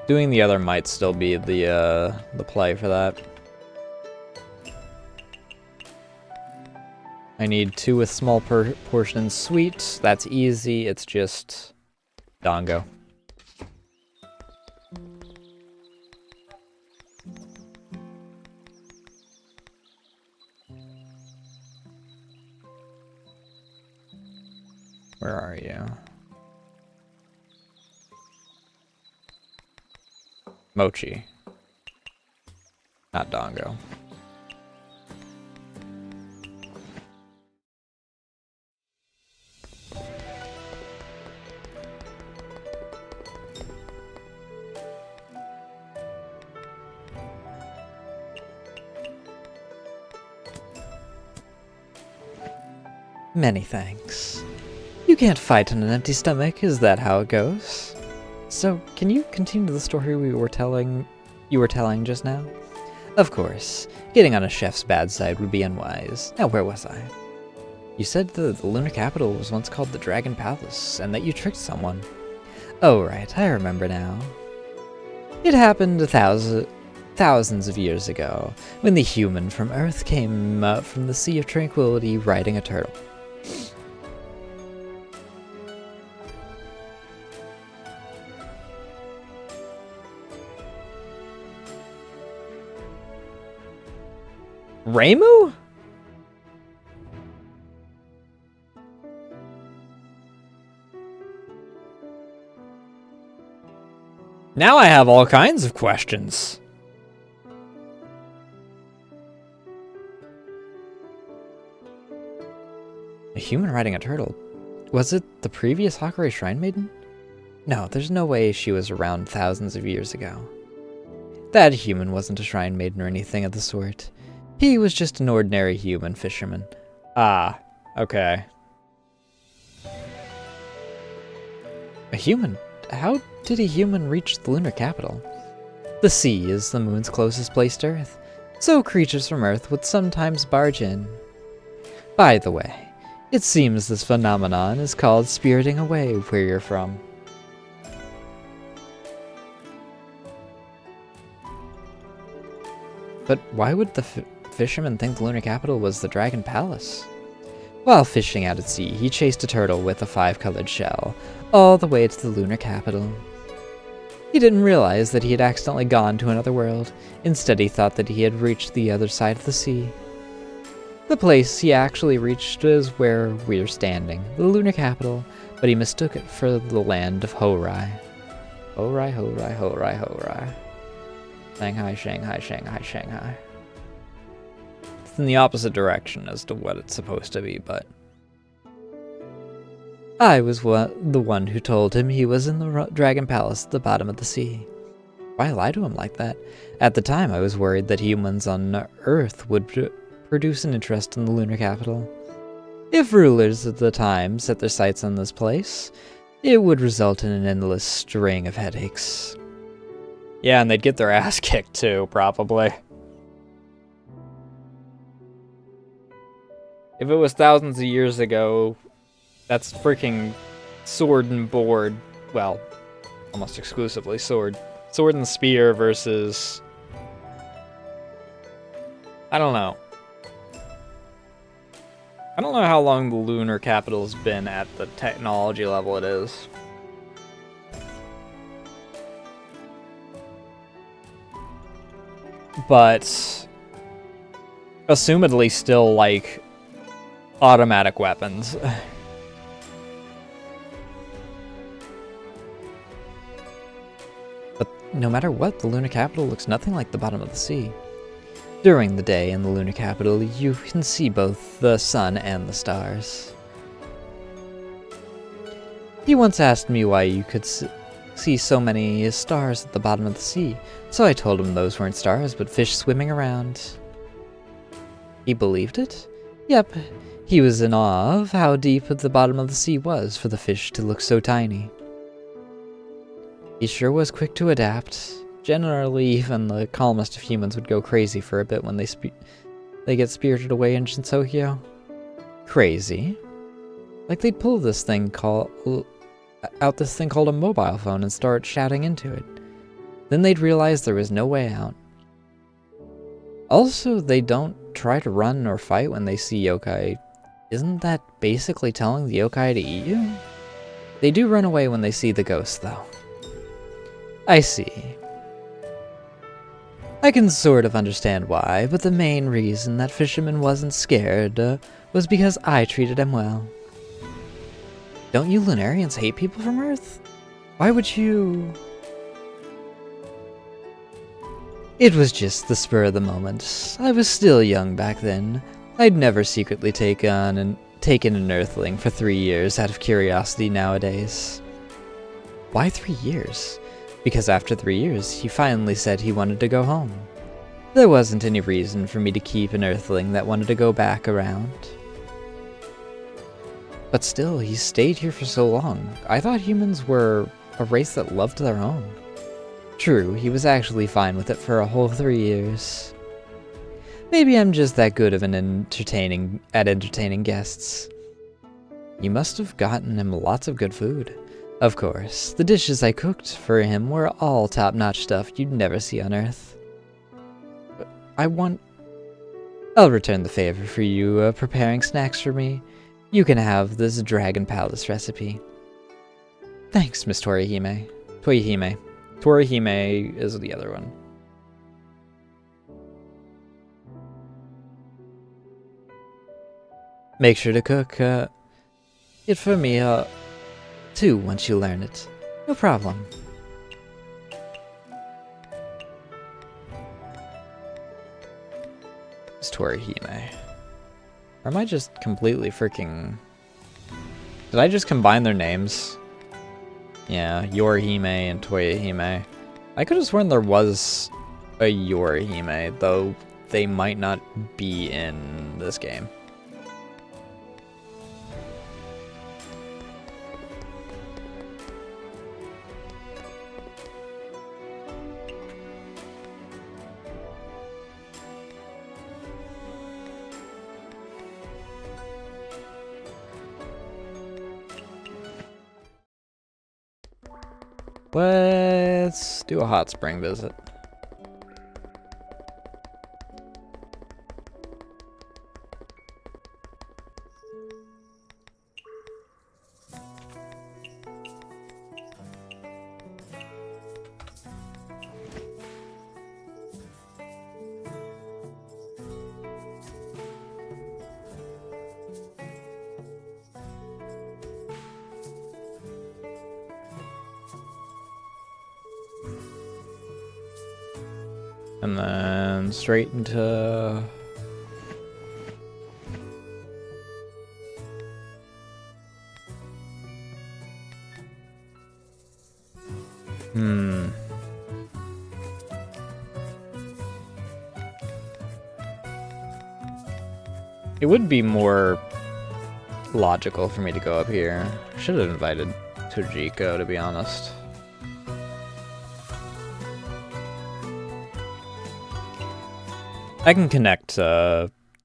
Doing the other might still be the play for that. I need 2 with small portions sweet. That's easy. It's just Dongo. Where are you? Mochi. Not Dongo. Many thanks. You can't fight on an empty stomach, is that how it goes? So, can you continue the story you were telling just now? Of course, getting on a chef's bad side would be unwise. Now, where was I? You said the lunar capital was once called the Dragon Palace, and that you tricked someone. Oh, right, I remember now. It happened thousands of years ago, when the human from Earth came up from the Sea of Tranquility riding a turtle. Reimu? Now I have all kinds of questions. A human riding a turtle? Was it the previous Hakurei Shrine Maiden? No, there's no way she was around thousands of years ago. That human wasn't a Shrine Maiden or anything of the sort. He was just an ordinary human fisherman. Ah, okay. A human? How did a human reach the lunar capital? The sea is the moon's closest place to Earth, so creatures from Earth would sometimes barge in. By the way, it seems this phenomenon is called spiriting away where you're from. But why would the fisherman think the lunar capital was the Dragon Palace? While fishing out at sea, he chased a turtle with a 5-colored shell, all the way to the lunar capital. He didn't realize that he had accidentally gone to another world. Instead, he thought that he had reached the other side of the sea. The place he actually reached is where we're standing, the lunar capital, but he mistook it for the land of Horai. Horai, Horai, Horai, Horai. Shanghai, Shanghai, Shanghai, Shanghai. It's in the opposite direction as to what it's supposed to be, but... I was the one who told him he was in the Dragon Palace at the bottom of the sea. Why lie to him like that? At the time, I was worried that humans on Earth would produce an interest in the lunar capital. If rulers at the time set their sights on this place, it would result in an endless string of headaches. Yeah, and they'd get their ass kicked too, probably. If it was thousands of years ago, that's freaking sword and board. Well, almost exclusively sword. Sword and spear versus... I don't know. I don't know how long the lunar capital's been at the technology level it is. But assumedly still, like, automatic weapons. But no matter what, the lunar capital looks nothing like the bottom of the sea. During the day in the lunar capital, you can see both the sun and the stars. He once asked me why you could see so many stars at the bottom of the sea, so I told him those weren't stars but fish swimming around. He believed it? Yep, he was in awe of how deep the bottom of the sea was for the fish to look so tiny. He sure was quick to adapt. Generally, even the calmest of humans would go crazy for a bit when they get spirited away in Shinsokyo. Crazy? Like they'd pull this thing called a mobile phone and start shouting into it. Then they'd realize there was no way out. Also, they don't try to run or fight when they see yokai. Isn't that basically telling the yokai to eat you? They do run away when they see the ghost, though. I see. I can sort of understand why, but the main reason that fisherman wasn't scared was because I treated him well. Don't you Lunarians hate people from Earth? Why would you... It was just the spur of the moment. I was still young back then. I'd never secretly taken an Earthling for 3 years out of curiosity nowadays. Why 3 years? Because after 3 years, he finally said he wanted to go home. There wasn't any reason for me to keep an Earthling that wanted to go back around. But still, he stayed here for so long. I thought humans were a race that loved their home. True, he was actually fine with it for a whole 3 years. Maybe I'm just that good of an entertaining guests. You must have gotten him lots of good food. Of course, the dishes I cooked for him were all top-notch stuff you'd never see on Earth. I'll return the favor for you preparing snacks for me. You can have this Dragon Palace recipe. Thanks, Miss Torihime. Torihime. Torihime is the other one. Make sure to cook it for me too once you learn it. No problem. It's Torihime. Or am I just completely freaking... Did I just combine their names? Yeah, Yorihime and Toyahime. I could have sworn there was a Yorihime, though they might not be in this game. Let's do a hot spring visit. And then straight into... It would be more logical for me to go up here. Should have invited Tojiko, to be honest. I can connect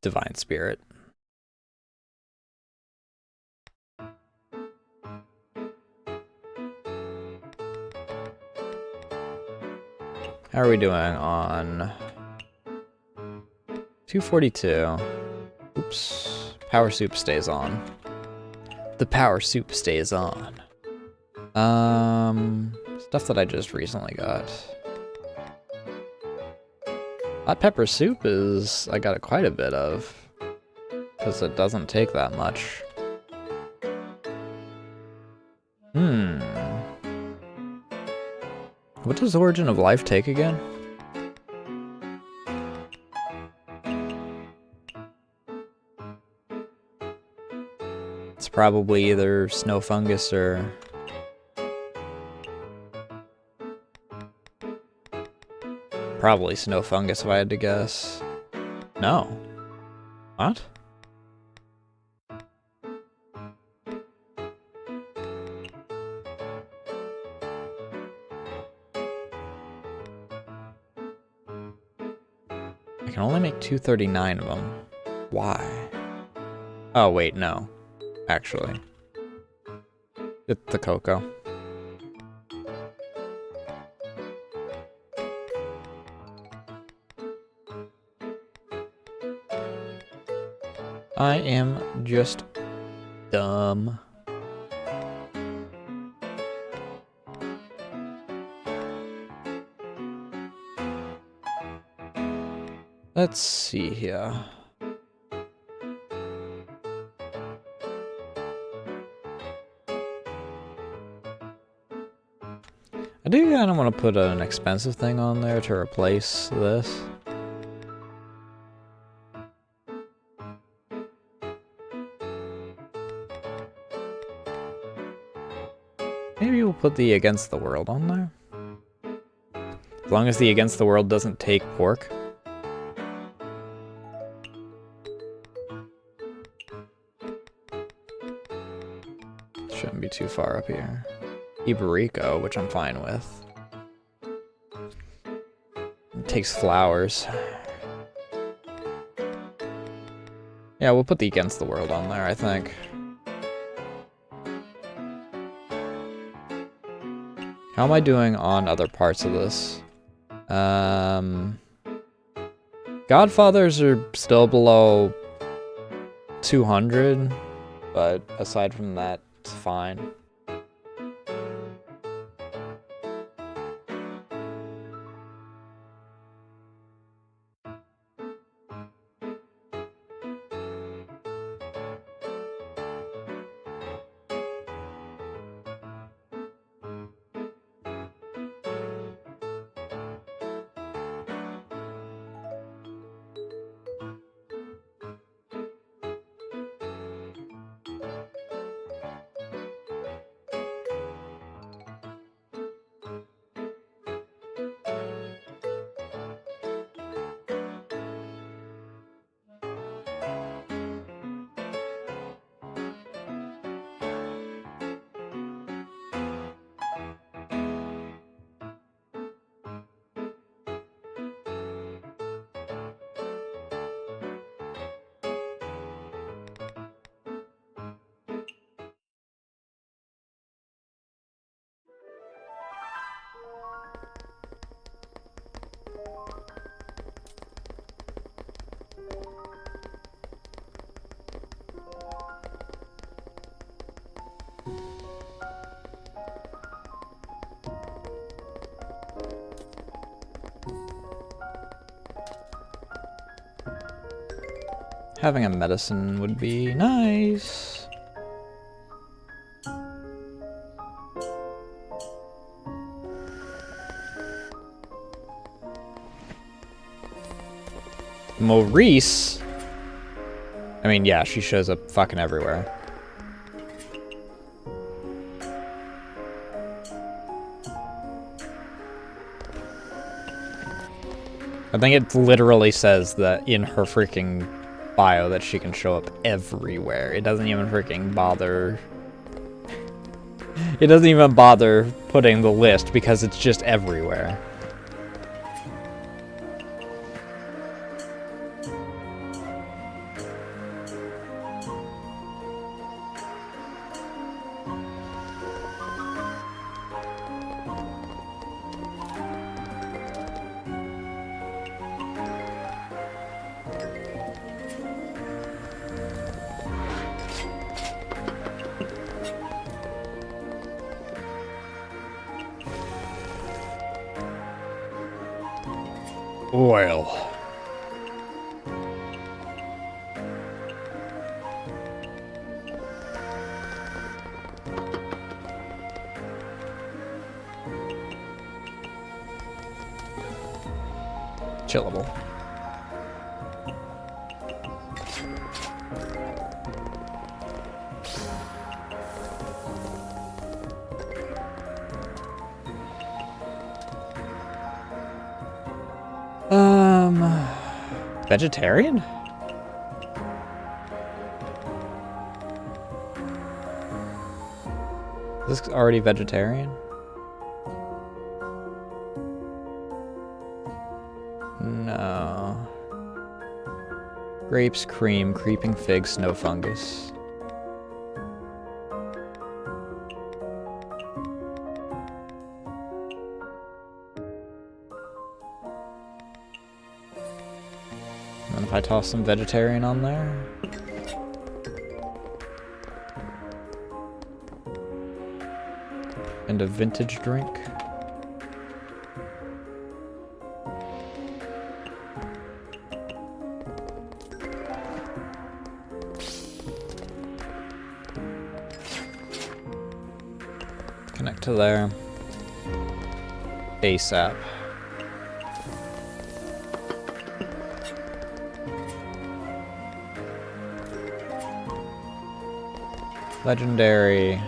Divine Spirit. How are we doing on 242? Oops. Power soup stays on. The power soup stays on. Stuff that I just recently got. Hot pepper soup is, I got quite a bit of, because it doesn't take that much. What does Origin of Life take again? It's probably either snow fungus or... Probably snow fungus if I had to guess. No. What? I can only make 239 of them. Why? Oh, wait, no. Actually. It's the cocoa. I am just dumb. Let's see here. I do kind of want to put an expensive thing on there to replace this. Maybe we'll put the Against the World on there. As long as the Against the World doesn't take pork. Shouldn't be too far up here. Iberico, which I'm fine with. It takes flowers. Yeah, we'll put the Against the World on there, I think. How am I doing on other parts of this? Godfathers are still below 200, but aside from that, it's fine. Having a medicine would be nice. Maurice? I mean, yeah, she shows up fucking everywhere. I think it literally says that in her freaking bio that she can show up everywhere. It doesn't even freaking bother. It doesn't even bother putting the list because it's just everywhere. Oil. Chillable. Vegetarian? Is this already vegetarian? No. Grapes, cream, creeping fig, snow fungus. And if I toss some vegetarian on there. And a vintage drink. Connect to there. ASAP. Legendary.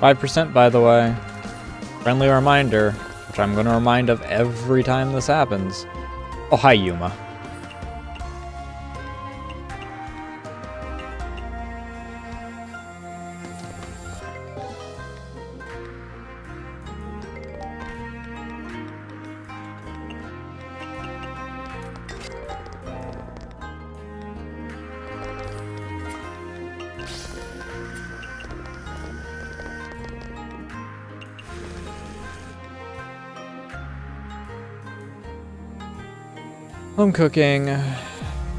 %, by the way. Friendly reminder, which I'm going to remind of every time this happens. Oh, hi, Yuma. Home cooking.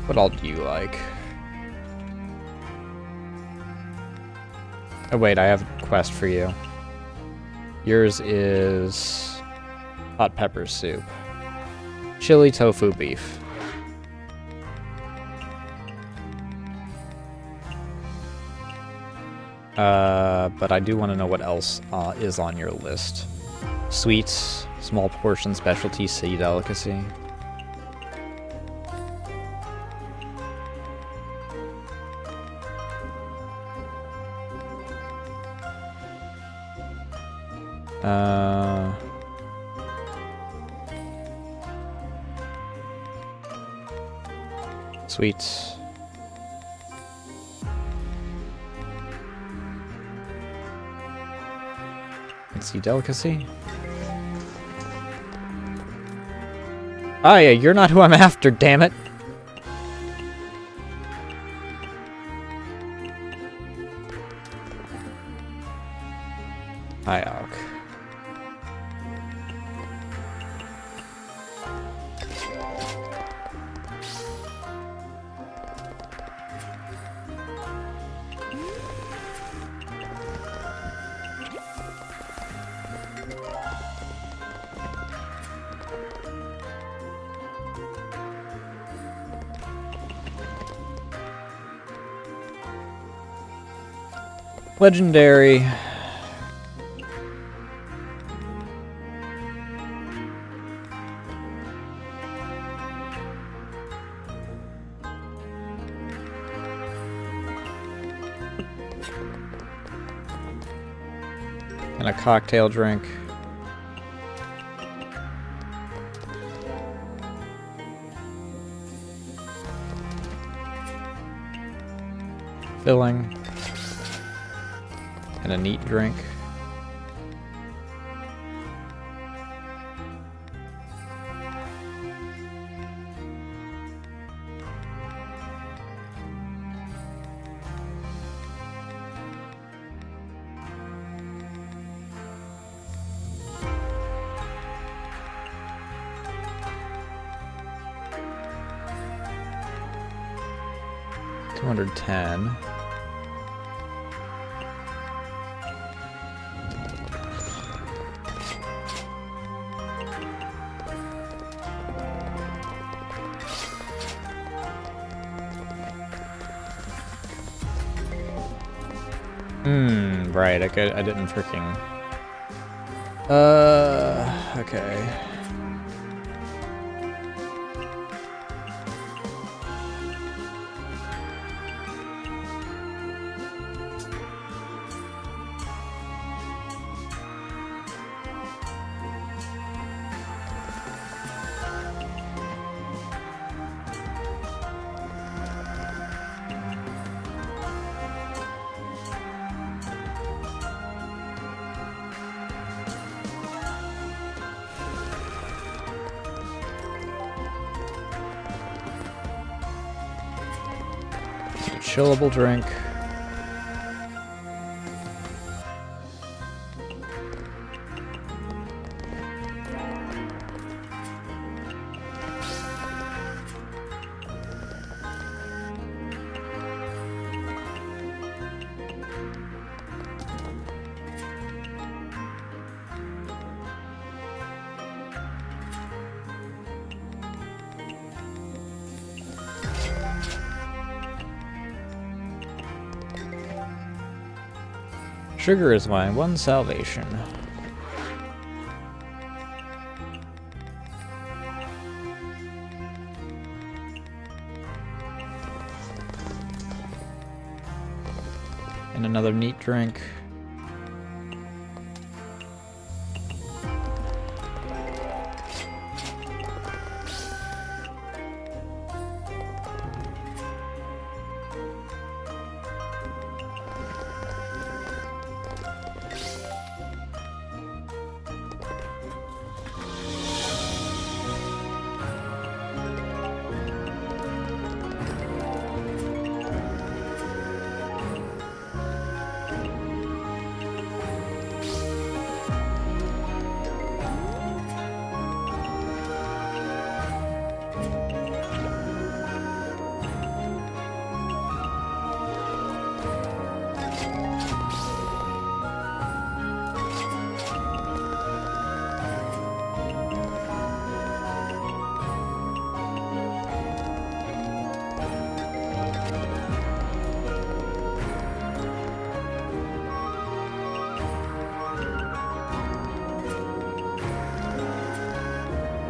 What all do you like? Oh wait, I have a quest for you. Yours is hot pepper soup. Chili tofu beef. But I do want to know what else is on your list. Sweets, small portion specialty sea delicacy. Sweets. Sea delicacy. Oh yeah, you're not who I'm after, damn it. Hi, Alk. Legendary. And a cocktail drink. Filling. And a neat drink. $210. Right, I didn't freaking... okay. Chillable drink. Sugar is my one salvation. And another neat drink.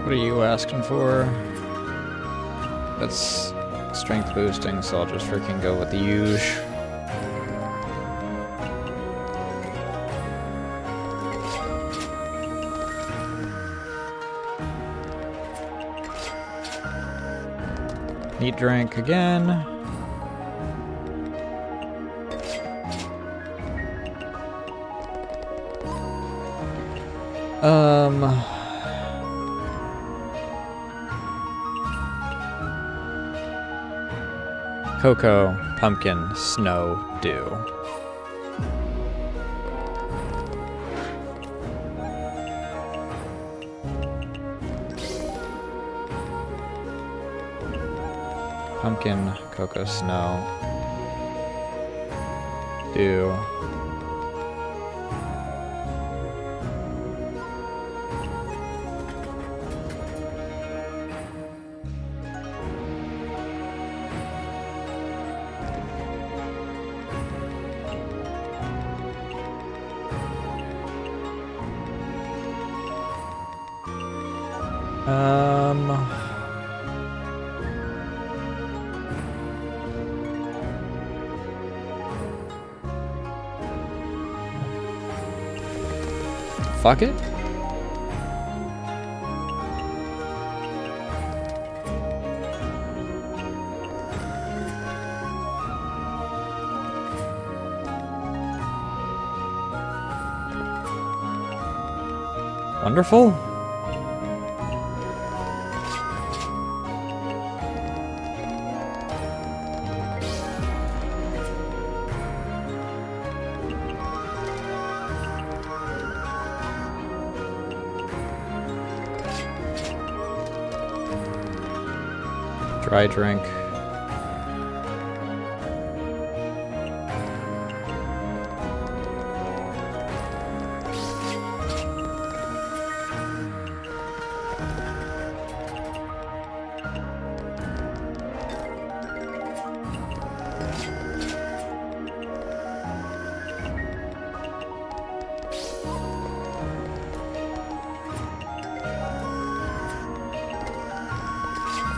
What are you asking for? That's strength boosting, so I'll just freaking go with the usual. Neat drink again. Cocoa, pumpkin, snow, dew. Pumpkin, cocoa, snow, dew. Fuck it. Wonderful. Dry drink.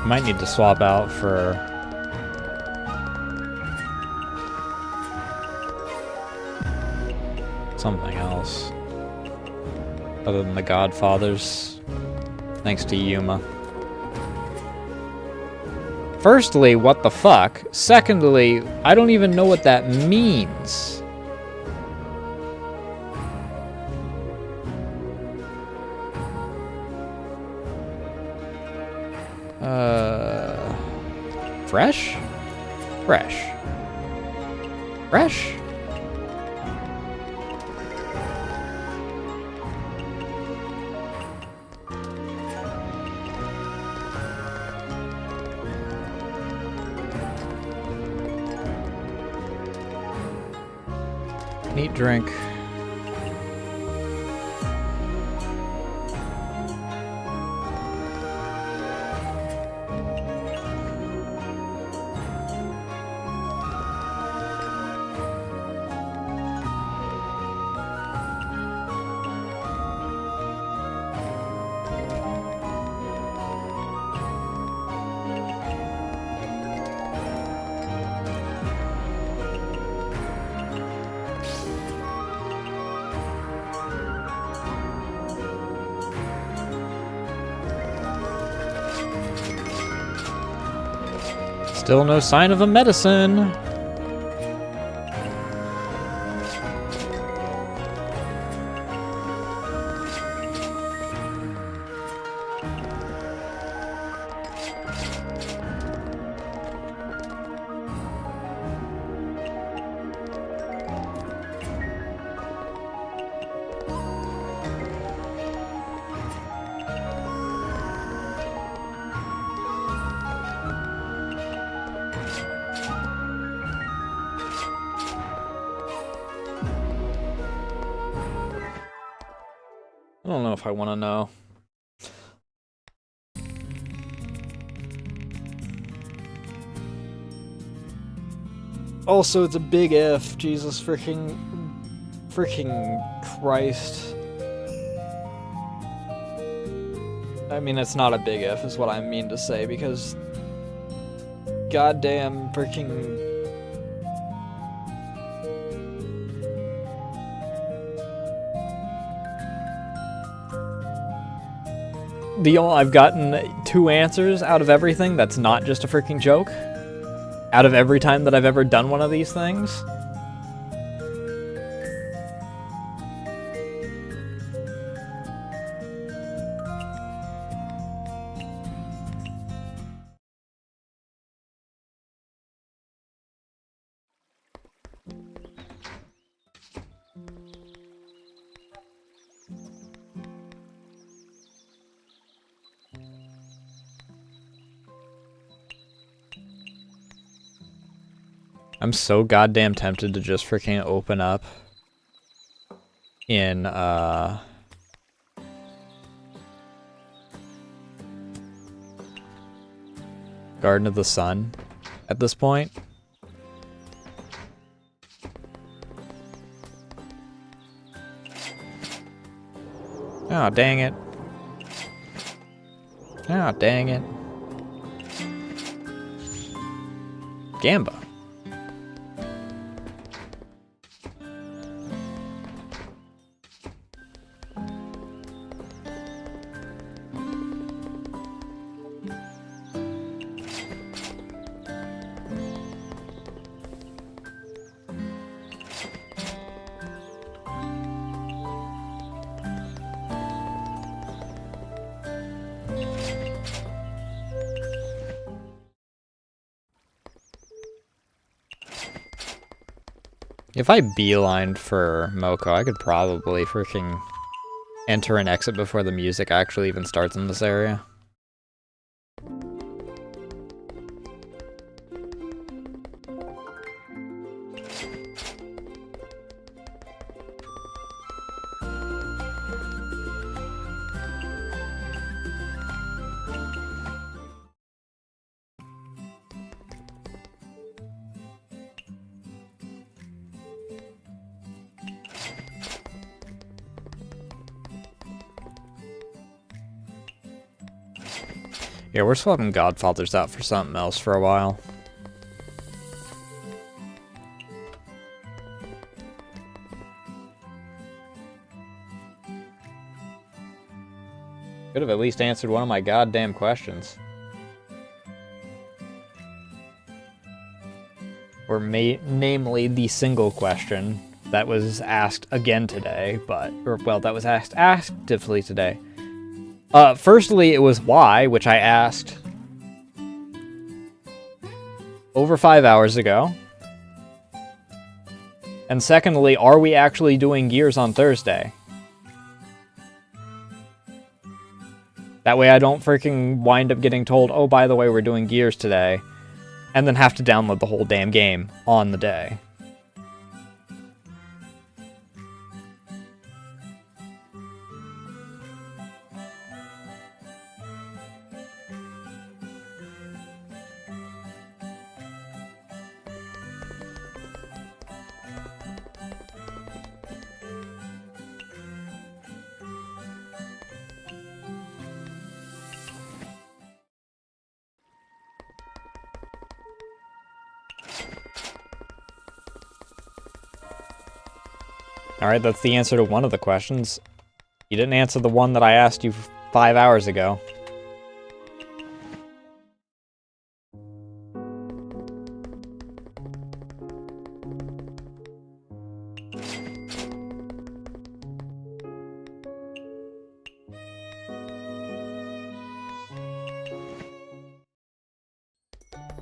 Might need to swap out for something else other than the Godfathers. Thanks to Yuma. Firstly, what the fuck? Secondly, I don't even know what that means. Fresh? Fresh. Fresh? Neat drink. Still no sign of a medicine. I don't know if I want to know. Also, it's a big if. Jesus freaking Christ. I mean, it's not a big if, is what I mean to say, because goddamn freaking... I've gotten 2 answers out of everything that's not just a freaking joke. Out of every time that I've ever done one of these things. I'm so goddamn tempted to just freaking open up in, Garden of the Sun at this point. Oh, dang it. Oh, dang it. Gamba. If I beelined for Moko, I could probably freaking enter and exit before the music actually even starts in this area. Yeah, we're swapping Godfathers out for something else for a while. Could have at least answered one of my goddamn questions. Or namely the single question that was asked again today, that was asked actively today. Firstly, it was why, which I asked over 5 hours ago. And secondly, are we actually doing Gears on Thursday? That way I don't freaking wind up getting told, oh, by the way, we're doing Gears today, and then have to download the whole damn game on the day. Alright, that's the answer to one of the questions. You didn't answer the one that I asked you 5 hours ago.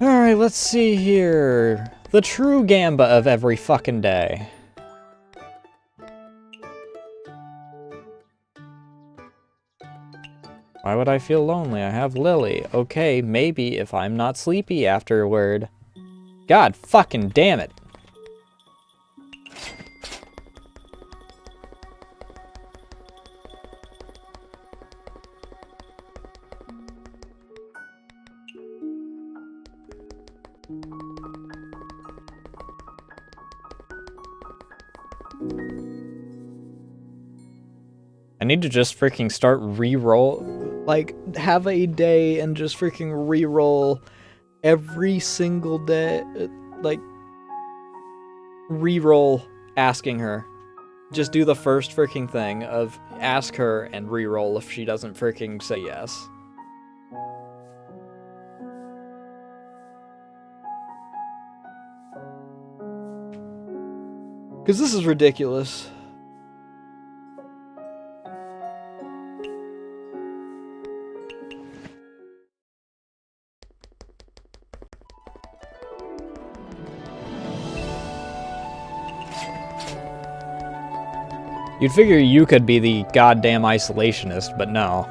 Alright, let's see here. The true Gamba of every fucking day. Why would I feel lonely? I have Lily. Okay, maybe if I'm not sleepy afterward. God fucking damn it. I need to just freaking start re-roll. Like, have a day and just freaking re-roll every single day. Like, re-roll asking her. Just do the first freaking thing of ask her and re-roll if she doesn't freaking say yes. Because this is ridiculous. You'd figure you could be the goddamn isolationist, but no.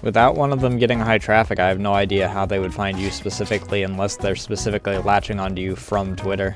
Without one of them getting high traffic, I have no idea how they would find you specifically unless they're specifically latching onto you from Twitter.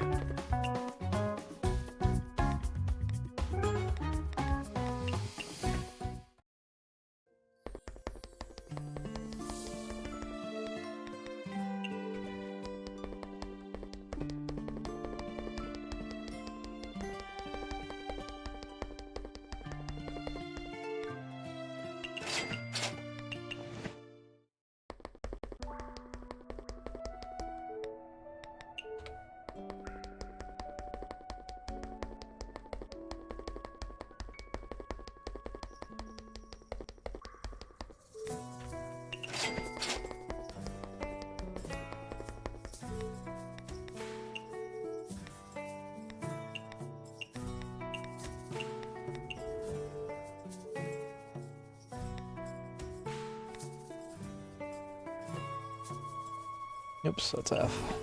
Oops, that's F.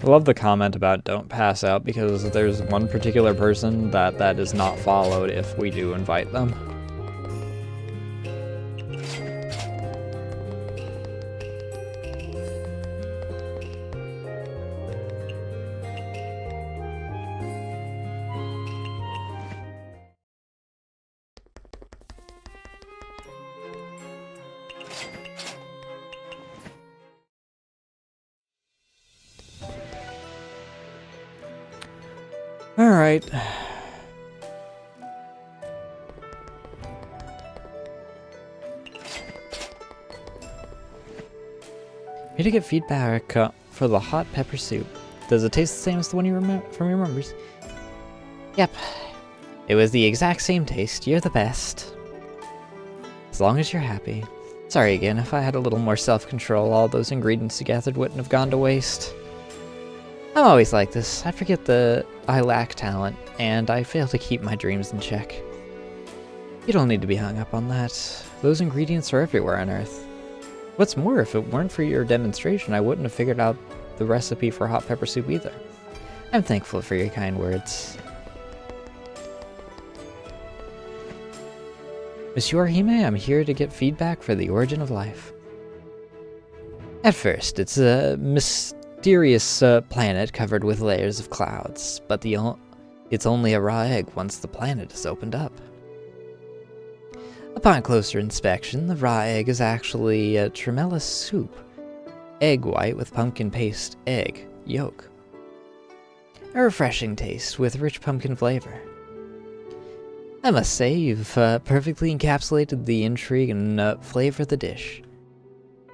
I love the comment about don't pass out because there's one particular person that is not followed if we do invite them. All right. Here to get feedback for the hot pepper soup. Does it taste the same as the one you remember from your memories? Yep. It was the exact same taste. You're the best. As long as you're happy. Sorry again, if I had a little more self-control, all those ingredients you gathered wouldn't have gone to waste. I'm always like this. I forget that I lack talent, and I fail to keep my dreams in check. You don't need to be hung up on that. Those ingredients are everywhere on Earth. What's more, if it weren't for your demonstration, I wouldn't have figured out the recipe for hot pepper soup either. I'm thankful for your kind words. Monsieur Hime, I'm here to get feedback for the origin of life. At first, it's a mysterious planet covered with layers of clouds, but it's only a raw egg once the planet is opened up. Upon closer inspection, the raw egg is actually a tremella soup. Egg white with pumpkin paste egg yolk. A refreshing taste with rich pumpkin flavor. I must say, you've perfectly encapsulated the intrigue and flavor of the dish.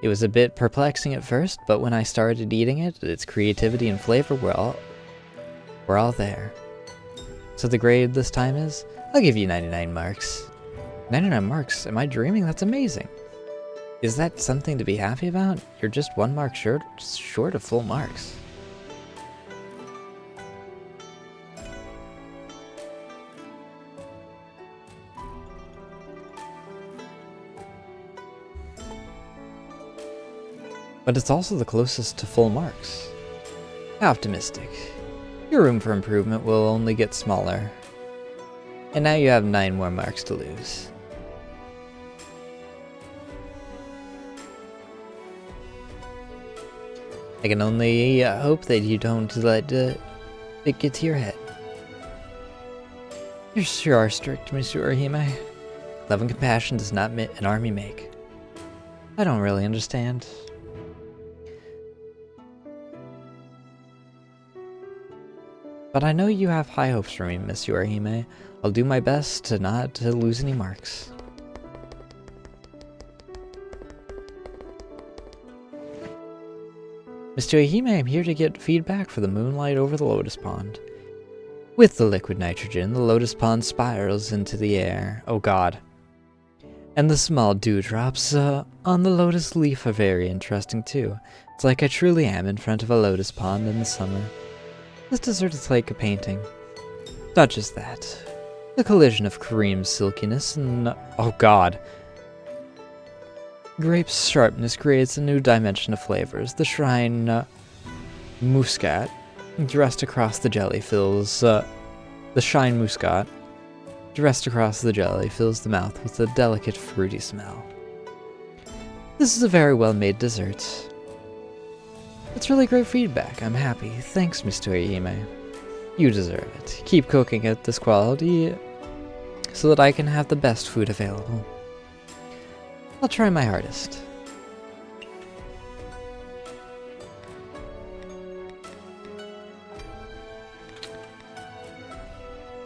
It was a bit perplexing at first, but when I started eating it, its creativity and flavor were all there. So the grade this time is, I'll give you 99 marks. 99 marks? Am I dreaming? That's amazing. Is that something to be happy about? You're just 1 mark short of full marks. but it's also the closest to full marks. Optimistic. Your room for improvement will only get smaller. And now you have 9 more marks to lose. I can only hope that you don't let it get to your head. You sure are strict, Monsieur Orihime. Love and compassion does not an army make. I don't really understand. But I know you have high hopes for me, Monsieur Orihime. I'll do my best to not lose any marks. Mr. Orihime, I'm here to get feedback for the moonlight over the lotus pond. With the liquid nitrogen, the lotus pond spirals into the air. Oh god. And the small dewdrops on the lotus leaf are very interesting too. It's like I truly am in front of a lotus pond in the summer. This dessert is like a painting. Not just that. The collision of cream's silkiness and... oh god. Grape's sharpness creates a new dimension of flavors. The shrine muscat dressed across the jelly fills... the shine muscat dressed across the jelly fills the mouth with a delicate fruity smell. This is a very well-made dessert. It's really great feedback. I'm happy. Thanks, Mr. Orihime. You deserve it. Keep cooking at this quality so that I can have the best food available. I'll try my hardest.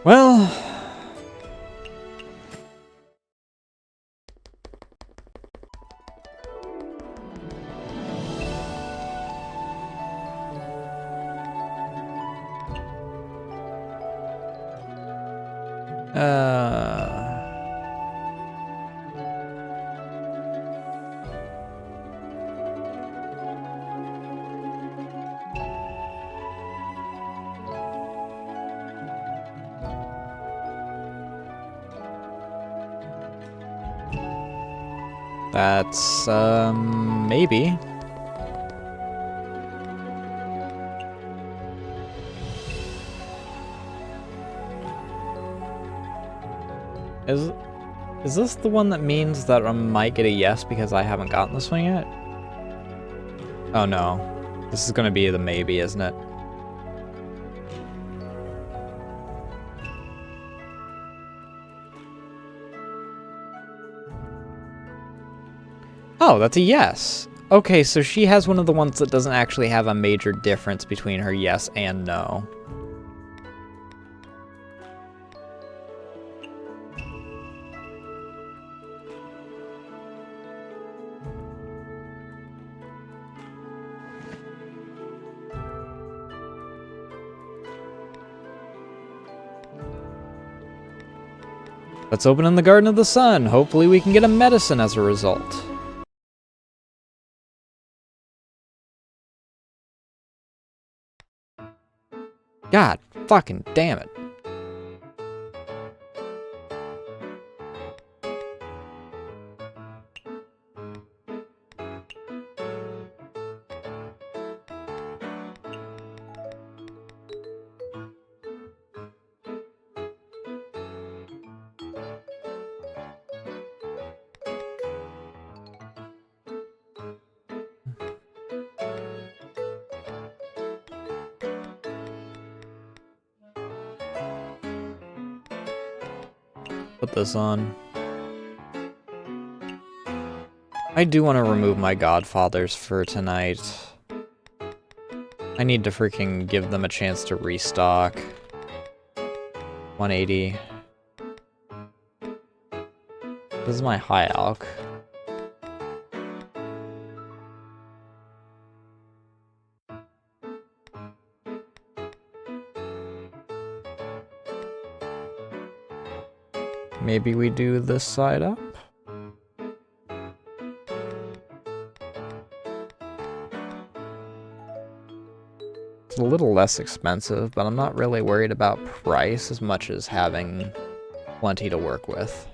Well... That's, maybe. Is this the one that means that I might get a yes because I haven't gotten this one yet? Oh no. This is gonna be the maybe, isn't it? Oh, that's a yes. Okay, so she has one of the ones that doesn't actually have a major difference between her yes and no. Let's open in the Garden of the Sun. Hopefully we can get a medicine as a result. God fucking damn it. Put this on. I do want to remove my godfathers for tonight. I need to freaking give them a chance to restock. 180. This is my high alch. Maybe we do this side up? It's a little less expensive, but I'm not really worried about price as much as having plenty to work with.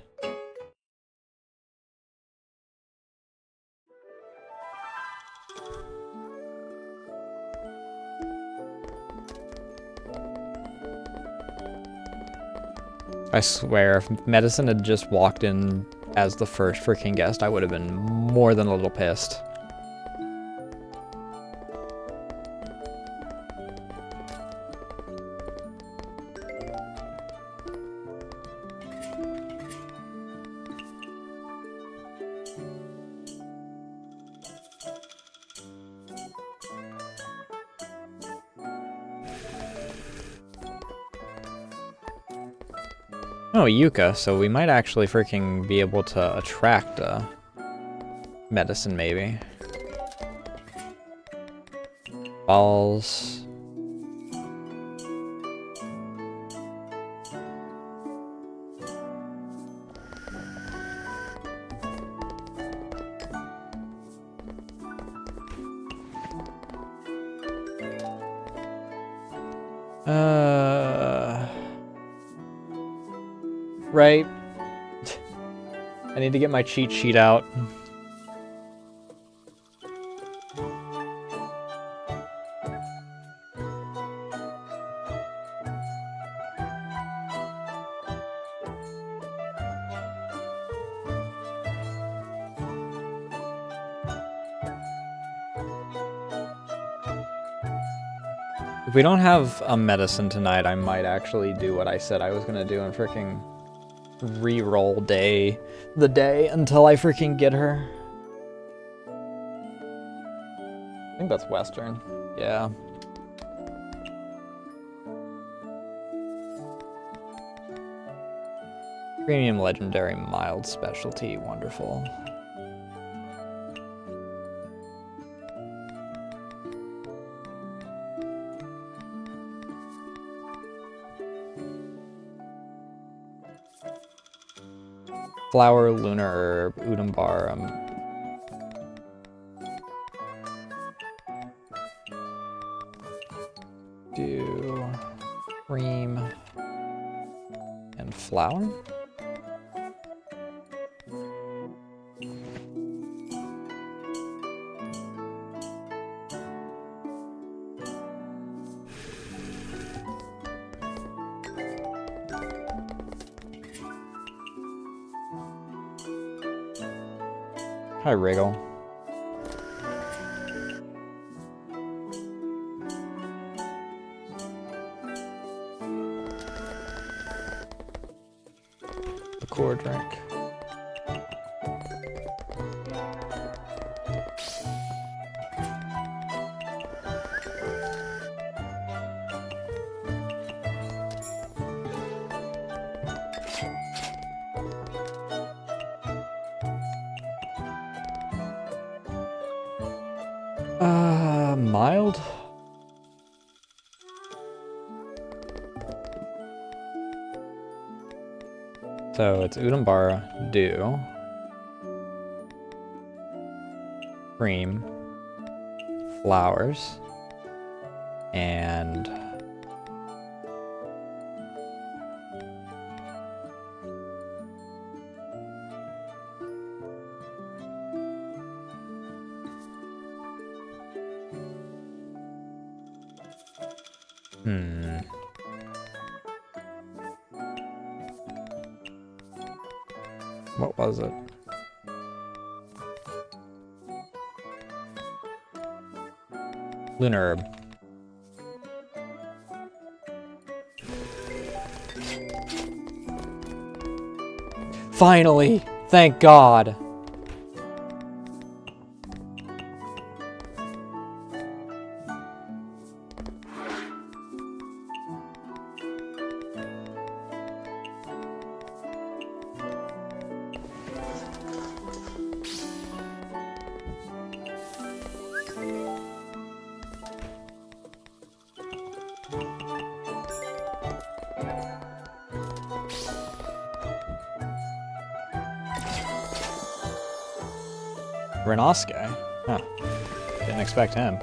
I swear, if Medicine had just walked in as the first freaking guest, I would have been more than a little pissed. Oh, Yuka, so we might actually freaking be able to attract Medicine, maybe. Balls. Right. I need to get my cheat sheet out. If we don't have a Medicine tonight, I might actually do what I said I was gonna do and freaking re-roll the day until I freaking get her. I think that's Western. Yeah. Premium Legendary Mild Specialty. Wonderful. Flower, Lunar Herb, Udambar, do cream and flour. Hi, Wriggle. The core drink. Mild? So it's Udambar, dew, cream, flowers, and what was it? Lunar Herb. Finally! Thank God! Renosuke? Huh. Didn't expect him.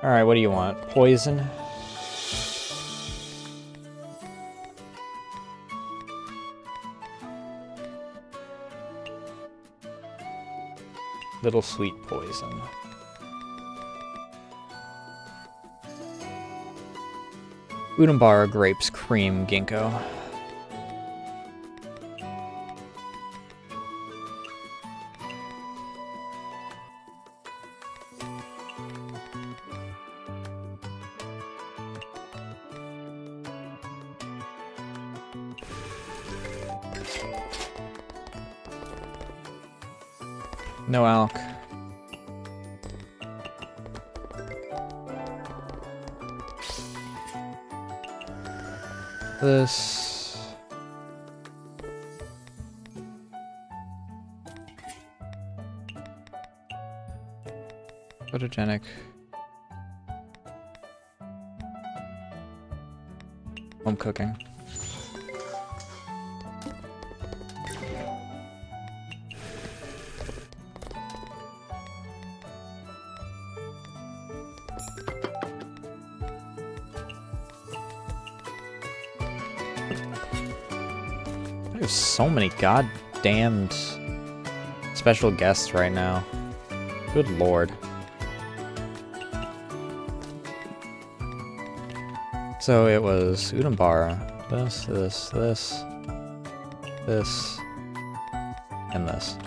Alright, what do you want? Poison? Little sweet poison. Udambara grapes cream ginkgo. No alk. This. Photogenic. Home cooking. There's so many goddamned special guests right now. Good lord. So it was Udambara, this, and this.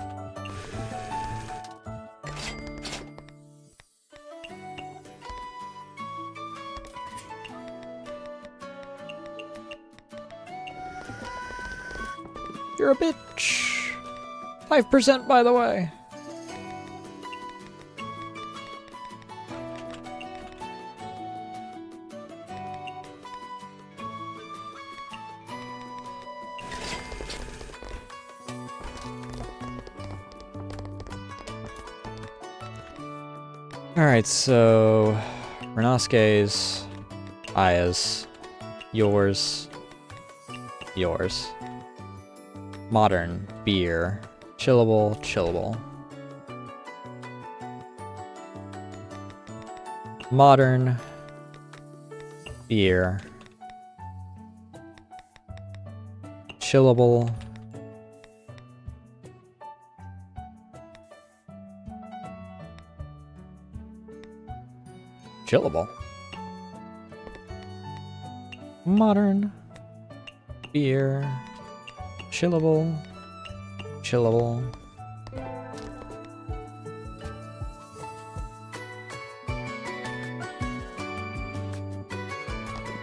You're a bitch. 5% by the way. Alright, so Renosuke's, Aya's, yours. Modern, beer, chillable. Modern, beer, chillable. Chillable. Modern, beer, chillable.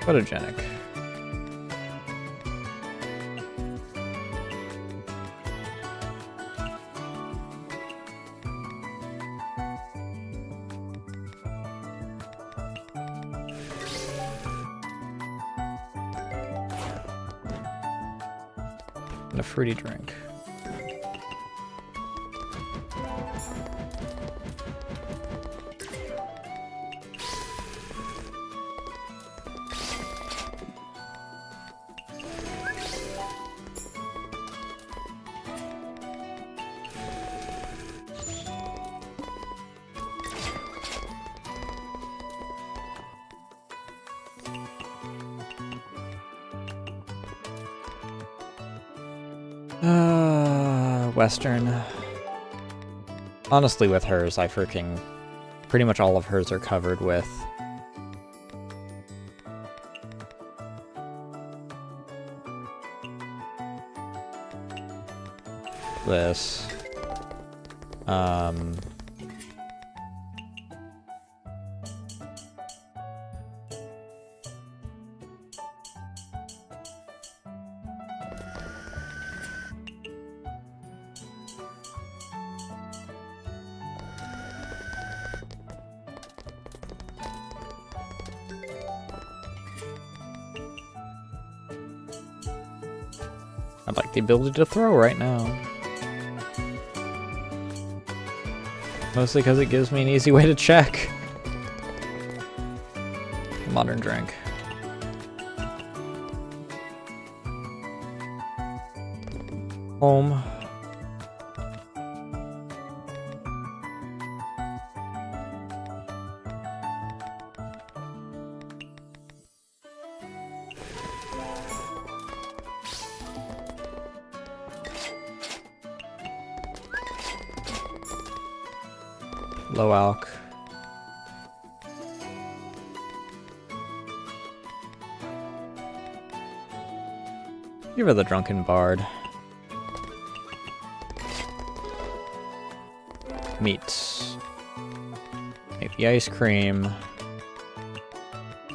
Photogenic. And a fruity drink. Western. Honestly, with hers, pretty much all of hers are covered with this. I'd like the ability to throw right now. Mostly because it gives me an easy way to check. Modern drink. Home. Low alk. Give her the Drunken Bard. Meat. Make the ice cream.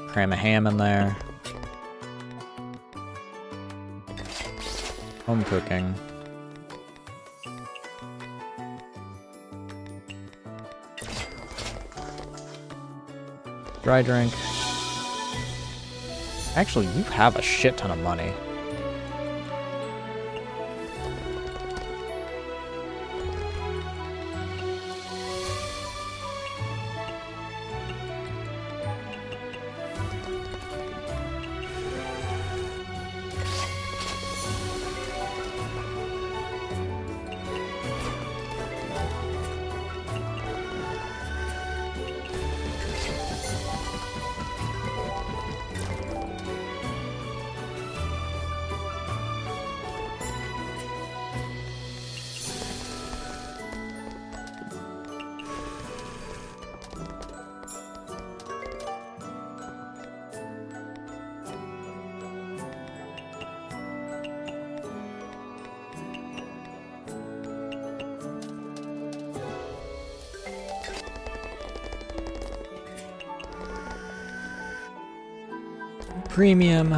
Cram a ham in there. Home cooking. Dry drink. Actually, you have a shit ton of money. Premium.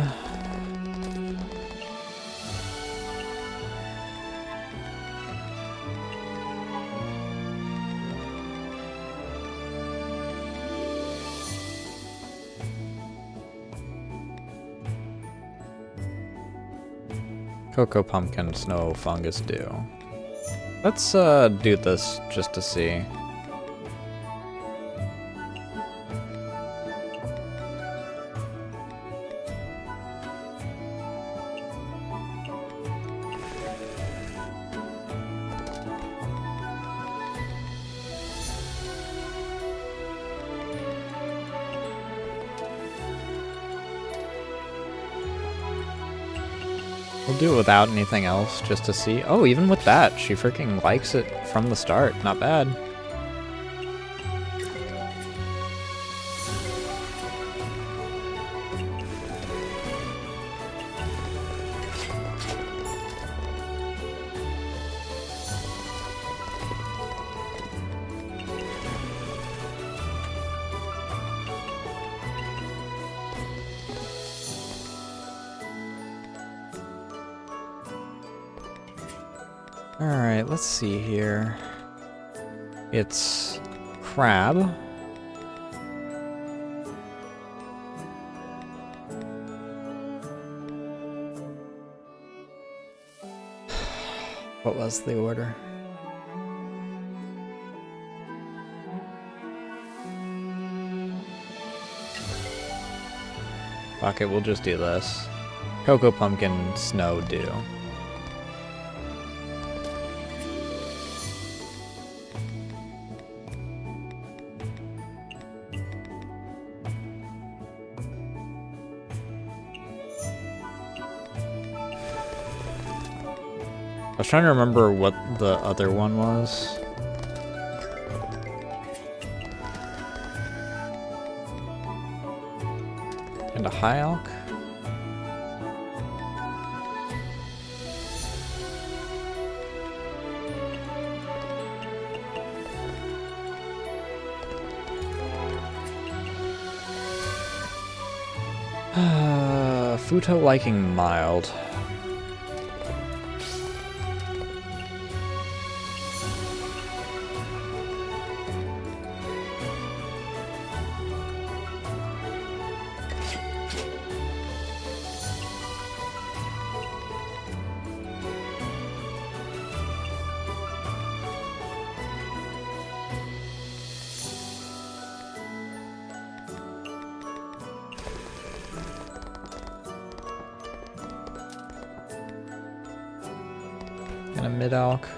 Cocoa pumpkin, snow, fungus dew. Let's do this just to see. We'll do it without anything else, just to see. Oh, even with that, she freaking likes it from the start. Not bad. Alright, let's see here. It's crab. What was the order? Fuck it, we'll just do this. Cocoa pumpkin, snow dew. I was trying to remember what the other one was. And a high elk? Futo liking mild. And a mid-elk.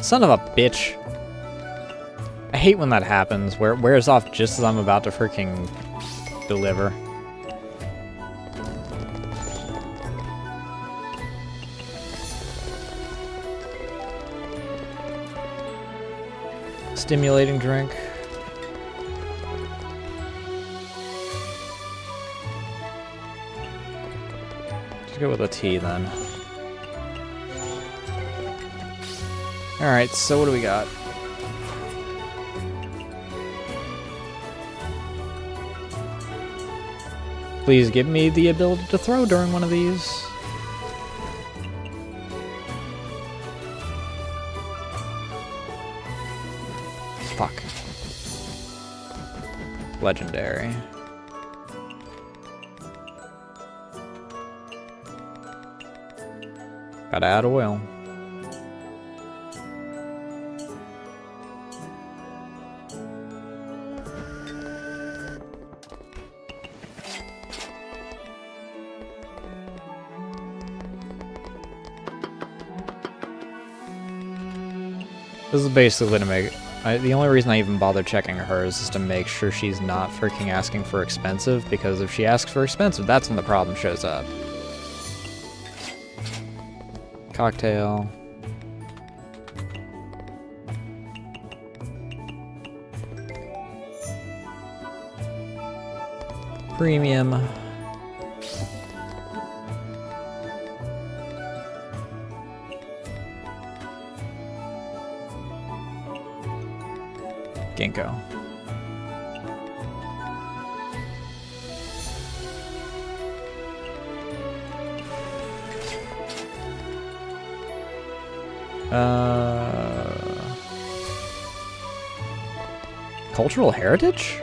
Son of a bitch. I hate when that happens, where it wears off just as I'm about to freaking deliver. Stimulating drink. Let's go with a tea then. Alright, so what do we got? Please give me the ability to throw during one of these. Fuck. Legendary. Gotta add oil. This is basically to make... the only reason I even bother checking hers is to make sure she's not freaking asking for expensive, because if she asks for expensive, that's when the problem shows up. Cocktail. Premium. Ginkgo. Cultural heritage?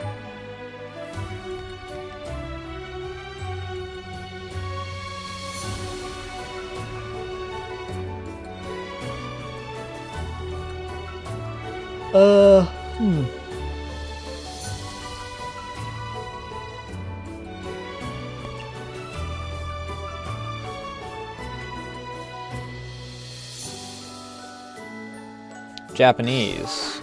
Japanese.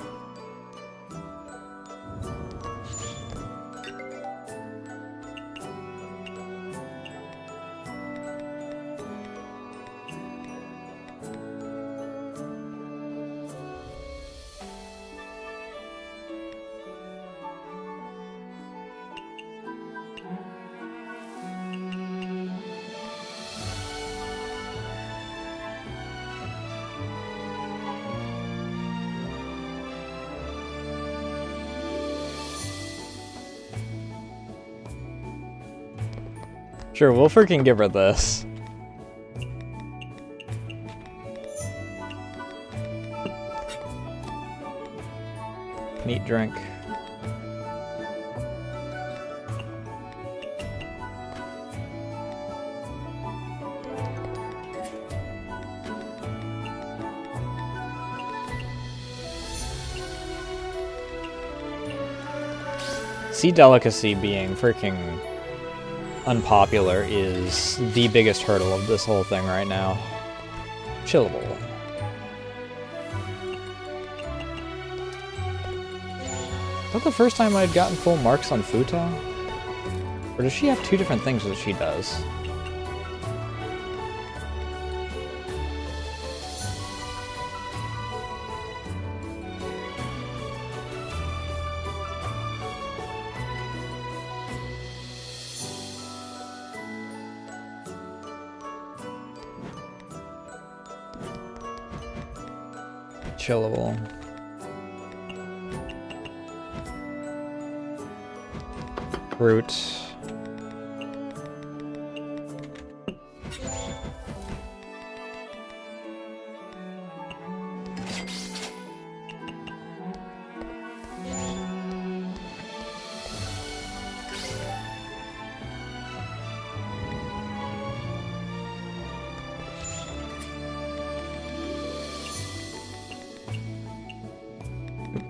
Sure, we'll freaking give her this. Neat drink. Sea delicacy being freaking unpopular is the biggest hurdle of this whole thing right now. Chillable. Is that the first time I'd gotten full marks on Futa? Or does she have two different things that she does? Chillable. Fruit.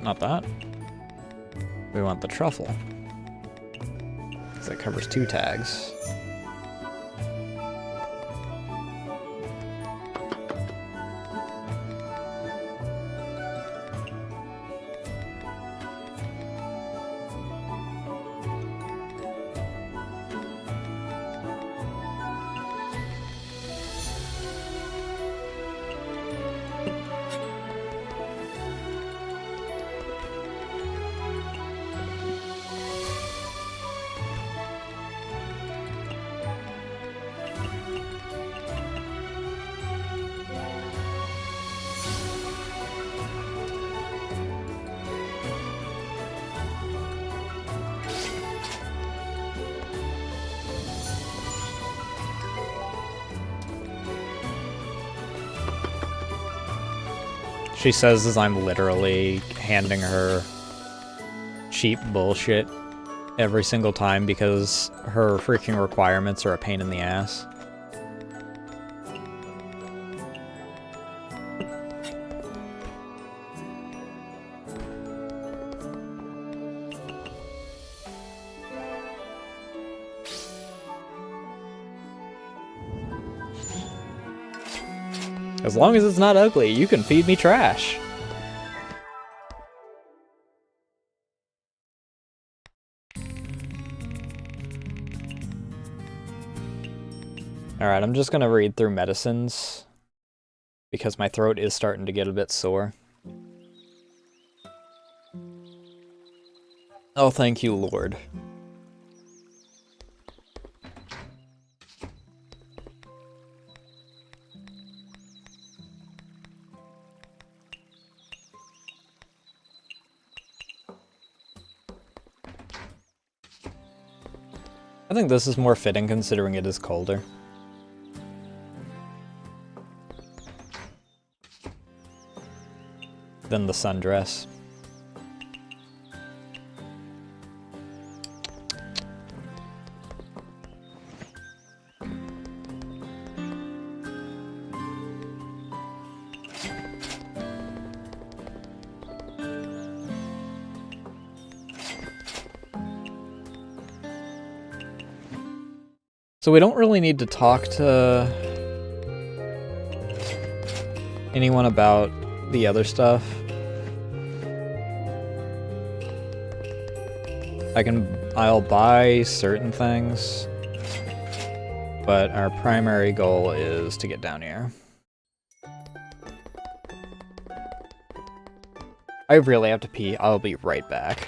Not that. We want the truffle. Because that covers 2 tags. she says as I'm literally handing her cheap bullshit every single time because her freaking requirements are a pain in the ass. As long as it's not ugly, you can feed me trash. Alright, I'm just gonna read through medicines because my throat is starting to get a bit sore. Oh, thank you, Lord. I think this is more fitting considering it is colder. Than the sundress. So we don't really need to talk to anyone about the other stuff. I'll buy certain things, but our primary goal is to get down here. I really have to pee. I'll be right back.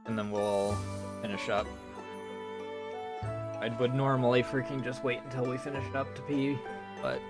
And then we'll finish up. I would normally freaking just wait until we finished up to pee, but...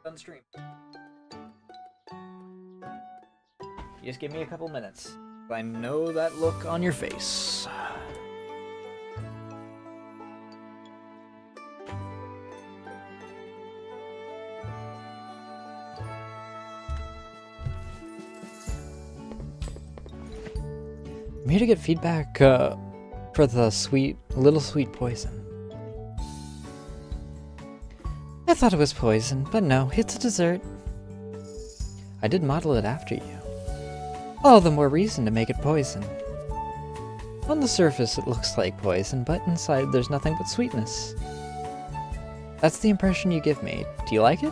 On stream. Just give me a couple minutes. I know that look on your face. I'm here to get feedback for the little sweet poison. I thought it was poison, but no, it's a dessert. I did model it after you. All the more reason to make it poison. On the surface it looks like poison, but inside there's nothing but sweetness. That's the impression you give me. Do you like it?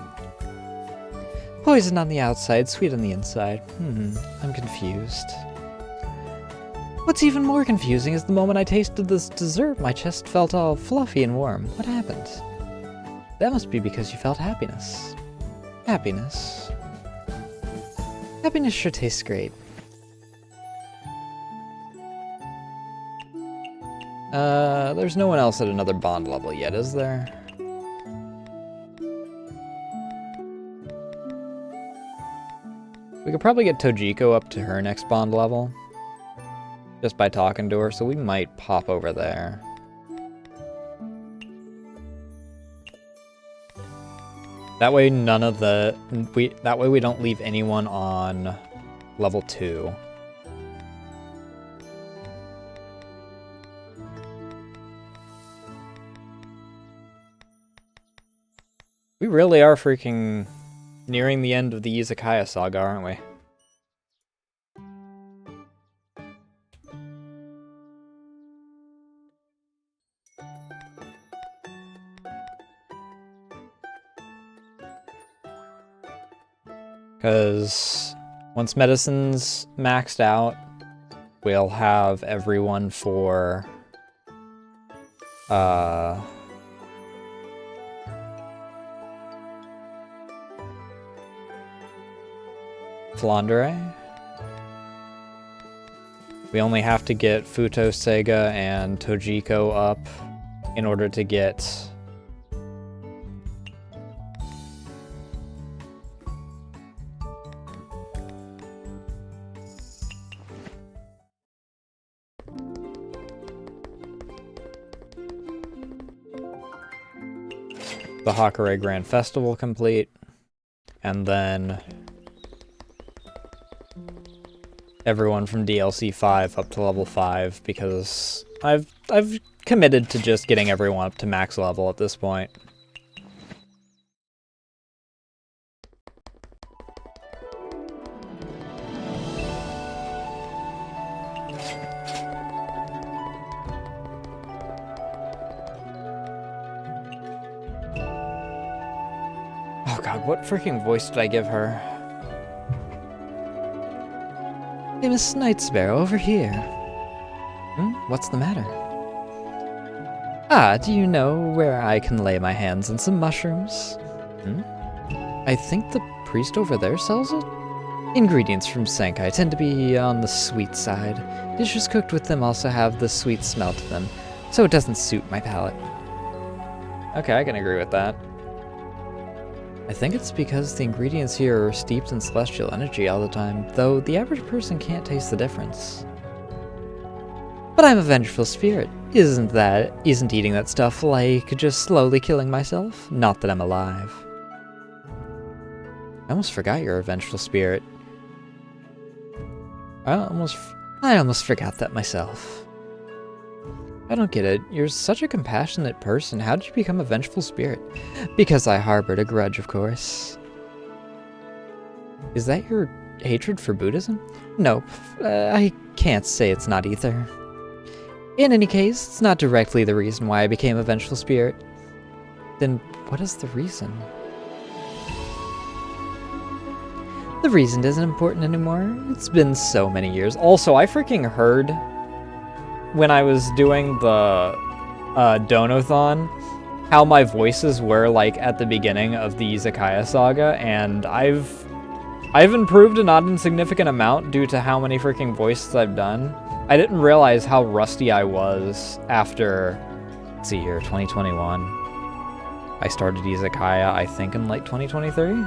Poison on the outside, sweet on the inside. I'm confused. What's even more confusing is the moment I tasted this dessert, my chest felt all fluffy and warm. What happened? That must be because you felt happiness. Happiness. Happiness sure tastes great. There's no one else at another bond level yet, is there? We could probably get Tojiko up to her next bond level. Just by talking to her, so we might pop over there. That way none of the... that way we don't leave anyone on level 2. We really are freaking nearing the end of the Izakaya saga, aren't we? Because once medicine's maxed out, we'll have everyone for Flandre. We only have to get Futo, Sega, and Tojiko up in order to get the Hakare Grand Festival complete, and then everyone from DLC 5 up to level 5, because I've committed to just getting everyone up to max level at this point. Oh god, what freaking voice did I give her? Hey, Miss Night Sparrow, over here. What's the matter? Ah, do you know where I can lay my hands on some mushrooms? I think the priest over there sells it? Ingredients from Senkai tend to be on the sweet side. Dishes cooked with them also have the sweet smell to them, so it doesn't suit my palate. Okay, I can agree with that. I think it's because the ingredients here are steeped in celestial energy all the time, though the average person can't taste the difference. But I'm a vengeful spirit. Isn't eating that stuff like just slowly killing myself? Not that I'm alive. I almost forgot you're a vengeful spirit. I almost forgot that myself. I don't get it. You're such a compassionate person. How did you become a vengeful spirit? Because I harbored a grudge, of course. Is that your hatred for Buddhism? Nope. I can't say it's not either. In any case, it's not directly the reason why I became a vengeful spirit. Then what is the reason? The reason isn't important anymore. It's been so many years. Also, I freaking heard when I was doing the Donothon how my voices were like at the beginning of the Izakaya saga, and I've improved a not insignificant amount due to how many freaking voices I've done. I didn't realize how rusty I was after, let's see here, 2021. I started Izakaya, I think, in like 2023?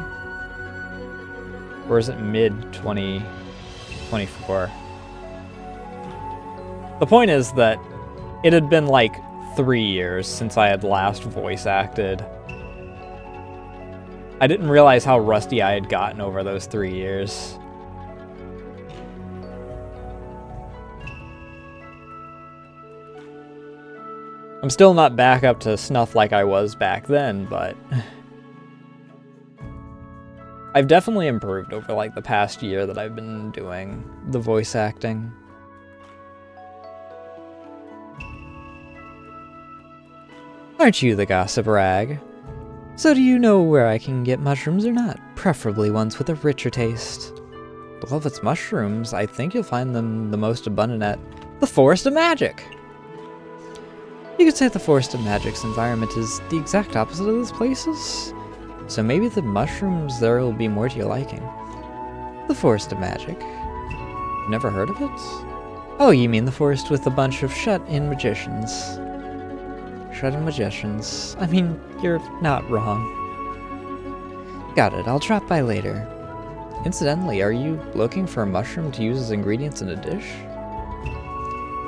Or is it mid-2024? The point is that it had been like 3 years since I had last voice acted. I didn't realize how rusty I had gotten over those 3 years. I'm still not back up to snuff like I was back then, but I've definitely improved over like the past year that I've been doing the voice acting. Aren't you the gossip rag? So do you know where I can get mushrooms or not? Preferably ones with a richer taste. Well, if it's mushrooms, I think you'll find them the most abundant at the Forest of Magic. You could say the Forest of Magic's environment is the exact opposite of this place's. So maybe the mushrooms there will be more to your liking. The Forest of Magic. Never heard of it? Oh, you mean the forest with a bunch of shut-in magicians. Shut-in magicians. I mean, you're not wrong. Got it, I'll drop by later. Incidentally, are you looking for a mushroom to use as ingredients in a dish?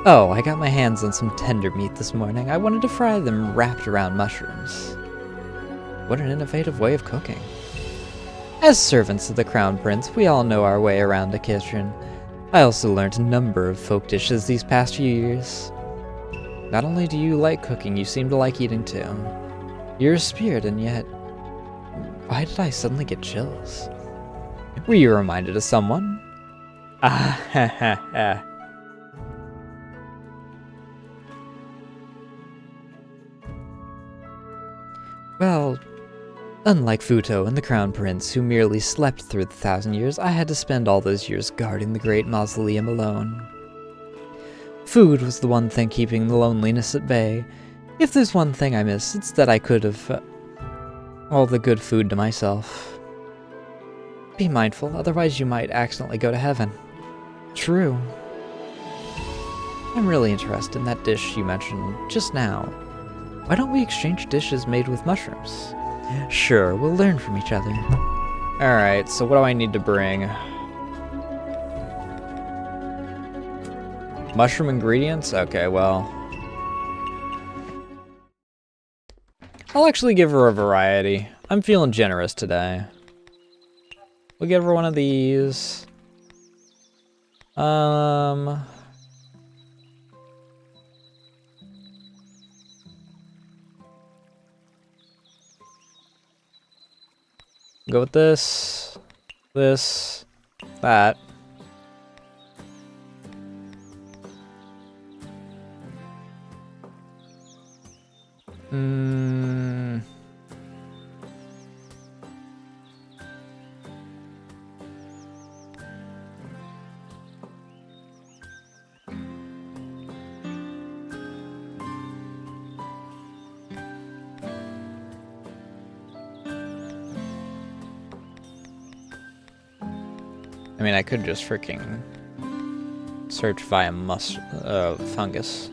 Oh, I got my hands on some tender meat this morning. I wanted to fry them wrapped around mushrooms. What an innovative way of cooking. As servants of the Crown Prince, we all know our way around a kitchen. I also learned a number of folk dishes these past few years. Not only do you like cooking, you seem to like eating too. You're a spirit, and yet... Why did I suddenly get chills? Were you reminded of someone? Ah, ha ha ha. Well, unlike Futo and the Crown Prince, who merely slept through the 1,000 years, I had to spend all those years guarding the great mausoleum alone. Food was the one thing keeping the loneliness at bay. If there's one thing I miss, it's that I could have all the good food to myself. Be mindful, otherwise you might accidentally go to heaven. True. I'm really interested in that dish you mentioned just now. Why don't we exchange dishes made with mushrooms? Sure, we'll learn from each other. Alright, so what do I need to bring? Mushroom ingredients? Okay, well... I'll actually give her a variety. I'm feeling generous today. We'll give her one of these. Go with this, that. I mean, I could just freaking search via fungus.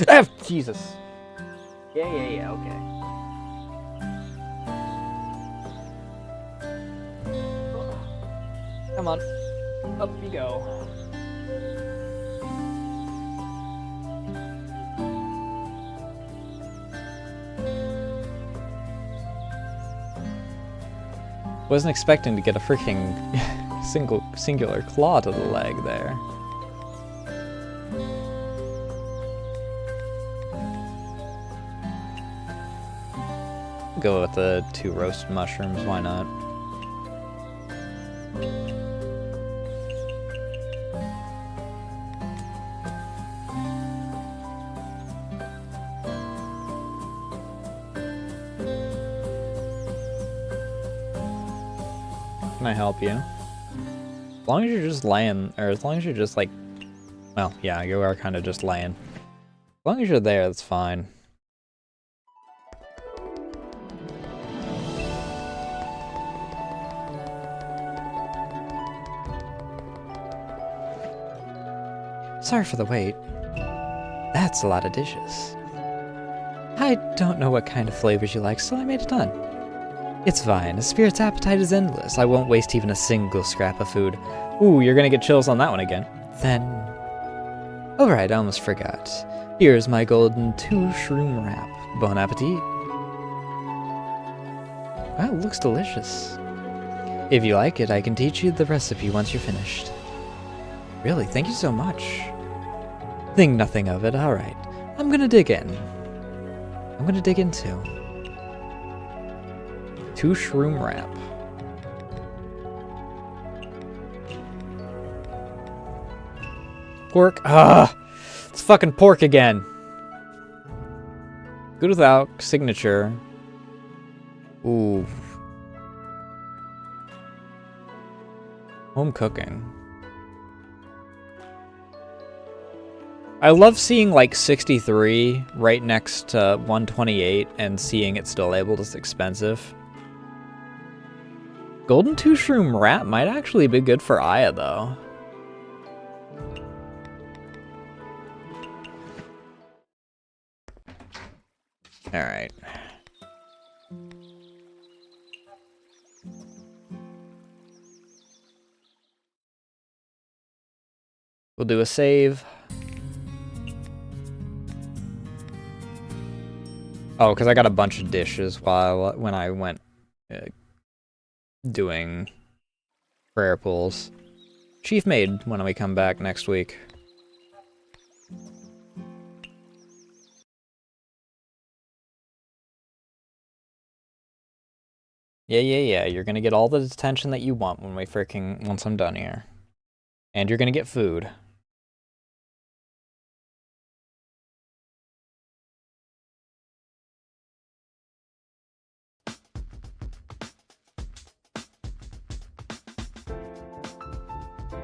Ah, Jesus. Yeah, okay. Come on. Up you go. Wasn't expecting to get a freaking singular claw to the leg there. Go with the 2 roasted mushrooms, why not? Can I help you? As long as you're just laying, or as long as you're just like, well, yeah, you are kind of just laying. As long as you're there, that's fine. Sorry for the wait. That's a lot of dishes. I don't know what kind of flavors you like, so I made a ton. It's fine. A spirit's appetite is endless. I won't waste even a single scrap of food. Ooh, you're gonna get chills on that one again. Then... Oh right, I almost forgot. Here's my golden 2 shroom wrap. Bon appetit. Wow, it looks delicious. If you like it, I can teach you the recipe once you're finished. Really, thank you so much. Think nothing of it, alright. I'm gonna dig in. I'm gonna dig in too. 2 shroom wrap. Pork. Ah! It's fucking pork again. Good without signature. Ooh. Home cooking. I love seeing like 63 right next to 128 and seeing it still labeled as expensive. Golden Two-Shroom Rat might actually be good for Aya, though. Alright. We'll do a save. Oh, because I got a bunch of dishes when I went doing prayer pools. Chief Maid when we come back next week. Yeah. You're gonna get all the attention that you want once I'm done here. And you're gonna get food.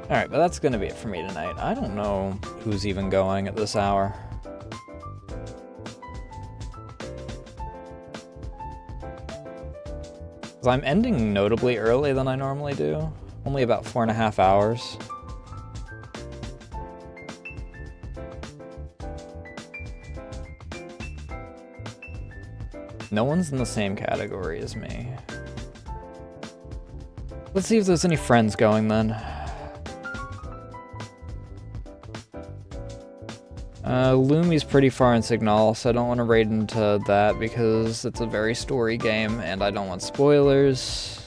Alright, but that's gonna be it for me tonight. I don't know who's even going at this hour. Because I'm ending notably early than I normally do. Only about 4.5 hours. No one's in the same category as me. Let's see if there's any friends going then. Lumi's pretty far in Signal, so I don't want to raid into that because it's a very story game and I don't want spoilers.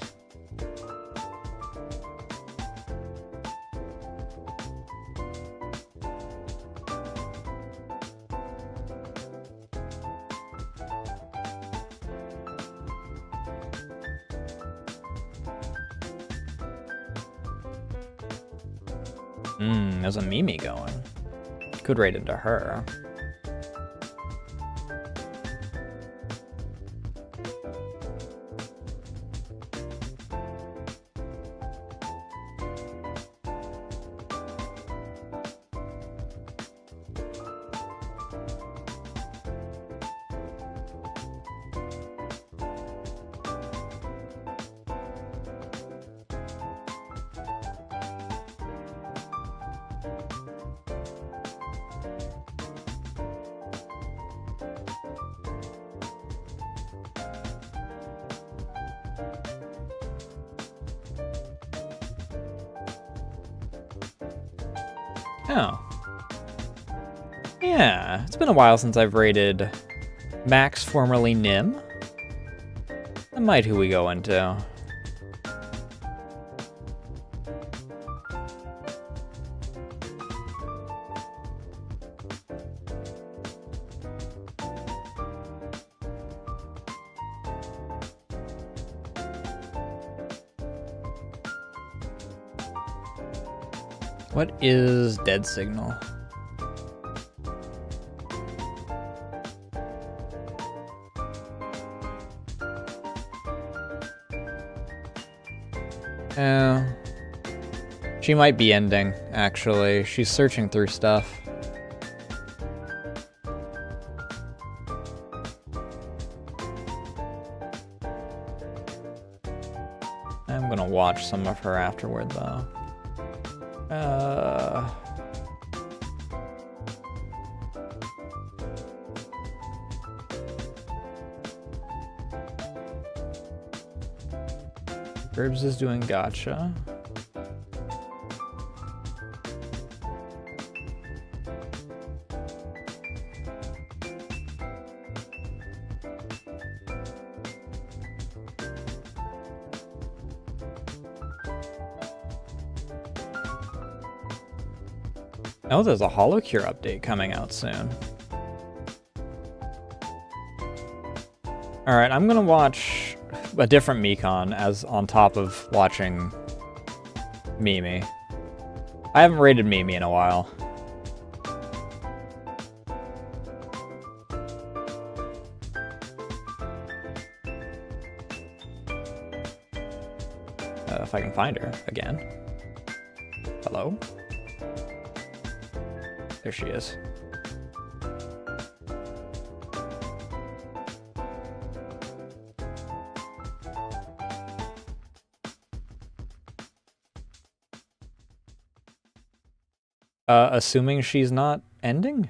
There's a Mimi going. Could raid into her. Oh. Yeah, it's been a while since I've raided Max, formerly Nim. That might who we go into. What is dead signal? She might be ending, actually. She's searching through stuff. I'm gonna watch some of her afterward, though. Herbs is doing gotcha. Oh, there's a Holocure update coming out soon. Alright, I'm gonna watch a different Mekon as on top of watching Mimi. I haven't rated Mimi in a while. If I can find her again. Hello? There she is. Assuming she's not ending?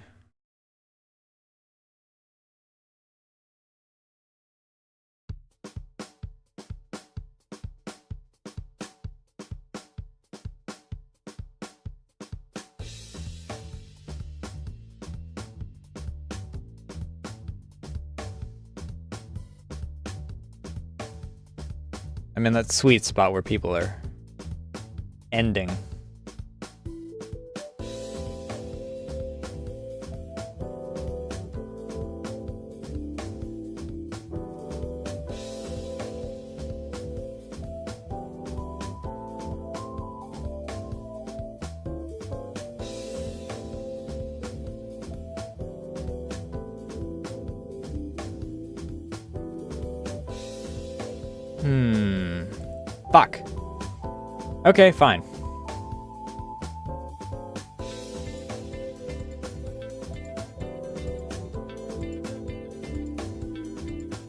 I'm in that sweet spot where people are ending. Fuck. Okay, fine.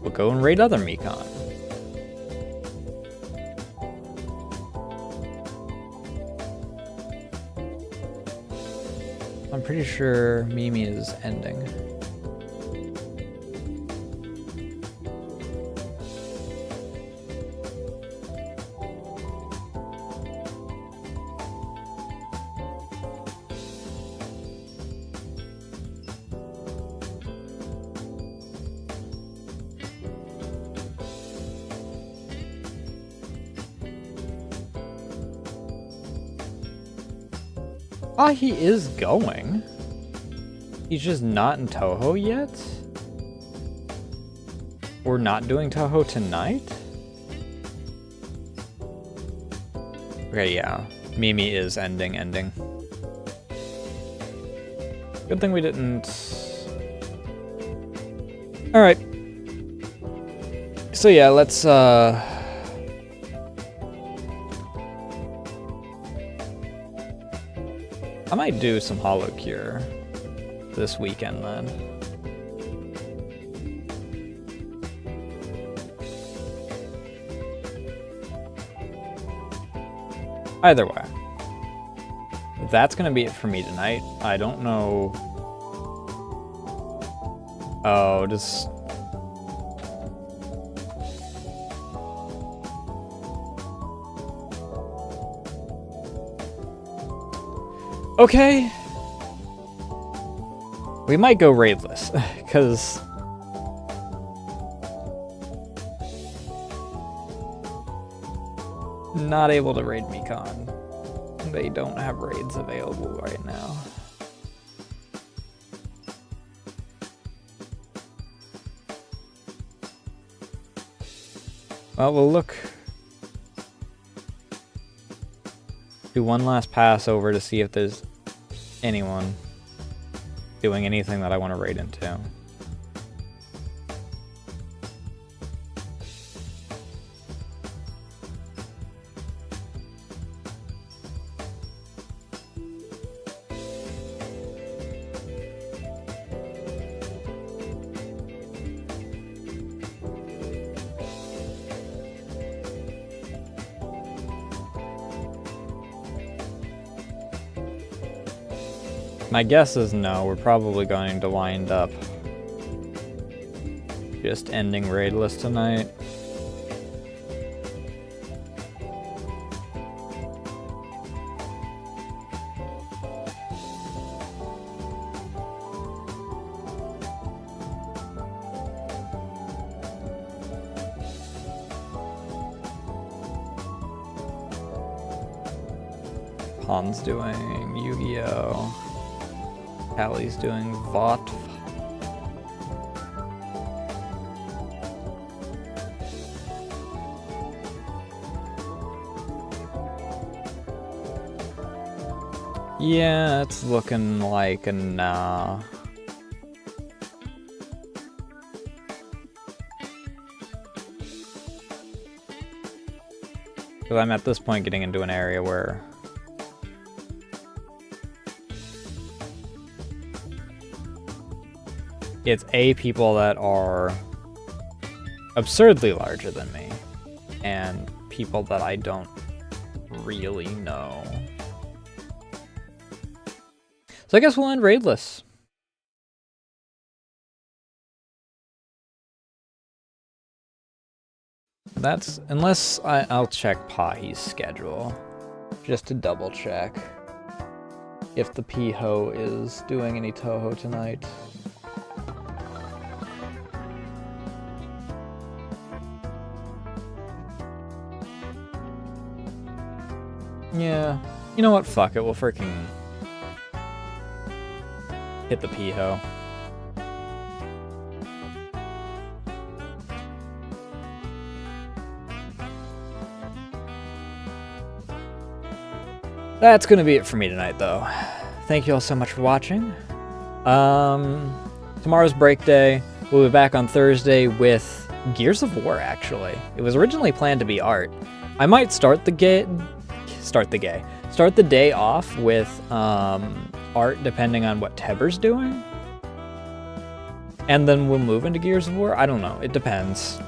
We'll go and raid other Mekon. I'm pretty sure Mimi is ending. Ah, he is going. He's just not in Toho yet? We're not doing Toho tonight? Okay, yeah. Mimi is ending. Good thing we didn't... Alright. So yeah, let's, I might do some Hollow Cure this weekend then. Either way. That's gonna be it for me tonight. I don't know... Oh, just... Okay. We might go raidless, because... Not able to raid Mekon. They don't have raids available right now. Well, we'll look... Do one last pass over to see if there's anyone doing anything that I want to raid into. My guess is no, we're probably going to wind up just ending raidless tonight. Han's doing Yu-Gi-Oh! Hallie's doing VOT. Yeah, it's looking like a nah. Because I'm at this point getting into an area where it's people that are absurdly larger than me, and people that I don't really know. So I guess we'll end raidless. That's, unless I'll check Pahi's schedule, just to double check if the Piho is doing any Toho tonight. Yeah, you know what, fuck it, we'll freaking hit the Piho. That's gonna be it for me tonight, though. Thank you all so much for watching. Tomorrow's break day. We'll be back on Thursday with Gears of War, actually. It was originally planned to be art. I might start the day off with art, depending on what Teber's doing. And then we'll move into Gears of War. I don't know. It depends.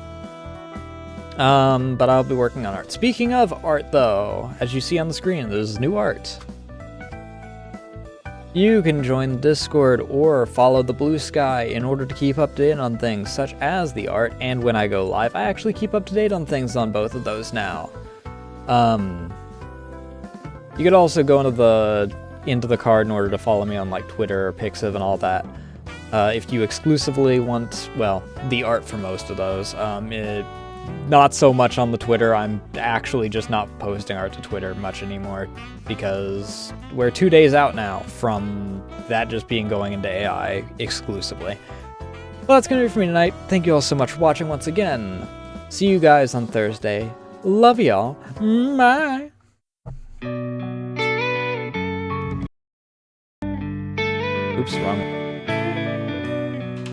But I'll be working on art. Speaking of art, though, as you see on the screen, there's new art. You can join the Discord or follow the Blue Sky in order to keep up to date on things such as the art, and when I go live, I actually keep up to date on things on both of those now. You could also go into the card in order to follow me on like Twitter or Pixiv and all that. If you exclusively want, well, the art for most of those. Not so much on the Twitter. I'm actually just not posting art to Twitter much anymore because we're 2 days out now from that just being going into AI exclusively. Well, that's going to be it for me tonight. Thank you all so much for watching once again. See you guys on Thursday. Love y'all. Bye. Oops, wrong.